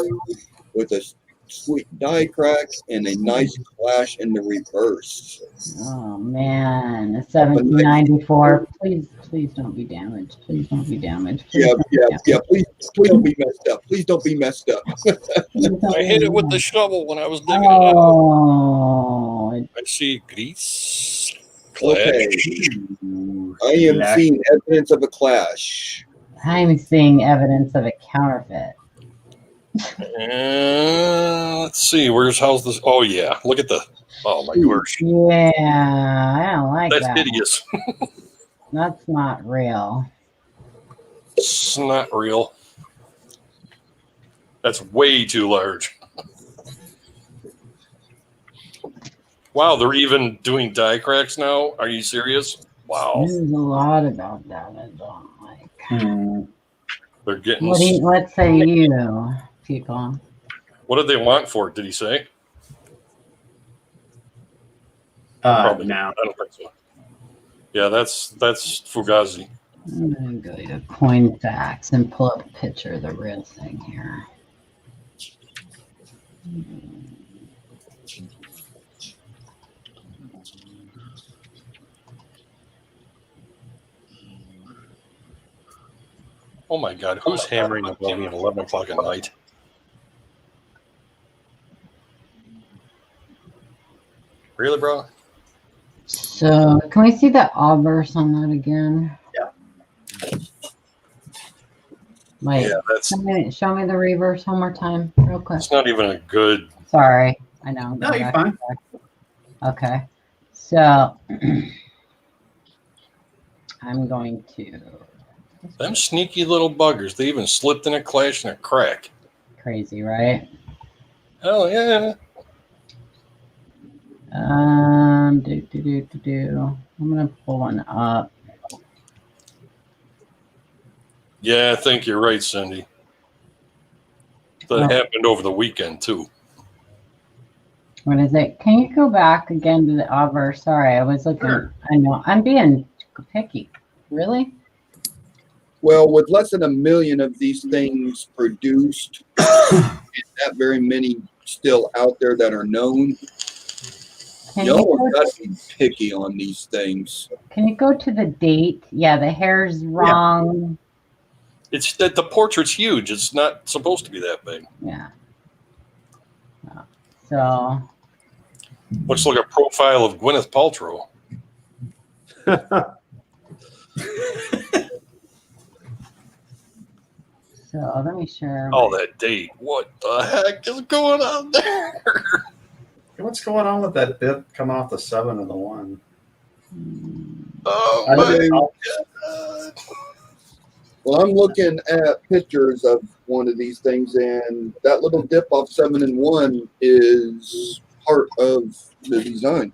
with a sweet die crack and a nice clash in the reverse. Oh man, 1794. Please don't be damaged. Please don't be damaged. Yeah. Please don't be messed up. Please don't be messed up. I hit it with the shovel when I was digging it out. Oh, I see grease. Okay. I am seeing evidence of a clash. I'm seeing evidence of a counterfeit. Let's see. How's this? Oh yeah, look at oh my gosh. Yeah, I don't like that. That's hideous. That's not real. It's not real. That's way too large. Wow, they're even doing die cracks now? Are you serious? Wow. There's a lot about that I don't like. They're getting... What say you, people? What did they want for it, did he say? Probably no. I don't think so. Yeah, that's Fugazi. I'm going to go to Coinfax and pull up a picture of the real thing here. Oh my God, who's hammering above me at 11 o'clock at night? Really, bro? So, can we see the obverse on that again? Yeah. Wait, yeah, that's... show me the reverse one more time, real quick. It's not even a good... Sorry, I know. No, you're fine. Okay, so I'm going to... Them sneaky little buggers. They even slipped in a clash and a crack. Crazy, right? Hell yeah. I'm gonna pull one up. Yeah, I think you're right, Cindy. That happened over the weekend too. What is it? Can you go back again to the obverse? Sorry, I was looking. Sure. I know I'm being picky. Really? Well, with less than 1 million of these things produced, and not very many still out there that are known, Can Y'all you got to be picky on these things. Can you go to the date? Yeah, the hair's wrong. It's that the portrait's huge. It's not supposed to be that big. Yeah. So Looks like a profile of Gwyneth Paltrow. so let me share. Oh, that date. What the heck is going on there? What's going on with that bit coming off the 7 and the 1? Oh, I my think- God. Well, I'm looking at pictures of one of these things, and that little dip off 7 and 1 is part of the design.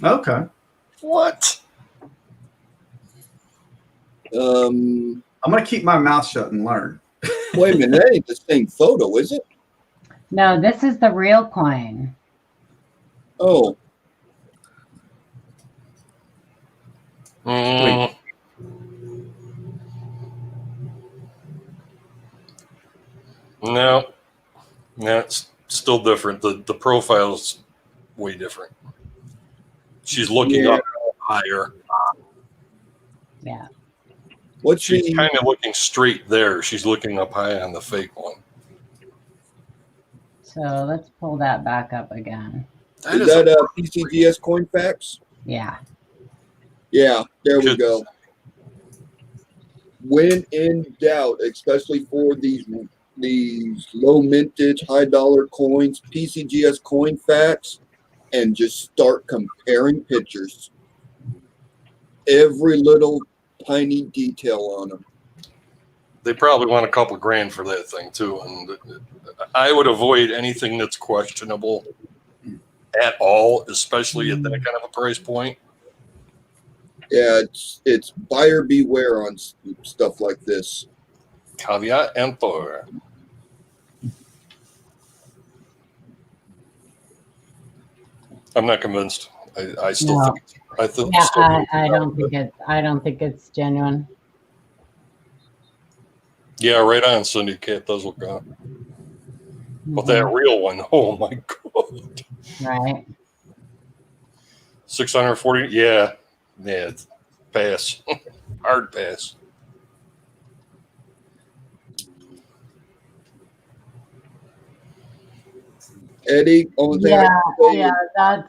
Okay. What? Um, I'm going to keep my mouth shut and learn. wait a minute, that ain't the same photo, is it? No, this is the real coin. Oh, Mm. No, it's still different. The profile's way different. She's looking Yeah. up higher. Yeah. what's She's the? kind of looking straight there. She's looking up high on the fake one. So let's pull that back up again. Is that a PCGS coin fax? Yeah. Yeah, there we Good. go. When in doubt, especially for these low mintage, high dollar coins, PCGS coin fax, and just start comparing pictures. Every little tiny detail on them. They probably want a couple grand for that thing too, and I would avoid anything that's questionable at all, especially at that kind of a price point. Yeah, it's buyer beware on stuff like this. Caveat emptor. I'm not convinced. I still No. think. I think. Yeah, still I don't think it. I don't think it's genuine. Yeah, right on, Cindy. Cat does look good. But that real one, oh my God. Right. 640. Yeah. Pass. Hard pass. Eddie, only thing I Yeah. can say Yeah. is That's.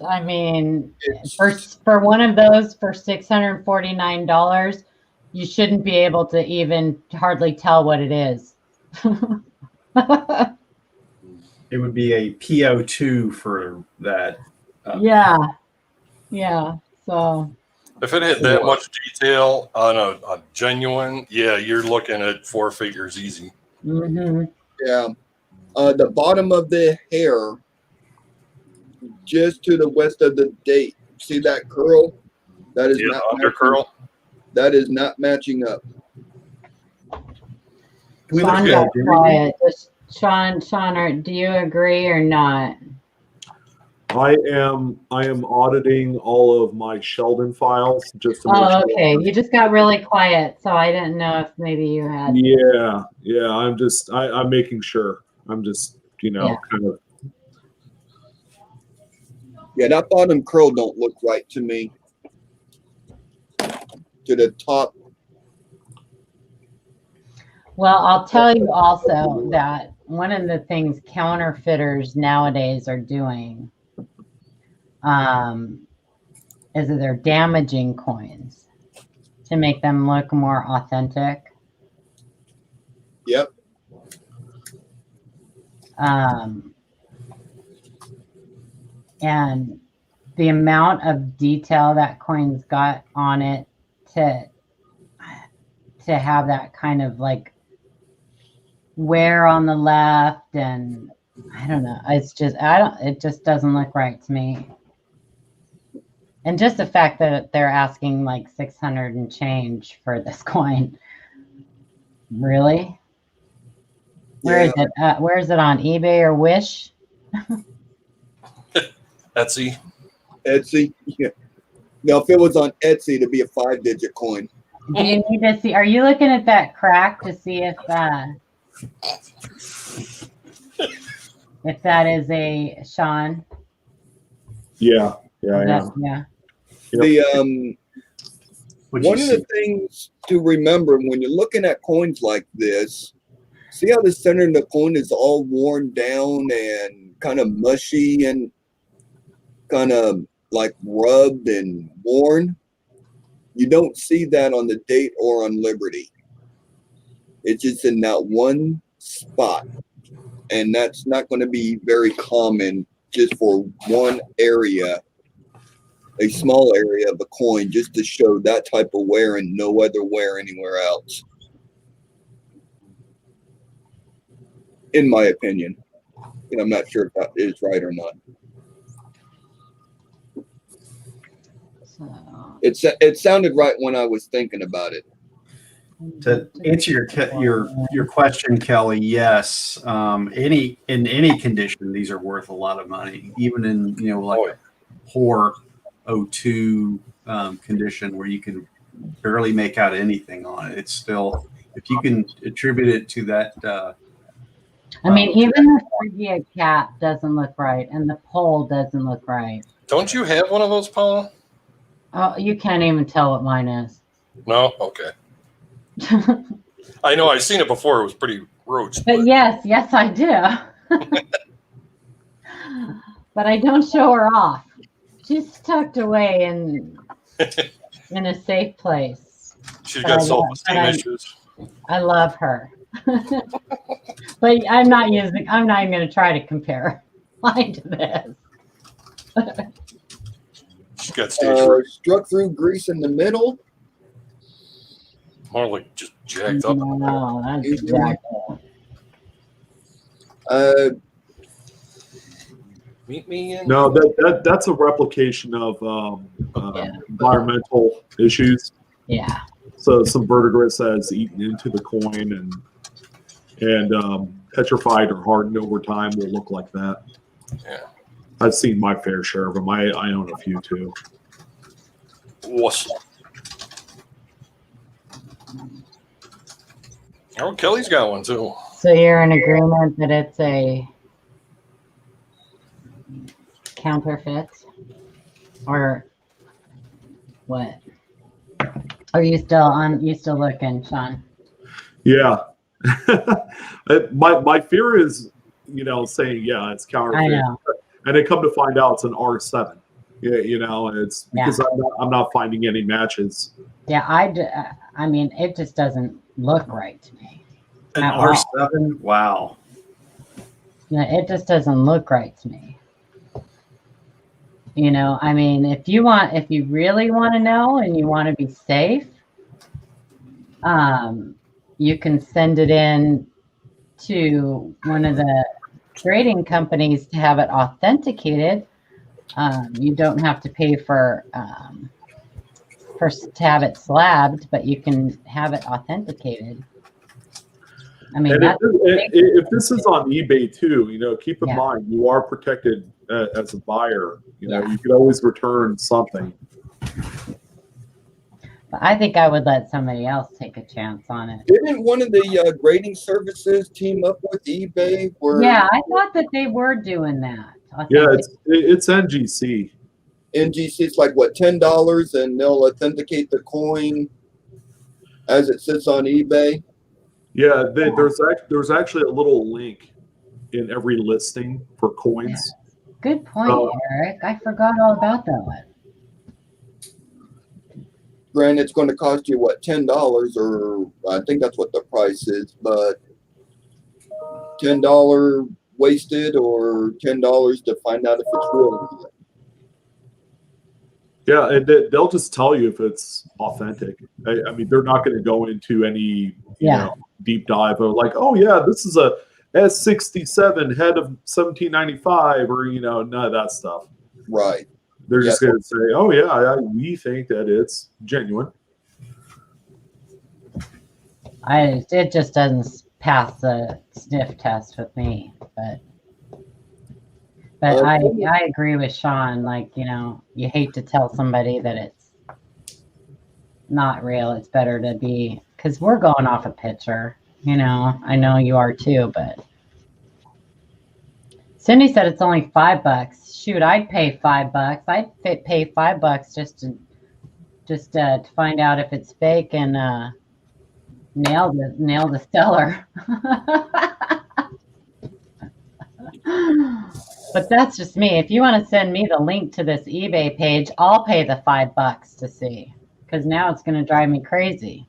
I mean, it's- for one of those for $649, you shouldn't be able to even hardly tell what it is. It would be a PO2 for that. Yeah. Yeah. So. If it had that much detail on a genuine, yeah, you're looking at 4 figures easy. Mm-hmm. yeah. The bottom of the hair, just to the west of the date. See that curl? That is Yeah, not under matching, curl. that is not matching up. Can we look Sean at got Jimmy? quiet. Sean, do you agree or not? I am auditing all of my Sheldon files just to make Oh, sure. okay. You just got really quiet, so I didn't know if maybe you had. Yeah. I'm making sure. I'm just, Yeah. kind of. Yeah, that bottom curl don't look right to me. To the top. Well, I'll tell you also that one of the things counterfeiters nowadays are doing is that they're damaging coins to make them look more authentic. Yep. And the amount of detail that coin's got on it to have that kind of like wear on the left, and I don't know, it just doesn't look right to me. And just the fact that they're asking like 600 and change for this coin. Really? Where is it? Where is it on eBay or Wish? Etsy. Etsy. Yeah. Now, if it was on Etsy, it'd be a 5-digit coin. Do you need to see? Are you looking at that crack to see if that is a Sean? Yeah. Yeah. Yep. The What'd one you of see? the things to remember when you're looking at coins like this, see how the center of the coin is all worn down and kind of mushy and kind of like rubbed and worn? You don't see that on the date or on Liberty. It's just in that one spot. And that's not going to be very common just for one area, a small area of a coin, just to show that type of wear and no other wear anywhere else. In my opinion. And I'm not sure if that is right or not. So, It sounded right when I was thinking about it. To answer your question, Kelly, yes. In any condition, these are worth a lot of money. Even in like a poor O2 condition where you can barely make out anything on it, it's still, if you can attribute it to that. I mean, even the Phrygia cap doesn't look right, and the pole doesn't look right. Don't you have one of those, Paula? Oh, you can't even tell what mine is. No? Okay. I know. I've seen it before. It was pretty roached. But yes, I do. But I don't show her off. She's tucked away in a safe place. She's got self-esteem issues. I love her. But I'm not even going to try to compare mine to this. She's got stage Struck through grease in the middle. more like just jacked up. No, that's jacked up. Meet me in. No, that's a replication of environmental issues. Yeah. So some vertebrates has eaten into the coin and petrified or hardened over time will look like that. Yeah. I've seen my fair share of them. I own a few too. Awesome. Oh, Kelly's got one too. So you're in agreement that it's a counterfeit? Or what? Are you still looking, Sean? Yeah. my fear is, saying, yeah, it's counterfeit. I know. And then come to find out it's an R7. Yeah, it's because I'm not finding any matches. Yeah, I mean, it just doesn't look right to me. An R7? Wow. No, it just doesn't look right to me. I mean, if you really want to know and you want to be safe, you can send it in to one of the grading companies to have it authenticated. You don't have to pay to have it slabbed, but you can have it authenticated. I mean, if this is on eBay too, keep in mind you are protected as a buyer. You could always return something. But I think I would let somebody else take a chance on it. Didn't one of the grading services team up with eBay? Yeah, I thought that they were doing that. Yeah, it's NGC. NGC, it's like what, $10, and they'll authenticate the coin as it sits on eBay. Yeah, there's actually a little link in every listing for coins. Good point, Eric. I forgot all about that one. Granted, it's going to cost you what, $10, or I think that's what the price is, but $10 wasted or $10 to find out if it's real. Yeah, and they'll just tell you if it's authentic. I mean, they're not going to go into any deep dive of like, oh yeah, this is a S67 head of 1795, or none of that stuff. Right. They're just going to say, oh yeah, we think that it's genuine. It just doesn't pass the sniff test with me, but I agree with Sean. Like, you hate to tell somebody that it's not real. It's better to be, because we're going off a picture. I know you are too, but Cindy said it's only $5. Shoot, I'd pay $5. I'd pay $5 just to find out if it's fake and nail the seller. But that's just me. If you want to send me the link to this eBay page, I'll pay the $5 to see, because now it's going to drive me crazy.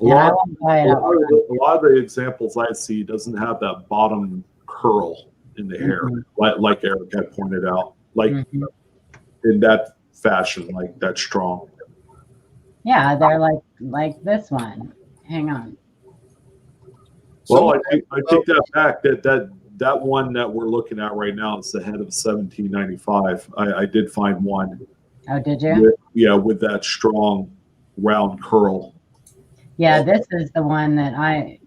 A lot of the examples I see doesn't have that bottom curl in the hair, like Eric had pointed out, like in that fashion, like that strong. Yeah, they're like this one. Hang on. Well, I take that back. That one that we're looking at right now is the head of 1795. I did find one. Oh, did you? With that strong round curl. Yeah, this is the one that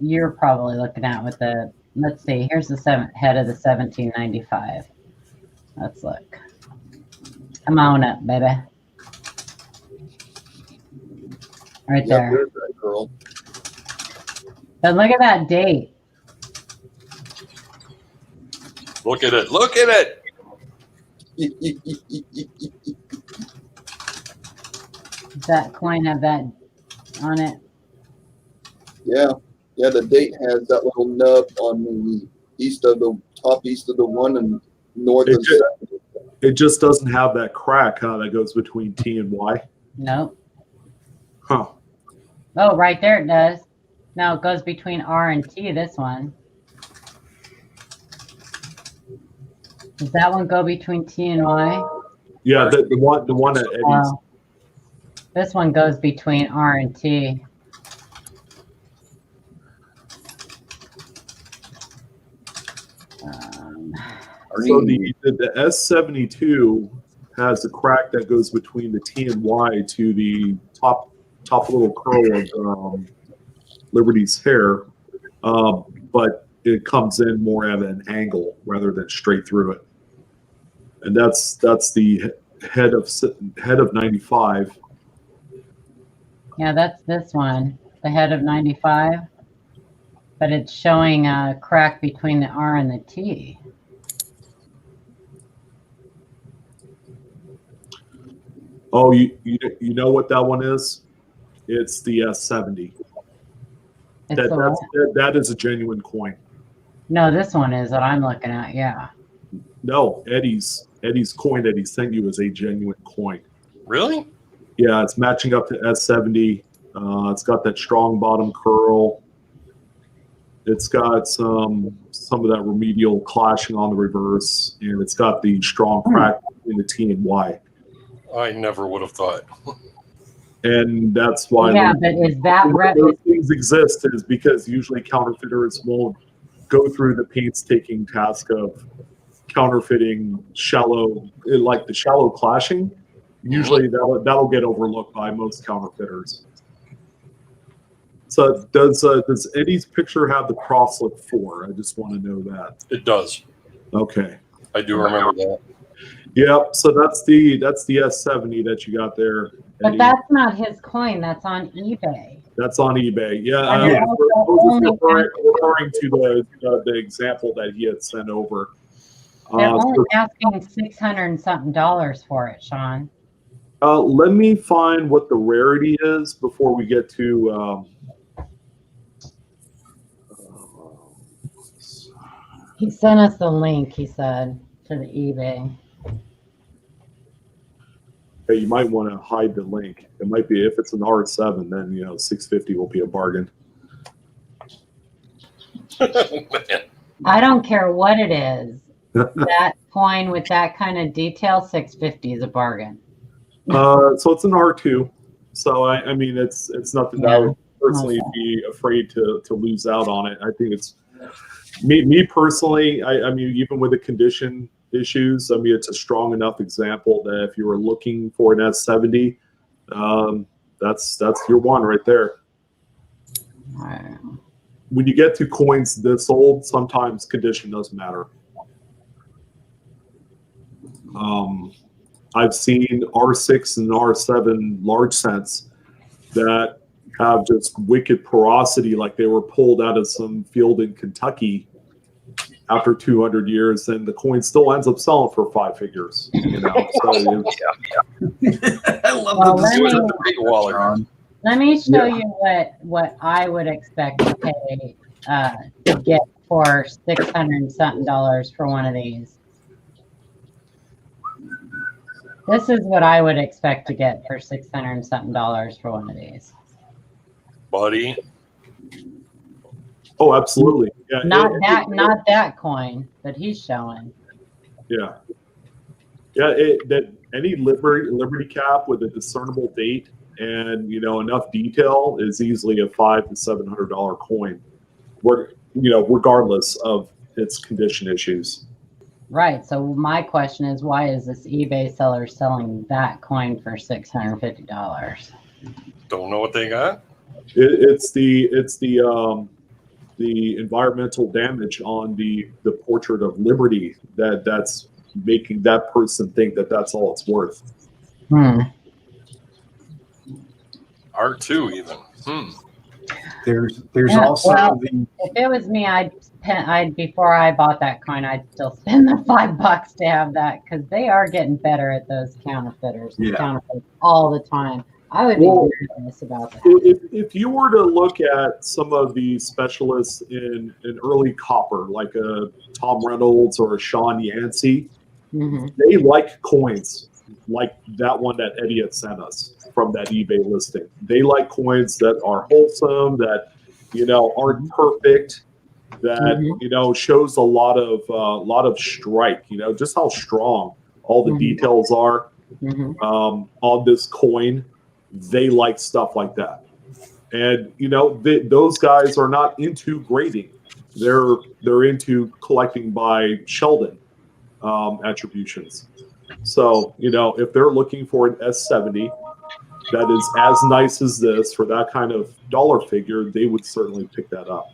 you're probably looking at with the. Let's see. Here's the head of the 1795. Let's look. Come on up, baby. Right there. There's that girl. But look at that date. Look at it. Look at it. Does that coin have that on it? Yeah, the date has that little nub on the top east of the one and north of the. It just doesn't have that crack, that goes between T and Y. Nope. Huh. Oh, right there it does. No, it goes between R and T, this one. Does that one go between T and Y? Yeah, the one at Eddie's. Oh. This one goes between R and T. So the S72 has a crack that goes between the T and Y to the top little curl of Liberty's hair, but it comes in more at an angle rather than straight through it, and that's the head of 95. Yeah, that's this one, the head of 95, but it's showing a crack between the R and the T. Oh, you know what that one is? It's the S70. That is a genuine coin. No, this one is what I'm looking at. Yeah. No, Eddie's coin that he sent you is a genuine coin. Really? Yeah, it's matching up to S70. It's got that strong bottom curl. It's got some of that remedial clashing on the reverse, and it's got the strong crack in the T and Y. I never would have thought. And that's why but is that those things exist is because usually counterfeiters won't go through the painstaking task of counterfeiting shallow clashing. Usually that'll get overlooked by most counterfeiters. So does Eddie's picture have the cross-look 4? I just want to know that. It does. Okay. I do remember that. Yep. So that's the S70 that you got there, Eddie. But that's not his coin. That's on eBay. That's on eBay. Yeah. And I was referring to the example that he had sent over. They're only asking $600 and something for it, Sean. Let me find what the rarity is before we get to. He sent us the link, he said, to the eBay. Hey, you might want to hide the link. It might be, if it's an R7, then $650 will be a bargain. Man. I don't care what it is. That coin with that kind of detail, $650 is a bargain. So it's an R2. So I mean, it's nothing that I would personally be afraid to lose out on it. I think it's me personally. I mean, even with the condition issues, I mean, it's a strong enough example that if you were looking for an S70, that's your one right there. When you get to coins this old, sometimes condition doesn't matter. I've seen R6 and R7 large cents that have just wicked porosity, like they were pulled out of some field in Kentucky after 200 years, and the coin still ends up selling for 5 figures. You know, so I love Well, the Big wallet. Sean. let me show you what I would expect to pay to get for $600 and something for one of these. This is what I would expect to get for $600 and something for one of these. Buddy. oh, absolutely. Yeah, Not that coin that he's showing. Yeah. Yeah, that any Liberty cap with a discernible date and enough detail is easily a $500 to $700 coin, regardless of its condition issues. Right. So my question is, why is this eBay seller selling that coin for $650? Don't know what they got. It's the environmental damage on the portrait of Liberty that's making that person think that that's all it's worth. R2 even. There's also the. If it was me, I'd before I bought that coin, I'd still spend the $5 to have that, because they are getting better at those counterfeiters. Yeah. Counterfeit all the time. I would be nervous about that. If you were to look at some of the specialists in early copper, like a Tom Reynolds or a Sean Yancey, they like coins like that one that Eddie had sent us from that eBay listing. They like coins that are wholesome, that aren't perfect, that shows a lot of strike. Just how strong all the details are on this coin. They like stuff like that, and those guys are not into grading. They're into collecting by Sheldon attributions. So if they're looking for an S70 that is as nice as this for that kind of dollar figure, they would certainly pick that up.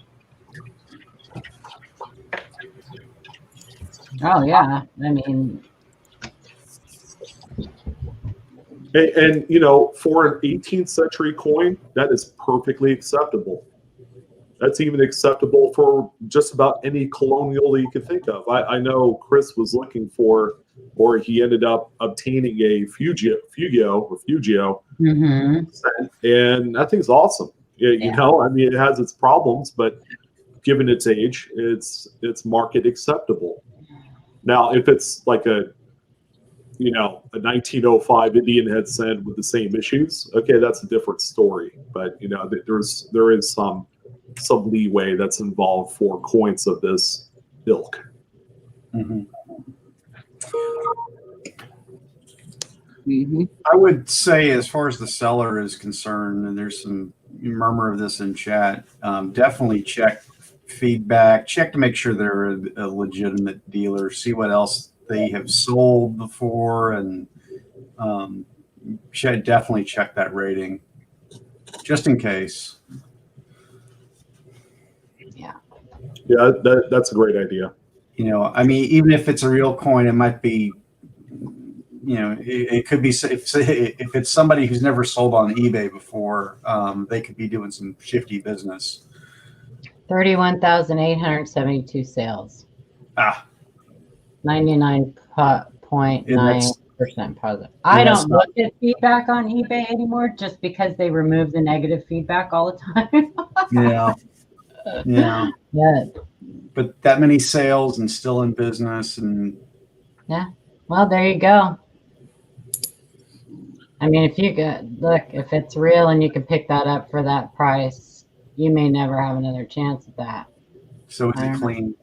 Oh yeah, I mean. And for an 18th century coin, that is perfectly acceptable. That's even acceptable for just about any colonial that you could think of. I know Chris was looking for, or he ended up obtaining a Fugio, and that thing's awesome. It has its problems, but given its age, it's market acceptable. Now, if it's like a 1905 Indian head sand with the same issues, okay, that's a different story. But there is some leeway that's involved for coins of this ilk. I would say, as far as the seller is concerned, and there's some murmur of this in chat, definitely check feedback, check to make sure they're a legitimate dealer, see what else they have sold before, and definitely check that rating just in case. Yeah, that's a great idea. Even if it's a real coin, it might be, it could be, if it's somebody who's never sold on eBay before, they could be doing some shifty business. 31,872 sales. 99.9% positive. I don't look at feedback on eBay anymore, just because they remove the negative feedback all the time. Yeah. But that many sales and still in business, and well, there you go. I mean, if it's real and you can pick that up for that price, you may never have another chance at that. So is it clean?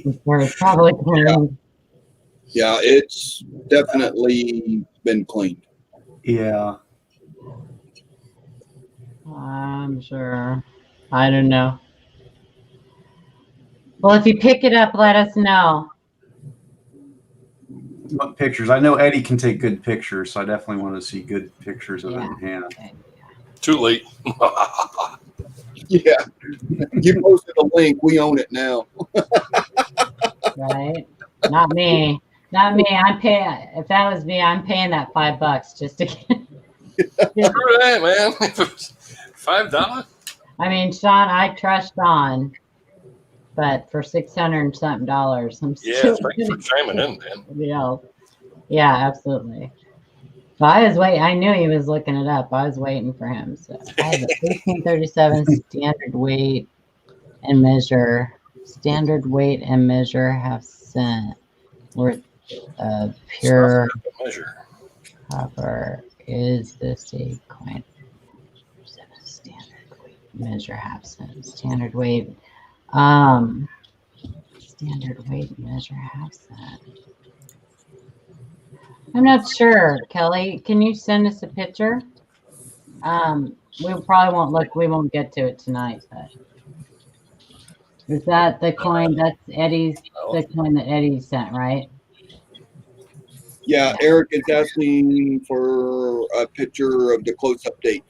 It's probably clean. Yeah, it's definitely been cleaned. Yeah. I'm sure. I don't know. Well, if you pick it up, let us know. What pictures? I know Eddie can take good pictures, so I definitely want to see good pictures of it in hand. Too late. Yeah. You posted a link. We own it now. Right? Not me. I'm paying. If that was me, I'm paying that $5 just to get. Screw that, man. If it was $5. I mean, Sean, I trust Sean, but for $600 and something, I'm Yeah, still thanks for chiming in, man. Yeah, absolutely. So I was waiting. I knew he was looking it up. I was waiting for him. So I have a 1837 standard weight and measure. Standard weight and measure half cent worth of pure Measure. copper. Is this a coin? Standard weight measure half cent. Standard weight. Standard weight measure half cent. I'm not sure, Kelly. Can you send us a picture? We probably won't look. We won't get to it tonight. But is that the coin? That's Eddie's. The coin that Eddie sent, right? Yeah, Eric is asking for a picture of the close-up date.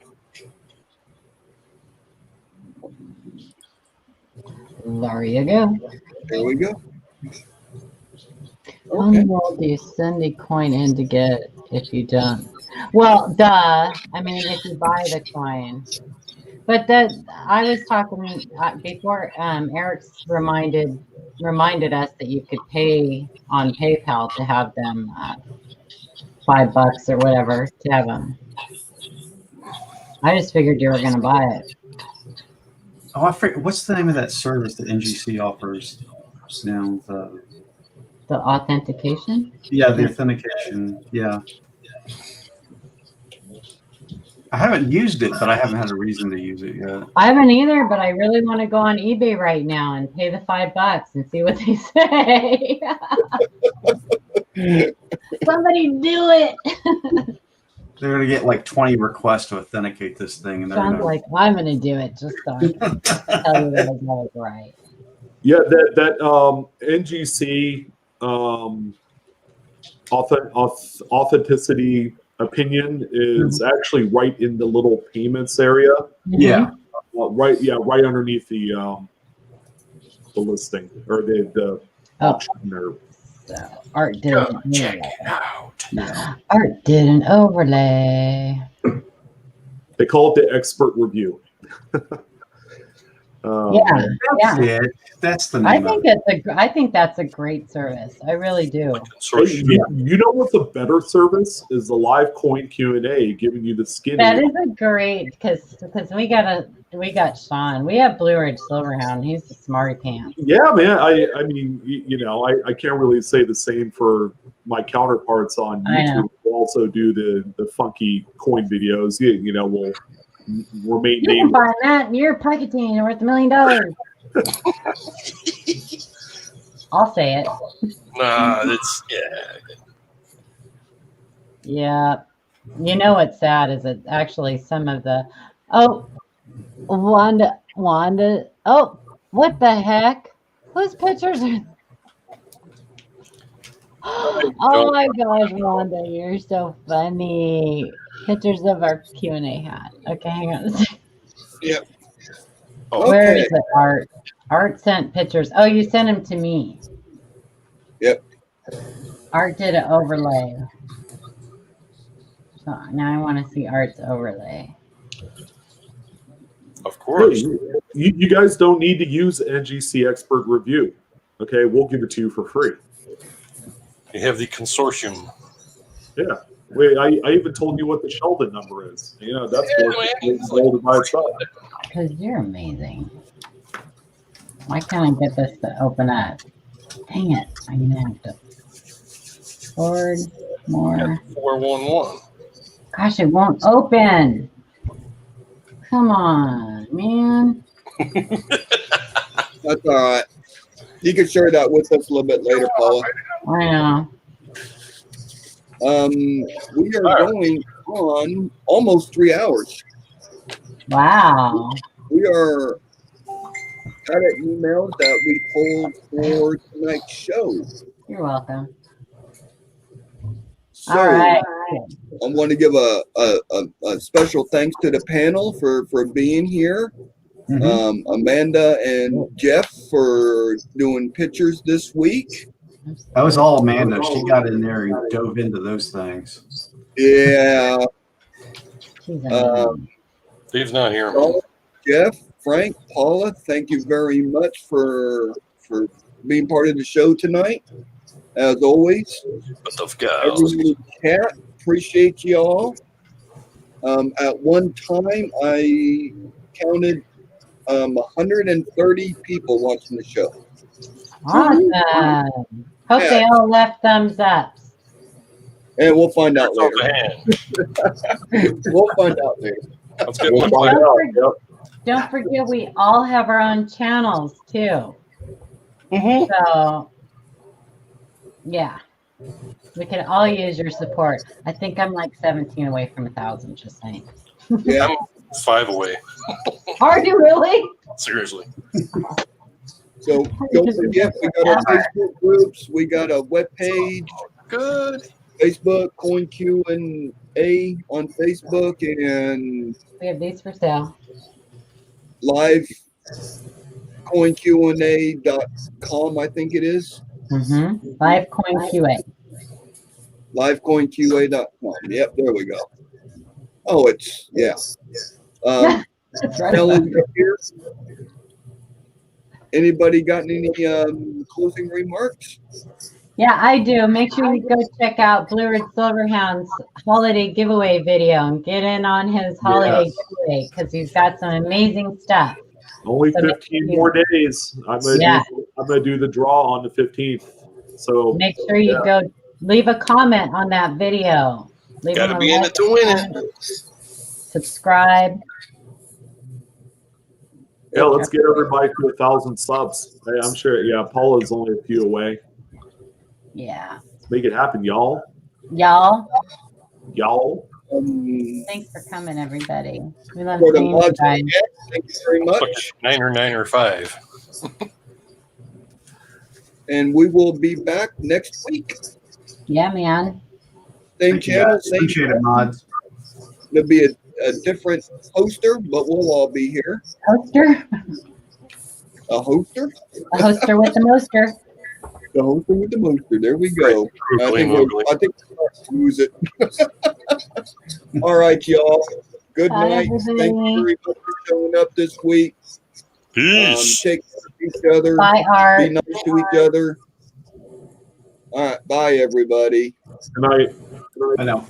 There you go. There we go. How Okay. well do you send a coin in to get it if you don't? Well, duh. I mean, if you buy the coin. But that I was talking before. Eric's reminded us that you could pay on PayPal to have them $5 or whatever to have them. I just figured you were going to buy it. Oh, I forget. What's the name of that service that NGC offers now? The authentication? Yeah, the authentication. Yeah. I haven't used it, but I haven't had a reason to use it yet. I haven't either, but I really want to go on eBay right now and pay the $5 and see what they say. Somebody do it. They're going to get like 20 requests to authenticate this thing. And Sounds like I'm going to do it just so I can tell you that I got it right. Yeah, that NGC authenticity opinion is actually right in the little payments area. Yeah. Right underneath the listing or the option. Or So Art did an Check it out. Art did an overlay. they call it the expert review. Yeah. That's it. That's the I name of think it. I think that's a great service. I really do. Consortium. You know what's a better service is the live coin Q&A, giving you the skinny. That is a great because we got Sean. We have Blue Ridge Silverhound. He's the smarty pants. Yeah, man. I mean, I can't really say the same for my counterparts on YouTube. We'll also do the funky coin videos. We'll remain You can nameless. buy that in your pocketing worth $1 million. I'll say it. Nah, that's Yeah. You know what's sad is that actually some of the Wanda oh, what the heck? Whose pictures are Oh my gosh, Wanda, you're so funny. Pictures of our Q&A hat. Okay, hang on a second. Yep. Oh, Where Okay. is it, Art? Art sent pictures. Oh, you sent them to me. Yep. Art did an overlay. So now I want to see Art's overlay. of course. You guys don't need to use NGC expert review. Okay, we'll give it to you for free. You have the consortium. Yeah. Wait, I even told you what the Sheldon number is. That's worth by itself. Because you're amazing. Why can't I get this to open up? Dang it. I'm going to have to forward more. 411. Gosh, it won't open. Come on, man. That's all right. You can share that with us a little bit later, Paula. I know. We are going on almost 3 hours. Wow. We are out of emails that we pulled for tonight's show. You're welcome. So All right. I want to give a special thanks to the panel for being here. Mhm. Amanda and Jeff for doing pictures this week. That was all Amanda. She got in there and dove into those things. Yeah. She's amazing. Dave's not here, man. Paula, Jeff, Frank, Paula, thank you very much for being part of the show tonight. As always, What the cows? everybody, Cat, appreciate y'all. At one time, I counted 130 people watching the show. Awesome. Hope they all left thumbs up. And we'll find out Throw later. the hand. We'll find out later. Let's get We'll one. find out. Yep. Don't forget, we all have our own channels too. So, yeah, we can all use your support. I think I'm like 17 away from 1,000, just saying. Yeah. I'm 5 away. Are you really? Seriously. So don't forget, we got our Facebook groups. We got a webpage, Good. Facebook, Coin Q&A on Facebook, and We have these for sale. live coinqa.com, I think it is. Live Coin QA. Livecoinqa.com. Yep, there we go. Oh, it's, yeah. That's right. Ellen here. Anybody got any closing remarks? Yeah, I do. Make sure you go check out Blue Ridge Silverhound's holiday giveaway video and get in on his holiday giveaway because he's got some amazing stuff. Only So 15 more days. I'm gonna do the draw on the 15th. So Make sure you go leave a comment on that video. Leave Gotta him a be in like, it to win it. subscribe. yeah, let's get everybody to 1,000 subs. Hey, I'm sure. Yeah, Paula's only a few away. Yeah. Let's make it happen, y'all. Y'all, Thank thanks for coming, everybody. We love For the seeing you mods, guys. you very much. 9 or 5. And we will be back next week. Yeah, man. Same Thank you, channel, guys. same Appreciate it, mods. There'll be a different hoster, but we'll all be here. Hoster? A hoster? A hoster with the moster. The hoster with the moster. There we go. I think we'll use it. All right, y'all. Good Bye, night. Thank you everybody. very much for showing up this week. Peace. Take care of each other. Bye, Art. Be nice to each other. All right. Bye, everybody. Good night. I know.